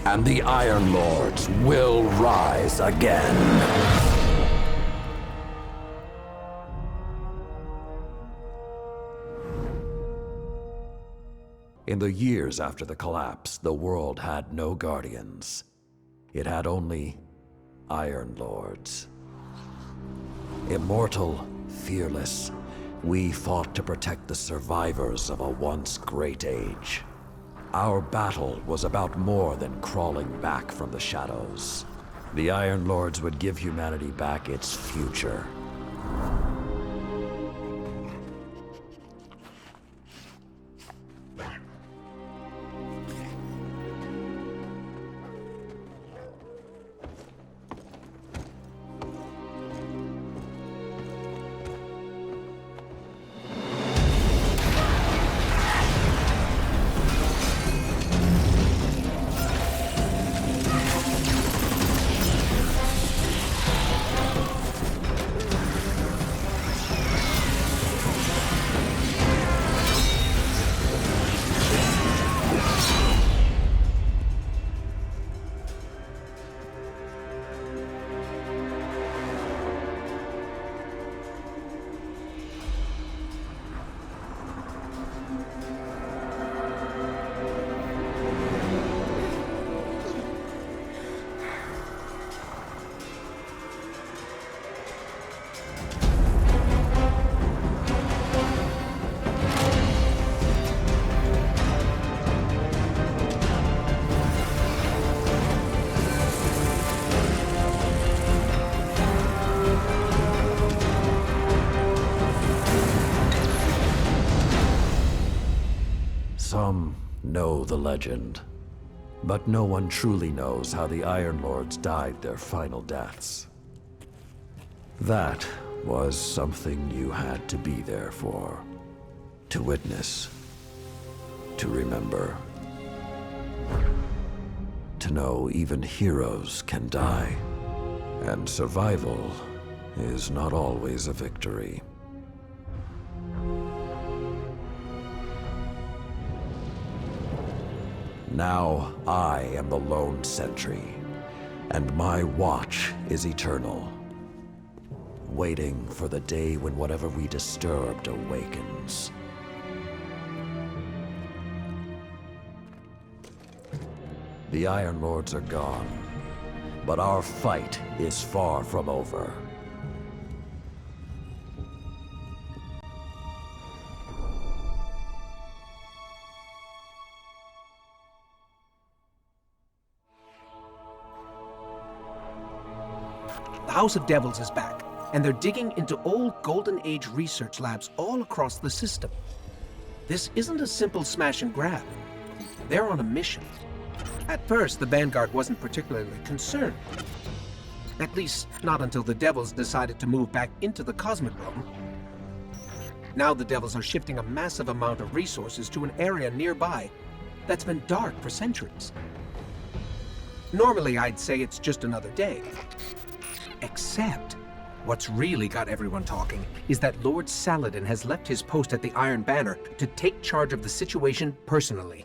and the Iron Lords will rise again. In the years after the collapse, the world had no Guardians. It had only Iron Lords. Immortal, fearless, we fought to protect the survivors of a once great age. Our battle was about more than crawling back from the shadows. The Iron Lords would give humanity back its future. Some know the legend, but no one truly knows how the Iron Lords died their final deaths. That was something you had to be there for, to witness, to remember, to know even heroes can die, and survival is not always a victory. Now I am the lone sentry, and my watch is eternal, waiting for the day when whatever we disturbed awakens. The Iron Lords are gone, but our fight is far from over. The House of Devils is back, and they're digging into old Golden Age research labs all across the system. This isn't a simple smash and grab. They're on a mission. At first, the Vanguard wasn't particularly concerned. At least, not until the Devils decided to move back into the Cosmodrome. Now the Devils are shifting a massive amount of resources to an area nearby that's been dark for centuries. Normally, I'd say it's just another day. Except, what's really got everyone talking is that Lord Saladin has left his post at the Iron Banner to take charge of the situation personally.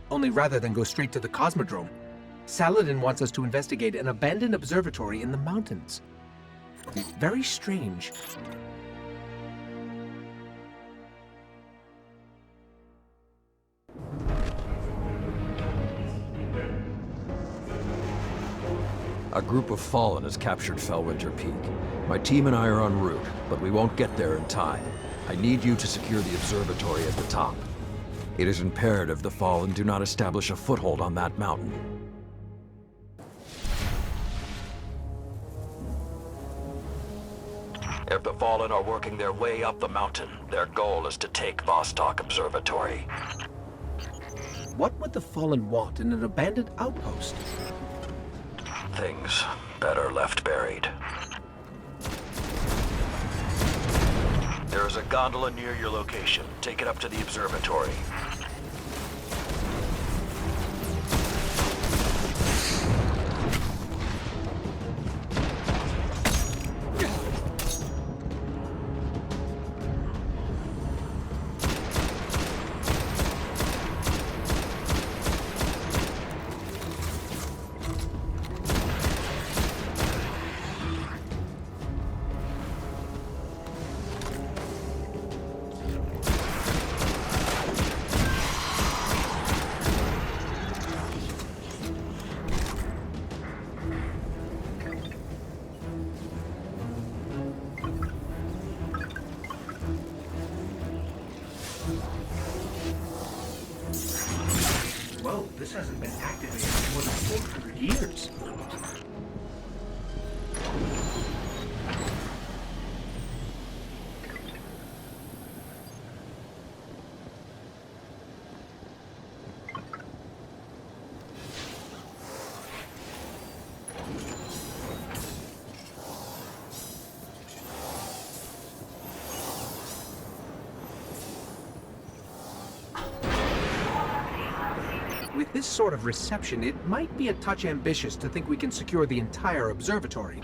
Only rather than go straight to the Cosmodrome, Saladin wants us to investigate an abandoned observatory in the mountains. Very strange. A group of Fallen has captured Fellwinter Peak. My team and I are en route, but we won't get there in time. I need you to secure the observatory at the top. It is imperative the Fallen do not establish a foothold on that mountain. If the Fallen are working their way up the mountain, their goal is to take Vostok Observatory. What would the Fallen want in an abandoned outpost? Things better left buried. There is a gondola near your location. Take it up to the observatory. Whoa, this hasn't been activated for more than 400 years. With this sort of reception, it might be a touch ambitious to think we can secure the entire observatory.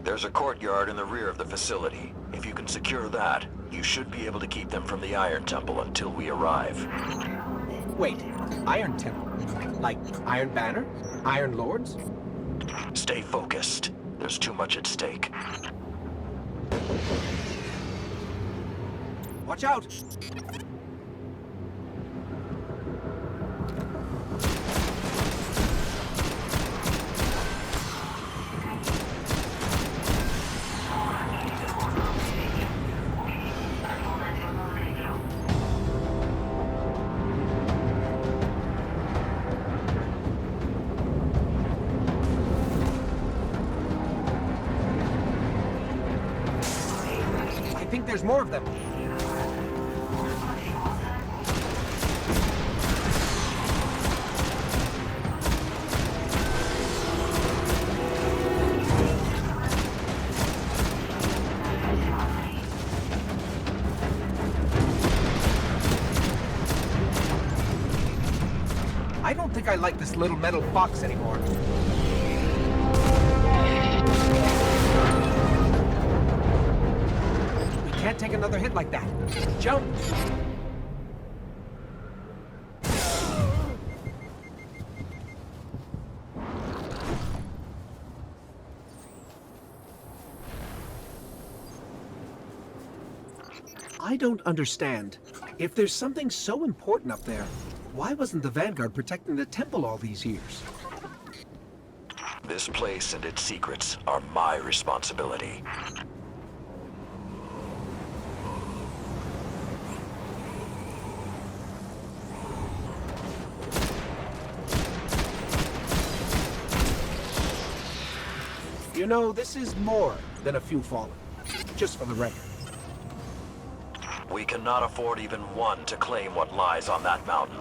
There's a courtyard in the rear of the facility. If you can secure that, you should be able to keep them from the Iron Temple until we arrive. Wait, Iron Temple? Like Iron Banner? Iron Lords? Stay focused. There's too much at stake. Watch out! I think there's more of them. don't think I like this little metal box anymore. We can't take another hit like that. Jump! I don't understand. If there's something so important up there, why wasn't the Vanguard protecting the temple all these years? This place and its secrets are my responsibility. You know, this is more than a few fallen. Just for the record. We cannot afford even one to claim what lies on that mountain.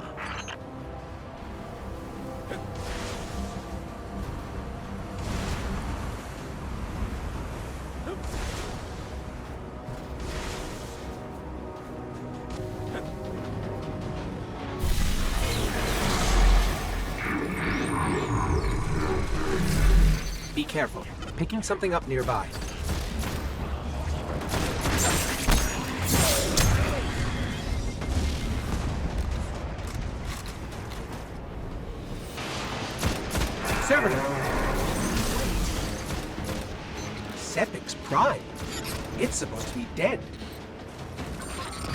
Be careful. Picking something up nearby. Servitor! Sepic's Prime. It's supposed to be dead.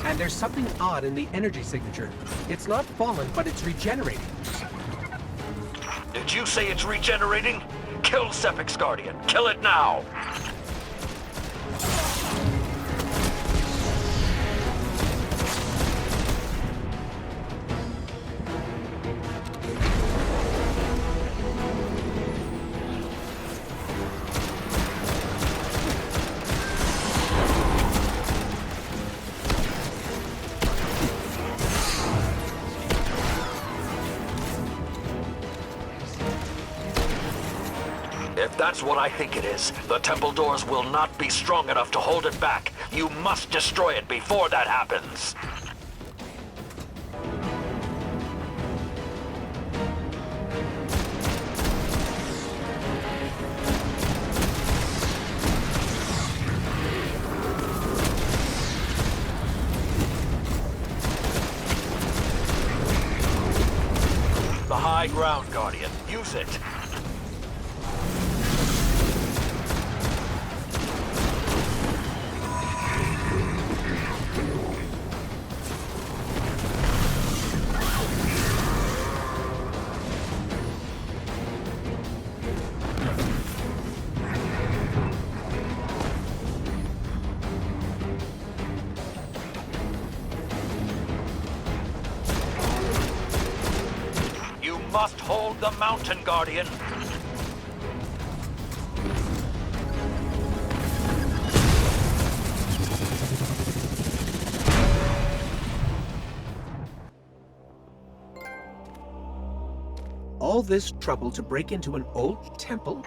And there's something odd in the energy signature. It's not fallen, but it's regenerating. Did you say it's regenerating? Kill Sepic's Guardian. Kill it now! If that's what I think it is, the temple doors will not be strong enough to hold it back. You must destroy it before that happens. The high ground, Guardian. Use it. Must hold the mountain, Guardian. All this trouble to break into an old temple?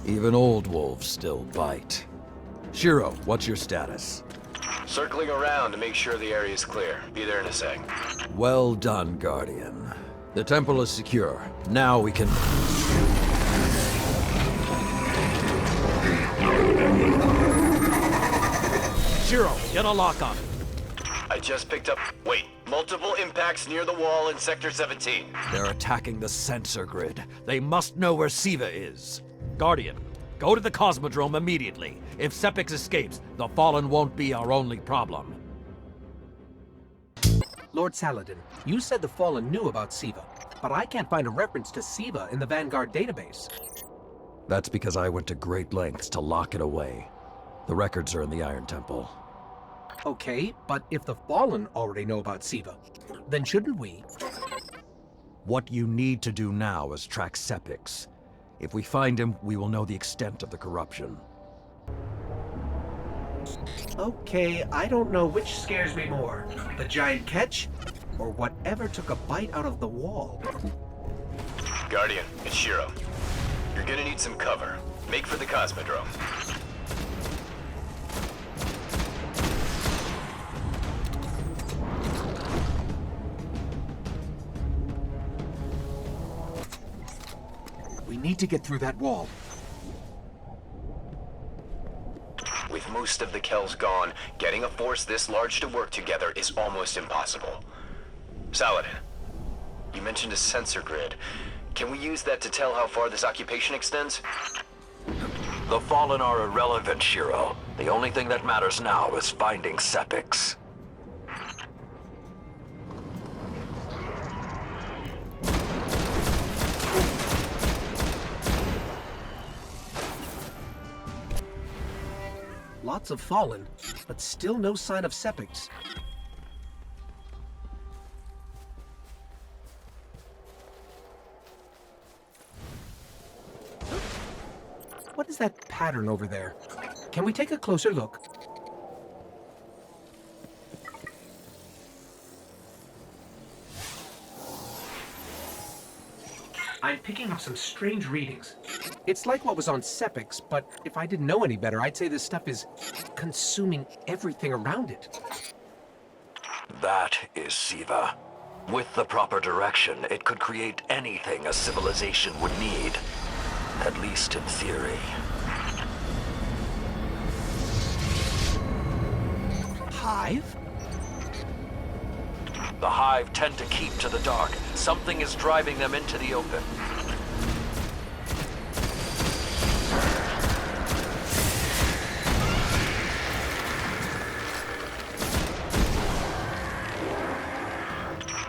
Even old wolves still bite. Shiro, what's your status? Circling around to make sure the area is clear. Be there in a sec. Well done, Guardian. The temple is secure. Now we can... Shiro, get a lock on it. I just picked up... Wait. Multiple impacts near the wall in Sector 17. They're attacking the sensor grid. They must know where Siva is. Guardian, go to the Cosmodrome immediately. If Sepix escapes, the Fallen won't be our only problem. Lord Saladin, you said the Fallen knew about Siva, but I can't find a reference to Siva in the Vanguard database. That's because I went to great lengths to lock it away. The records are in the Iron Temple. Okay, but if the Fallen already know about Siva, then shouldn't we? What you need to do now is track Sepix. If we find him, we will know the extent of the corruption. Okay, I don't know which scares me more. The giant catch, or whatever took a bite out of the wall. Guardian, it's Shiro. You're gonna need some cover. Make for the Cosmodrome. We need to get through that wall. With most of the Kells gone, getting a force this large to work together is almost impossible. Saladin, you mentioned a sensor grid. Can we use that to tell how far this occupation extends? The Fallen are irrelevant, Shiro. The only thing that matters now is finding Sepix. Lots of Fallen, but still no sign of Sepix. What is that pattern over there? Can we take a closer look? I'm picking up some strange readings. It's like what was on Sepix, but if I didn't know any better, I'd say this stuff is consuming everything around it. That is Siva. With the proper direction, it could create anything a civilization would need. At least in theory. Hive? The Hive tend to keep to the dark. Something is driving them into the open.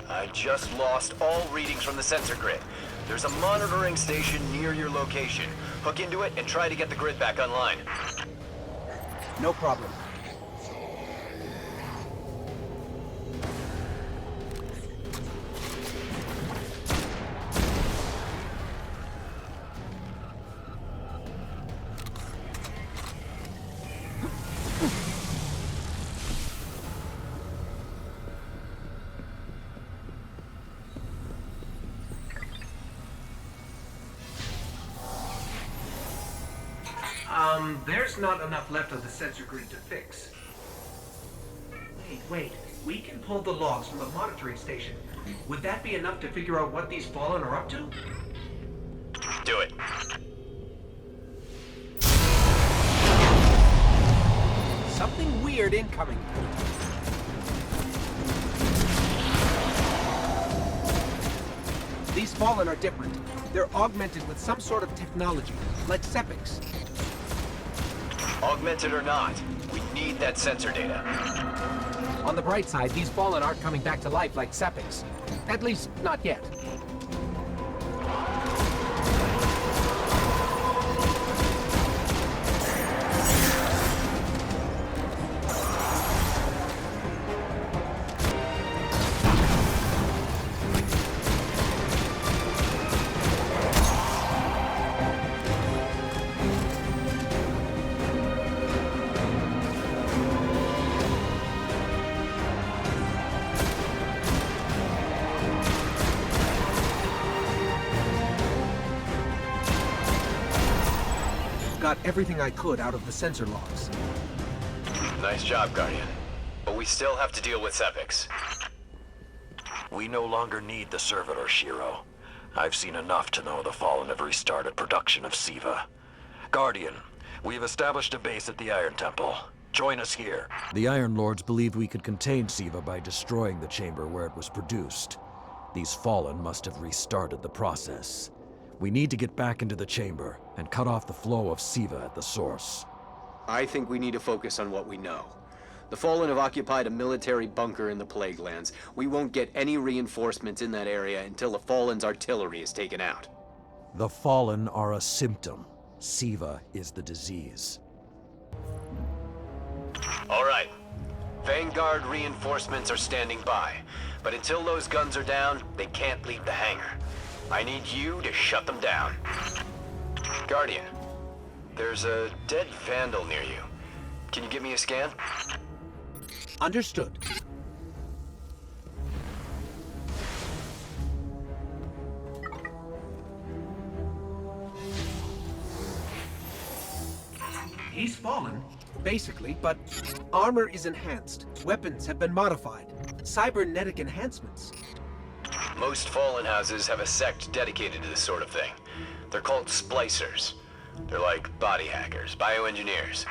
I just lost all readings from the sensor grid. There's a monitoring station near your location. Hook into it and try to get the grid back online. No problem. There's not enough left of the sensor grid to fix. Wait. We can pull the logs from the monitoring station. Would that be enough to figure out what these Fallen are up to? Do it. Something weird incoming. These Fallen are different. They're augmented with some sort of technology, like Sepix. Augmented or not, we need that sensor data. On the bright side, these Fallen aren't coming back to life like Sepix. At least, not yet. Got everything I could out of the sensor logs. Nice job, Guardian. But we still have to deal with Sepix. We no longer need the servitor, Shiro. I've seen enough to know the Fallen have restarted production of Siva. Guardian, we've established a base at the Iron Temple. Join us here. The Iron Lords believed we could contain Siva by destroying the chamber where it was produced. These Fallen must have restarted the process. We need to get back into the chamber and cut off the flow of Siva at the source. I think we need to focus on what we know. The Fallen have occupied a military bunker in the Plague Lands. We won't get any reinforcements in that area until the Fallen's artillery is taken out. The Fallen are a symptom. Siva is the disease. All right. Vanguard reinforcements are standing by. But until those guns are down, they can't leave the hangar. I need you to shut them down. Guardian, there's a dead Vandal near you. Can you give me a scan? Understood. He's fallen, basically, but armor is enhanced. Weapons have been modified. Cybernetic enhancements. Most fallen houses have a sect dedicated to this sort of thing. They're called splicers. They're like body hackers, bioengineers.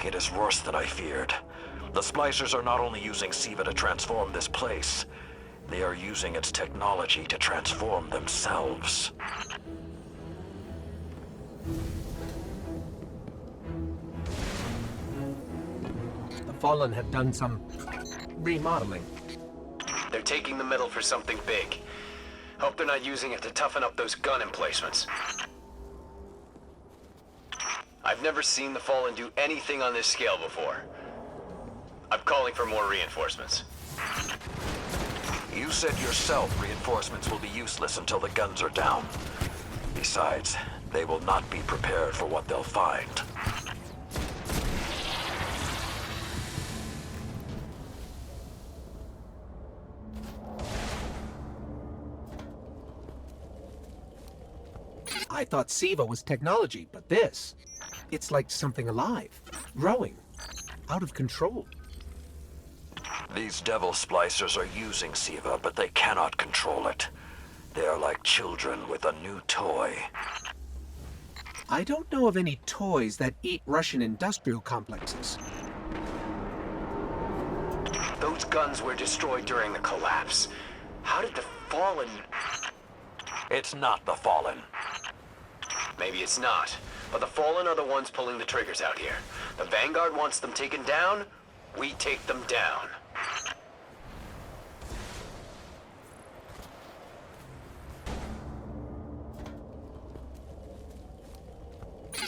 It is worse than I feared. The splicers are not only using SIVA to transform this place, they are using its technology to transform themselves. The Fallen have done some remodeling. They're taking the metal for something big. Hope they're not using it to toughen up those gun emplacements. I've never seen the Fallen do anything on this scale before. I'm calling for more reinforcements. You said yourself reinforcements will be useless until the guns are down. Besides, they will not be prepared for what they'll find. I thought SIVA was technology, but this... it's like something alive, growing, out of control. These devil splicers are using SIVA, but they cannot control it. They are like children with a new toy. I don't know of any toys that eat Russian industrial complexes. Those guns were destroyed during the collapse. How did the Fallen... It's not the Fallen. Maybe it's not, but the Fallen are the ones pulling the triggers out here. The Vanguard wants them taken down, we take them down.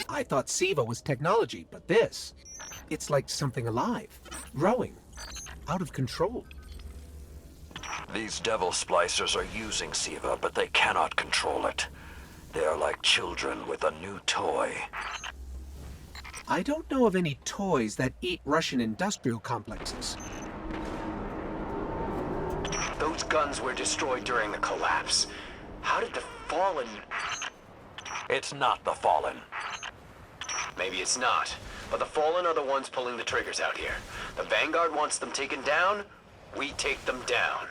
I thought SIVA was technology, but this... it's like something alive, growing, out of control. These devil splicers are using SIVA, but they cannot control it. They are like children with a new toy. I don't know of any toys that eat Russian industrial complexes. Those guns were destroyed during the collapse. How did the Fallen... It's not the Fallen. Maybe it's not, but the Fallen are the ones pulling the triggers out here. The Vanguard wants them taken down, we take them down.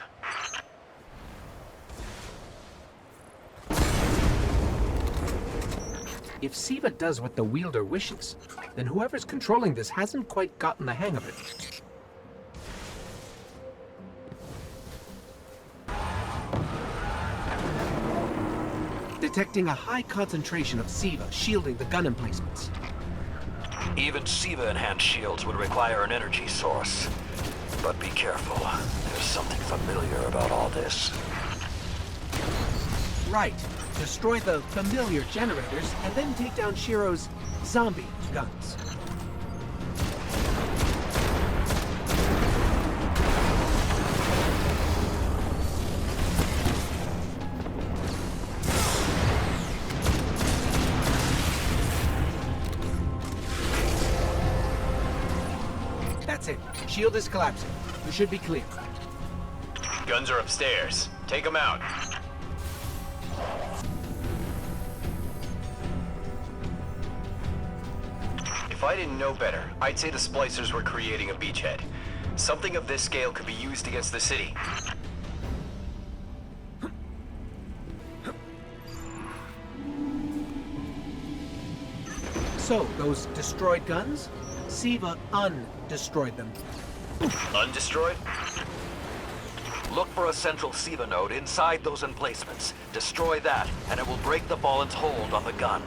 If SIVA does what the wielder wishes, then whoever's controlling this hasn't quite gotten the hang of it. Detecting a high concentration of SIVA shielding the gun emplacements. Even SIVA-enhanced shields would require an energy source. But be careful. There's something familiar about all this. Right. Destroy the familiar generators, and then take down Shiro's zombie guns. That's it. Shield is collapsing. We should be clear. Guns are upstairs. Take them out. If I didn't know better, I'd say the splicers were creating a beachhead. Something of this scale could be used against the city. So, those destroyed guns? SIVA undestroyed them. Undestroyed? Look for a central SIVA node inside those emplacements. Destroy that, and it will break the Fallen's hold on the gun.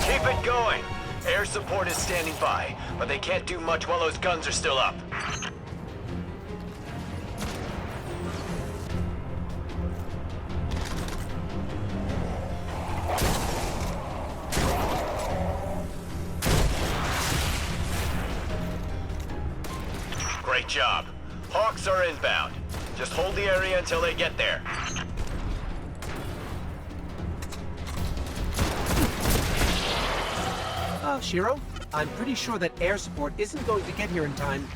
Keep it going! Air support is standing by, but they can't do much while those guns are still up. Great job. Hawks are inbound. Just hold the area until they get there. Shiro, I'm pretty sure that air support isn't going to get here in time.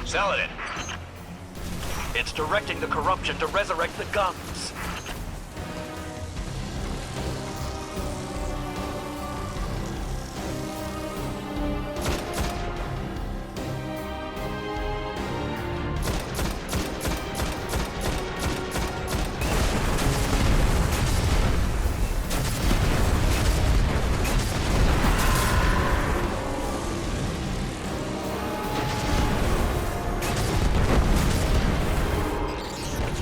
Saladin! It's directing the corruption to resurrect the guns.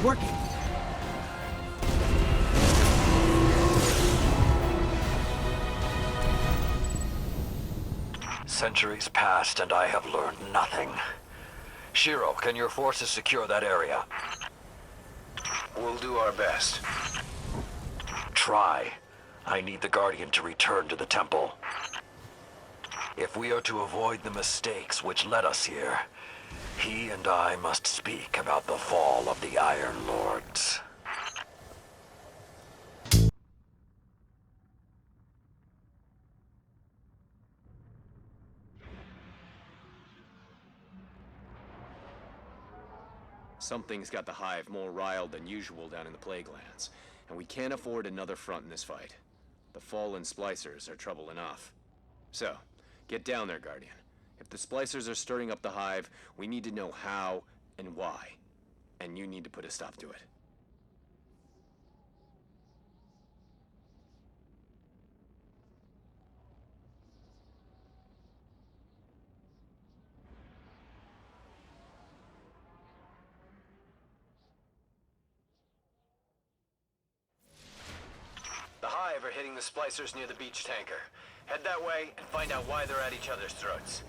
Working. Centuries passed and I have learned nothing. Shiro, can your forces secure that area? We'll do our best. Try. I need the Guardian to return to the temple. If we are to avoid the mistakes which led us here, he and I must speak about the fall of the Iron Lords. Something's got the Hive more riled than usual down in the Plaguelands, and we can't afford another front in this fight. The fallen Splicers are trouble enough. So, get down there, Guardian. If the Splicers are stirring up the Hive, we need to know how and why. And you need to put a stop to it. The Hive are hitting the Splicers near the beach tanker. Head that way and find out why they're at each other's throats.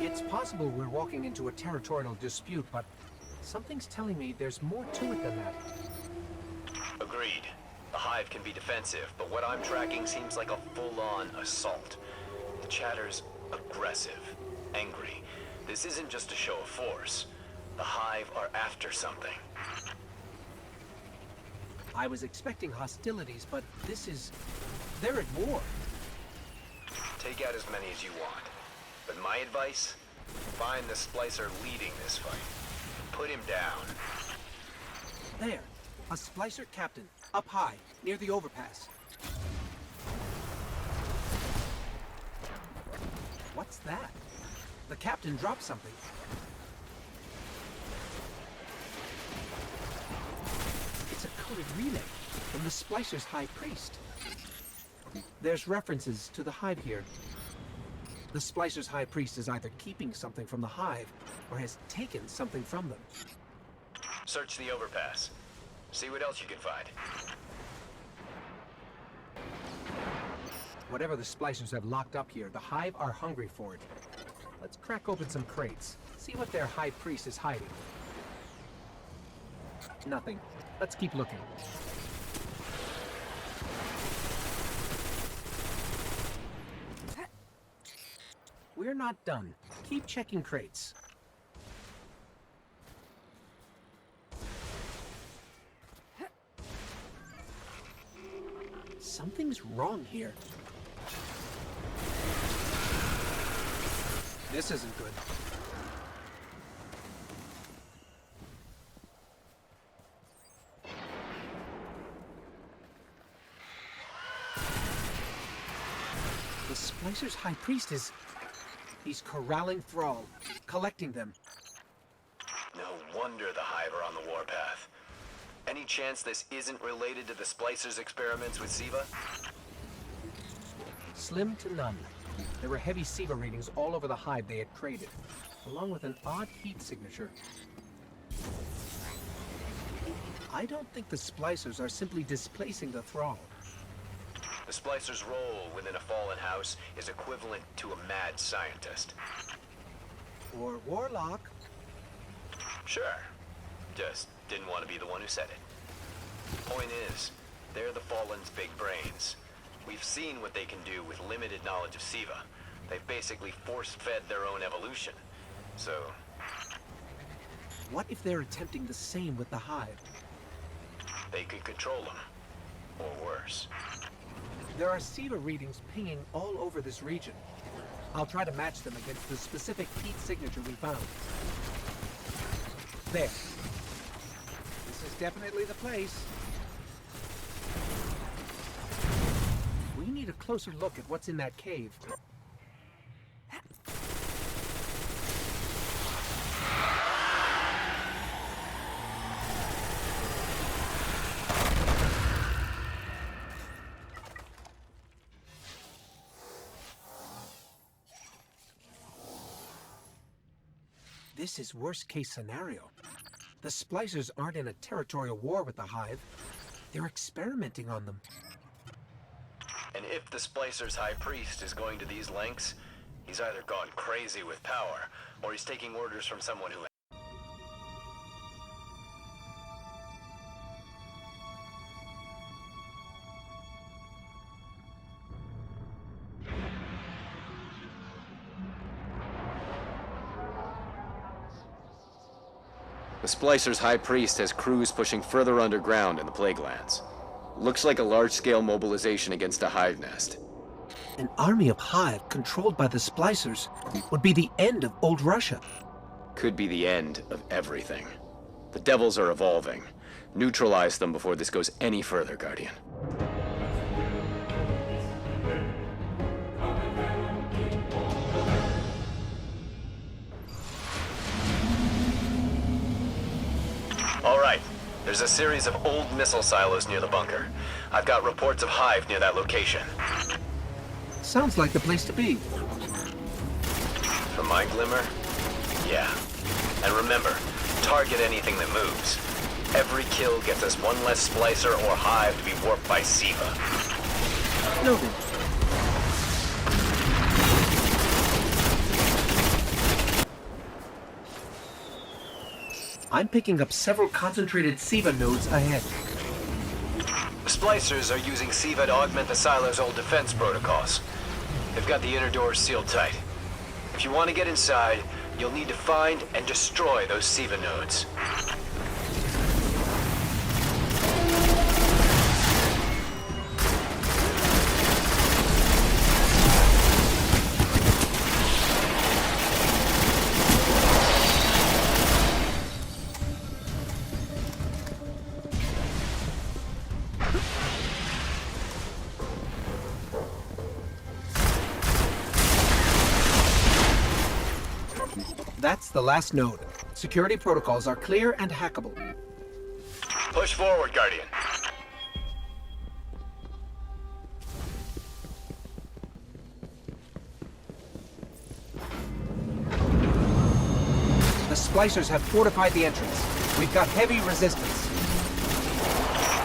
It's possible we're walking into a territorial dispute, but something's telling me there's more to it than that. Agreed. The Hive can be defensive, but what I'm tracking seems like a full-on assault. The chatter's aggressive, angry. This isn't just a show of force. The Hive are after something. I was expecting hostilities, but this is... they're at war. Take out as many as you want. But my advice? Find the Splicer leading this fight. Put him down. There. A Splicer captain. Up high, near the overpass. What's that? The captain dropped something. It's a coded relay from the Splicer's High Priest. There's references to the Hive here. The Splicer's High Priest is either keeping something from the Hive, or has taken something from them. Search the overpass. See what else you can find. Whatever the Splicers have locked up here, the Hive are hungry for it. Let's crack open some crates. See what their High Priest is hiding. Nothing. Let's keep looking. We're not done. Keep checking crates. Something's wrong here. This isn't good. The Splicer's High Priest is... he's corralling Thrall, collecting them. No wonder the Hive are on the warpath. Any chance this isn't related to the Splicers' experiments with Siva? Slim to none. There were heavy Siva readings all over the Hive they had created, along with an odd heat signature. I don't think the Splicers are simply displacing the Thrall. The Splicer's role within a fallen house is equivalent to a mad scientist. Or Warlock. Sure. Just didn't want to be the one who said it. Point is, they're the Fallen's big brains. We've seen what they can do with limited knowledge of Siva. They've basically force-fed their own evolution. So... What if they're attempting the same with the Hive? they could control them. Or worse. There are Siva readings pinging all over this region. I'll try to match them against the specific heat signature we found. There. This is definitely the place. We need a closer look at what's in that cave. This is worst-case scenario. The Splicers aren't in a territorial war with the Hive. They're experimenting on them. And if the Splicer's High Priest is going to these lengths, he's either gone crazy with power, or he's taking orders from someone who... The Splicer's High Priest has crews pushing further underground in the Plaguelands. Looks like a large-scale mobilization against a hive nest. An army of Hive controlled by the Splicers would be the end of old Russia. Could be the end of everything. The Devils are evolving. Neutralize them before this goes any further, Guardian. All right. There's a series of old missile silos near the bunker. I've got reports of Hive near that location. Sounds like the place to be. From my glimmer? Yeah. And remember, target anything that moves. Every kill gets us one less Splicer or Hive to be warped by Siva. Noted. I'm picking up several concentrated Siva nodes ahead. The Splicers are using Siva to augment the silo's old defense protocols. They've got the inner doors sealed tight. If you want to get inside, you'll need to find and destroy those Siva nodes. That's the last node. Security protocols are clear and hackable. Push forward, Guardian. The Splicers have fortified the entrance. We've got heavy resistance.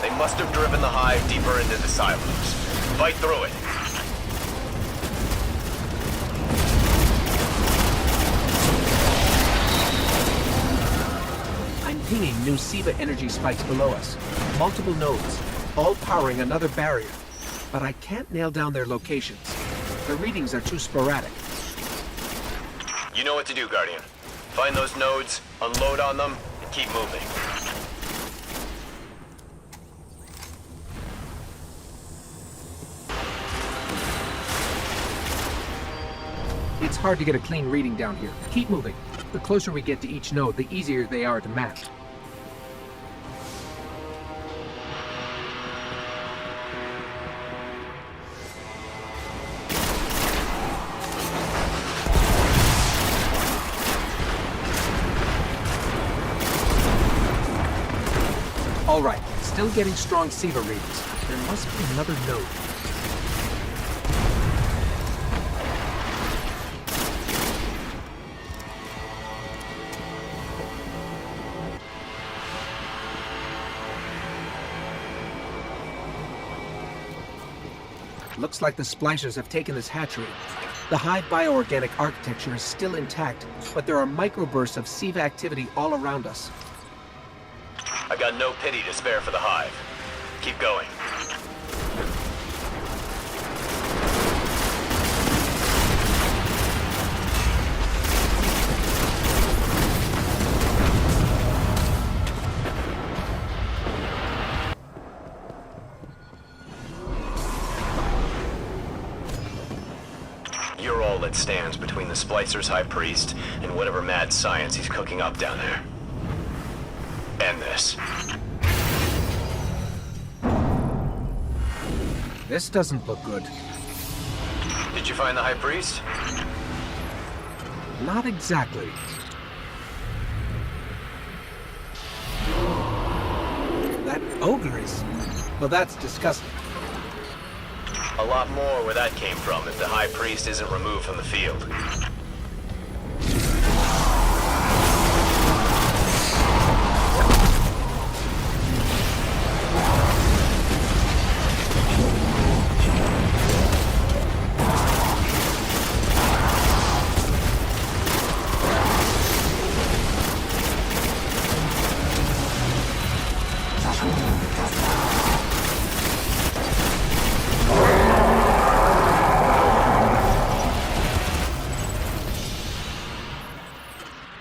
They must have driven the Hive deeper into the silos. Fight through it. Pinging new Siva energy spikes below us. Multiple nodes, all powering another barrier. But I can't nail down their locations. The readings are too sporadic. You know what to do, Guardian. Find those nodes, unload on them, and keep moving. It's hard to get a clean reading down here. Keep moving. The closer we get to each node, the easier they are to map. All right, still getting strong Siva readings. There must be another node. Looks like the Splicers have taken this hatchery. The Hive bioorganic architecture is still intact, but there are microbursts of Siva activity all around us. I got no pity to spare for the Hive. Keep going. You're all that stands between the Splicer's High Priest and whatever mad science he's cooking up down there. End this. This doesn't look good. Did you find the High Priest? Not exactly. That ogre is... well, that's disgusting. A lot more where that came from if the High Priest isn't removed from the field.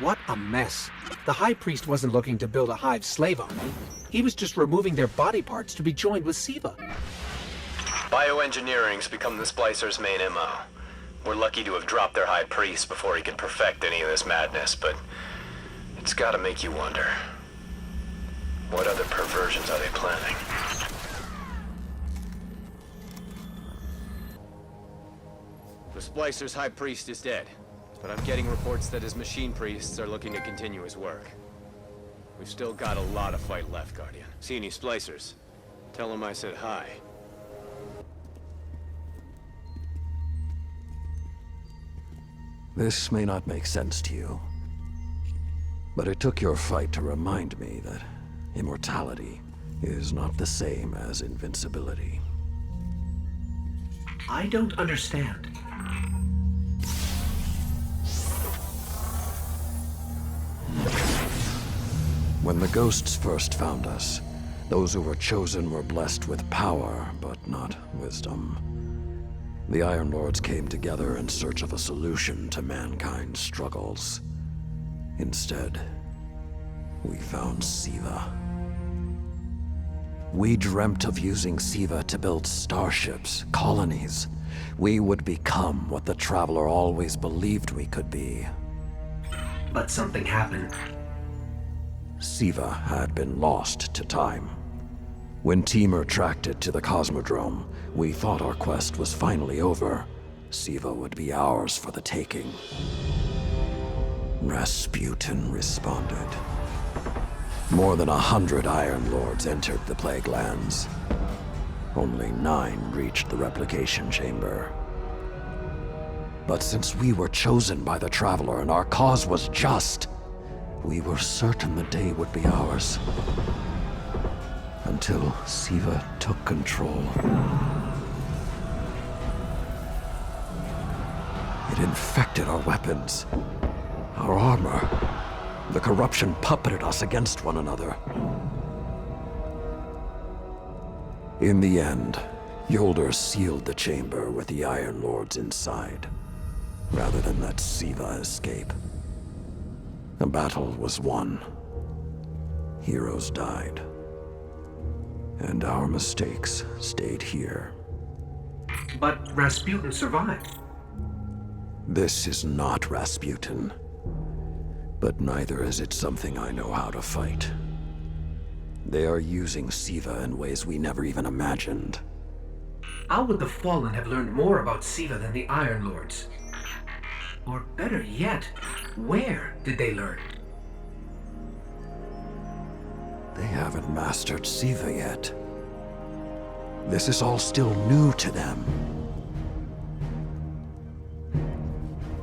What a mess. The High Priest wasn't looking to build a Hive slave army. He was just removing their body parts to be joined with Siva. Bioengineering's become the Splicer's main MO. We're lucky to have dropped their High Priest before he could perfect any of this madness, but it's gotta make you wonder. What other perversions are they planning? The Splicer's High Priest is dead, but I'm getting reports that his machine priests are looking to continue his work. We've still got a lot of fight left, Guardian. See any Splicers? Tell them I said hi. This may not make sense to you, but it took your fight to remind me that immortality is not the same as invincibility. I don't understand. When the ghosts first found us, those who were chosen were blessed with power, but not wisdom. The Iron Lords came together in search of a solution to mankind's struggles. Instead, we found Siva. We dreamt of using Siva to build starships, colonies. We would become what the Traveler always believed we could be. But something happened. Siva had been lost to time. When Temur tracked it to the Cosmodrome, we thought our quest was finally over. Siva would be ours for the taking. Rasputin responded. More than 100 Iron Lords entered the Plague Lands. Only 9 reached the replication chamber. But since we were chosen by the Traveler and our cause was just, we were certain the day would be ours. Until Siva took control. It infected our weapons, our armor. The corruption puppeted us against one another. In the end, Yolder sealed the chamber with the Iron Lords inside, rather than let Siva escape. The battle was won. Heroes died. And our mistakes stayed here. But Rasputin survived. This is not Rasputin. But neither is it something I know how to fight. They are using Siva in ways we never even imagined. How would the Fallen have learned more about Siva than the Iron Lords? Or better yet, where did they learn? They haven't mastered Siva yet. This is all still new to them.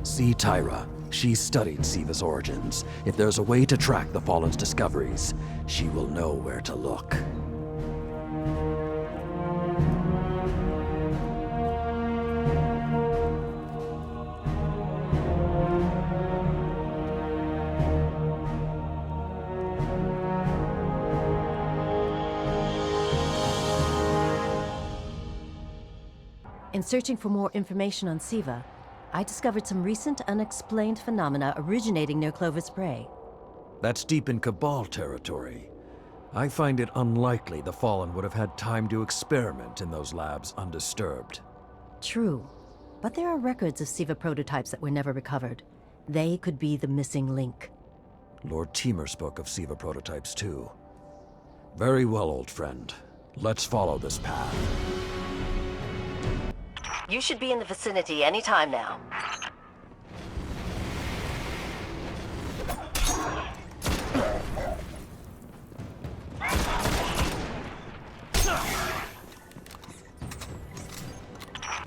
See Tyra. She studied Siva's origins. If there's a way to track the Fallen's discoveries, she will know where to look. In searching for more information on Siva, I discovered some recent unexplained phenomena originating near Clovis Bray. That's deep in Cabal territory. I find it unlikely the Fallen would have had time to experiment in those labs undisturbed. True, but there are records of Siva prototypes that were never recovered. They could be the missing link. Lord Teemer spoke of Siva prototypes too. Very well, old friend. Let's follow this path. You should be in the vicinity any time now.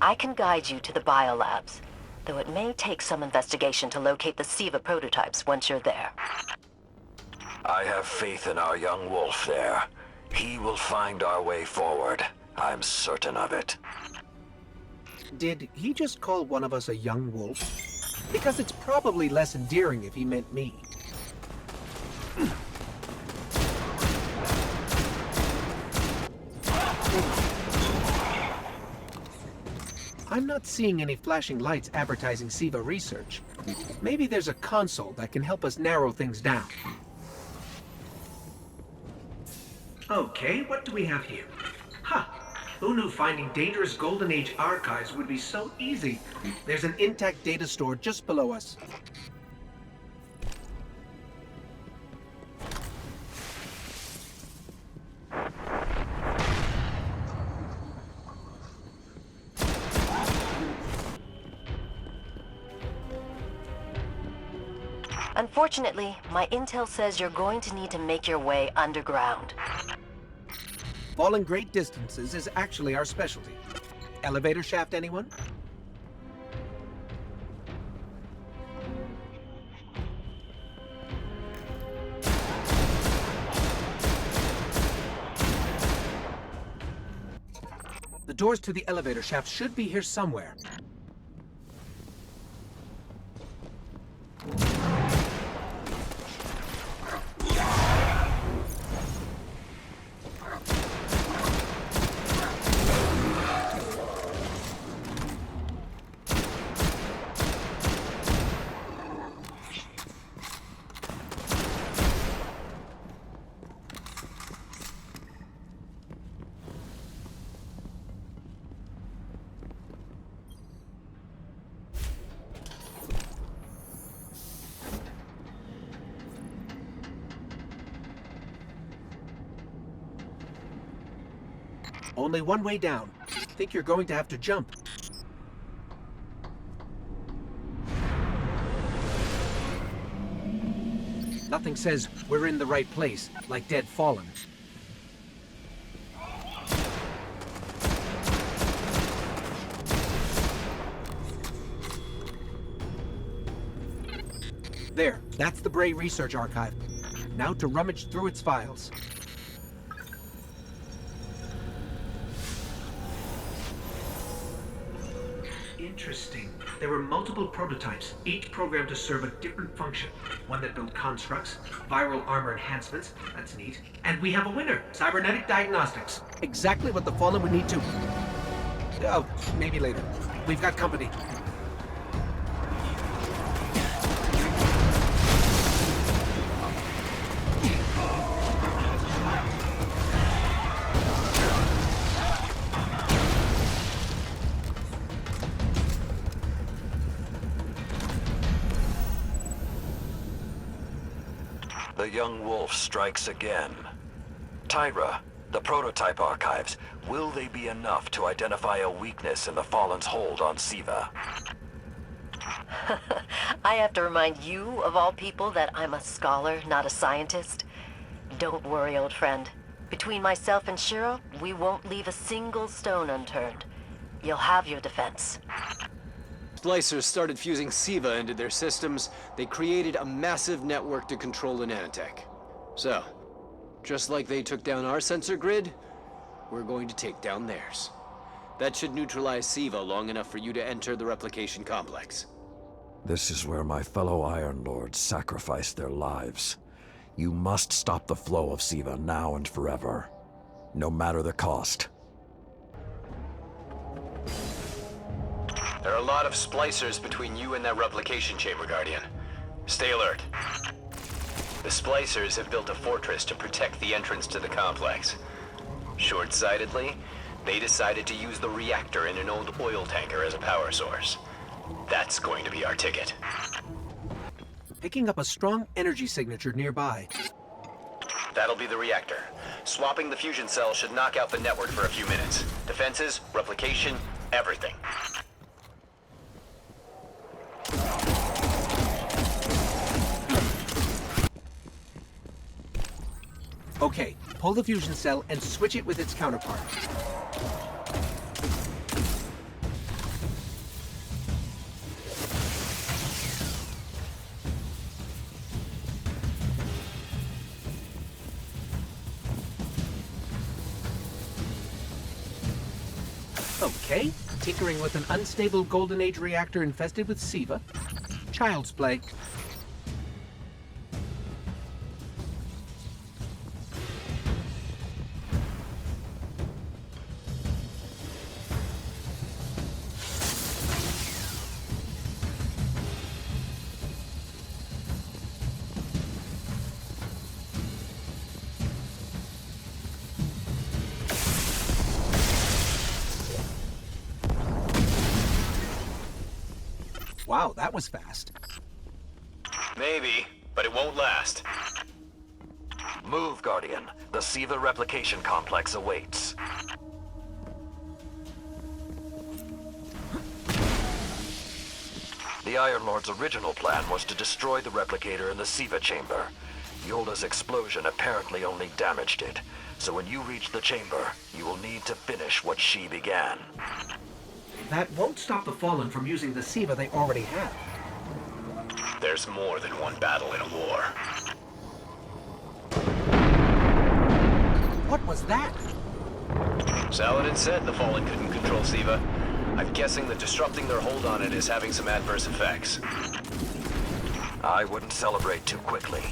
I can guide you to the biolabs, though it may take some investigation to locate the Siva prototypes once you're there. I have faith in our young wolf there. He will find our way forward. I'm certain of it. Did he just call one of us a young wolf? Because it's probably less endearing if he meant me. I'm not seeing any flashing lights advertising Siva research. Maybe there's a console that can help us narrow things down. Okay, what do we have here? Huh. Who knew finding dangerous Golden Age archives would be so easy? There's an intact data store just below us. Unfortunately, my intel says you're going to need to make your way underground. Falling great distances is actually our specialty. Elevator shaft, anyone? The doors to the elevator shaft should be here somewhere. Only one way down. Think you're going to have to jump. Nothing says we're in the right place, like Dead Fallen. There, that's the Bray Research Archive. Now to rummage through its files. Interesting. There were multiple prototypes, each programmed to serve a different function. One that built constructs, viral armor enhancements, that's neat. And we have a winner, cybernetic diagnostics. Exactly what the Fallen would need to... Oh, maybe later. We've got company. The young wolf strikes again. Tyra, the prototype archives, will they be enough to identify a weakness in the Fallen's hold on Siva? I have to remind you, of all people, that I'm a scholar, not a scientist. Don't worry, old friend. Between myself and Shiro, we won't leave a single stone unturned. You'll have your defense. Splicers started fusing Siva into their systems. They created a massive network to control the nanotech. So, just like they took down our sensor grid, we're going to take down theirs. That should neutralize Siva long enough for you to enter the replication complex. This is where my fellow Iron Lords sacrificed their lives. You must stop the flow of Siva now and forever, no matter the cost. There are a lot of splicers between you and that replication chamber, Guardian. Stay alert. The splicers have built a fortress to protect the entrance to the complex. Short-sightedly, they decided to use the reactor in an old oil tanker as a power source. That's going to be our ticket. Picking up a strong energy signature nearby. That'll be the reactor. Swapping the fusion cell should knock out the network for a few minutes. Defenses, replication, everything. Okay, pull the fusion cell and switch it with its counterpart. Okay, tinkering with an unstable Golden Age reactor infested with SIVA. Child's play. Wow, that was fast. Maybe, but it won't last. Move, Guardian. The SIVA replication complex awaits. The Iron Lord's original plan was to destroy the replicator in the SIVA chamber. Yolda's explosion apparently only damaged it, so when you reach the chamber, you will need to finish what she began. That won't stop the Fallen from using the SIVA they already have. There's more than one battle in a war. What was that? Saladin said the Fallen couldn't control SIVA. I'm guessing that disrupting their hold on it is having some adverse effects. I wouldn't celebrate too quickly.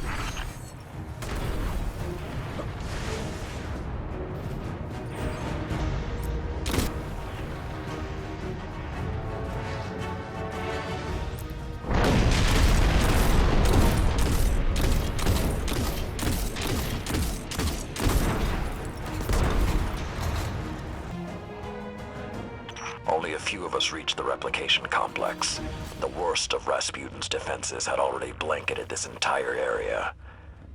Only a few of us reached the replication complex. The worst of Rasputin's defenses had already blanketed this entire area.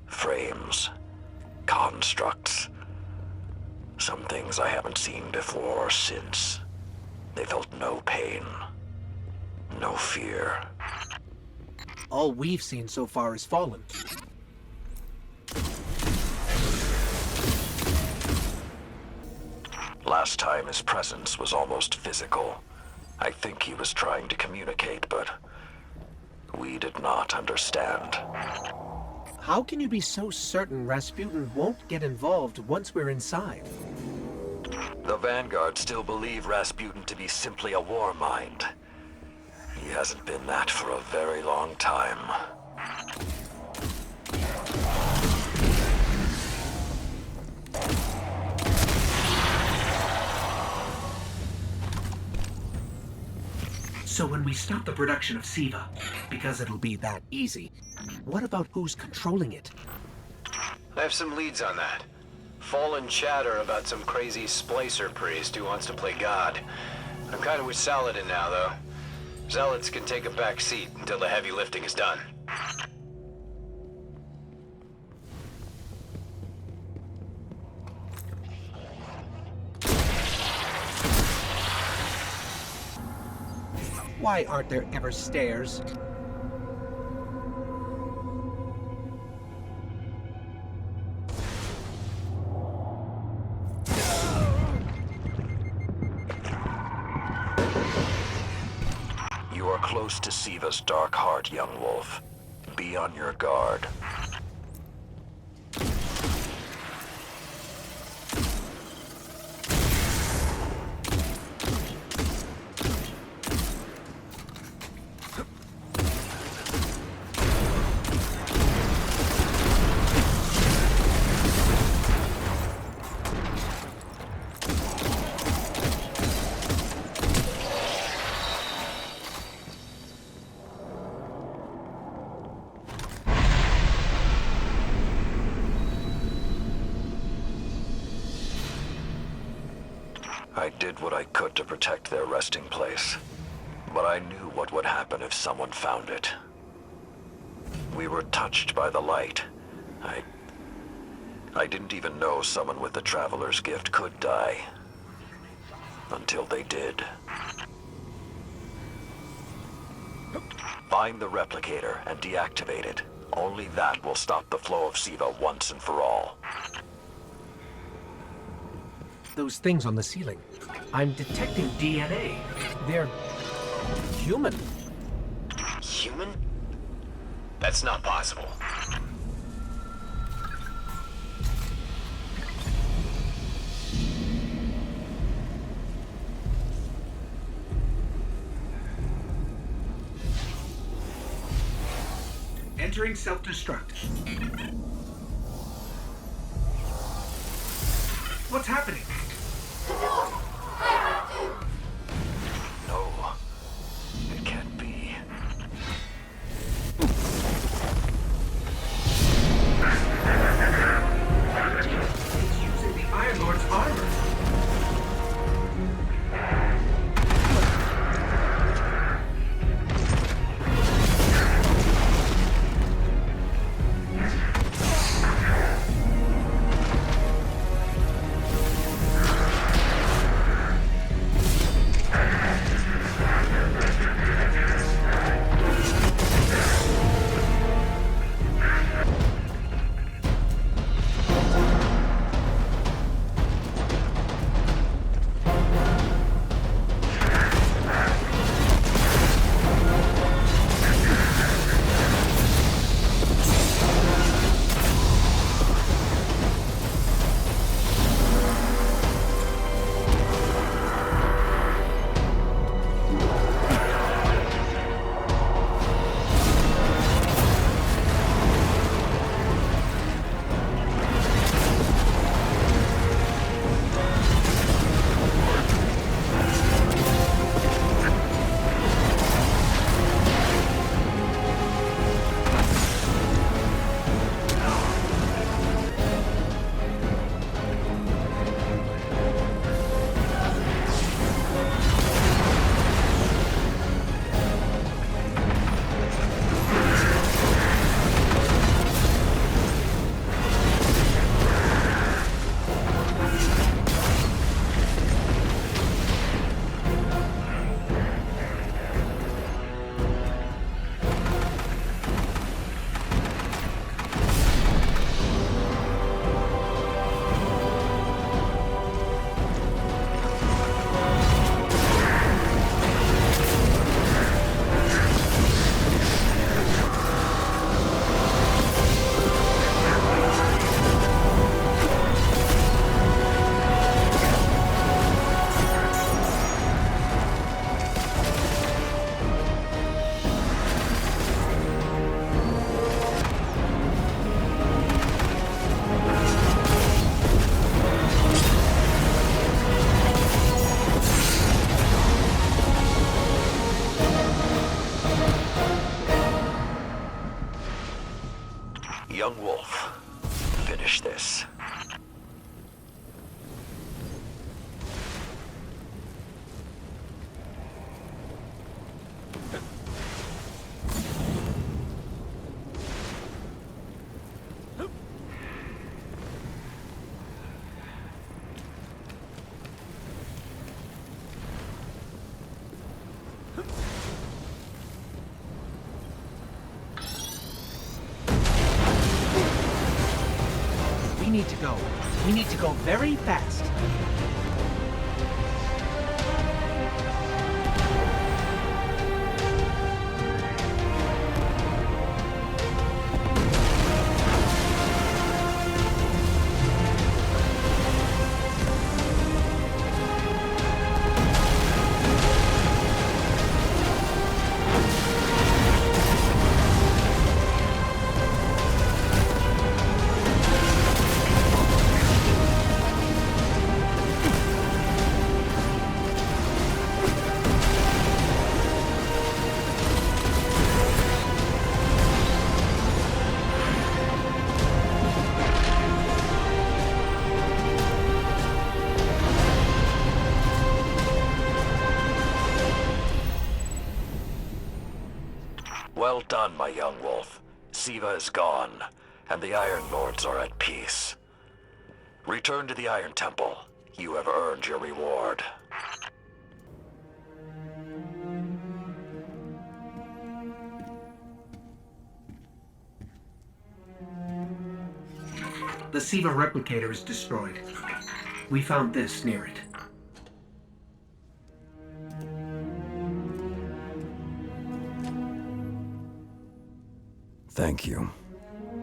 Frames, constructs, some things I haven't seen before or since. They felt no pain, no fear. All we've seen so far is Fallen. Last time his presence was almost physical. I think he was trying to communicate, but we did not understand. How can you be so certain Rasputin won't get involved once we're inside? The Vanguard still believe Rasputin to be simply a war mind. He hasn't been that for a very long time. So when we stop the production of SIVA, because it'll be that easy, what about who's controlling it? I have some leads on that. Fallen chatter about some crazy splicer priest who wants to play God. I'm kind of with Saladin now, though. Zealots can take a back seat until the heavy lifting is done. Why aren't there ever stairs? You are close to SIVA's dark heart, young wolf. Be on your guard. I did what I could to protect their resting place, but I knew what would happen if someone found it. We were touched by the light. I didn't even know someone with the Traveler's Gift could die. Until they did. Find the replicator and deactivate it. Only that will stop the flow of Siva once and for all. Those things on the ceiling. I'm detecting DNA. They're human. Human? That's not possible. Entering self-destruct. What's happening? No, it can't be. It's using the Iron Lord's armor. Young Wolf, finish this. We need to go. We need to go very fast. Well done, my young wolf. Siva is gone, and the Iron Lords are at peace. Return to the Iron Temple. You have earned your reward. The Siva replicator is destroyed. We found this near it. Thank you.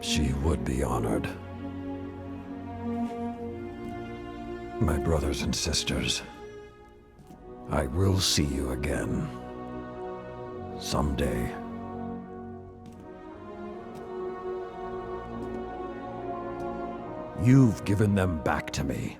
She would be honored. My brothers and sisters, I will see you again. Someday. You've given them back to me.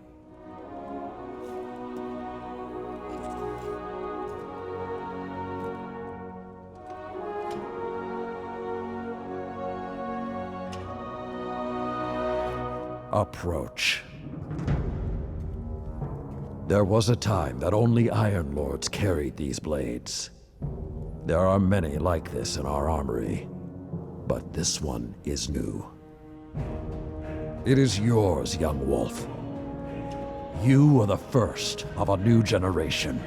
Approach. There was a time that only Iron Lords carried these blades. There are many like this in our armory, but this one is new. It is yours, young wolf. You are the first of a new generation.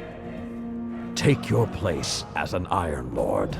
Take your place as an Iron Lord.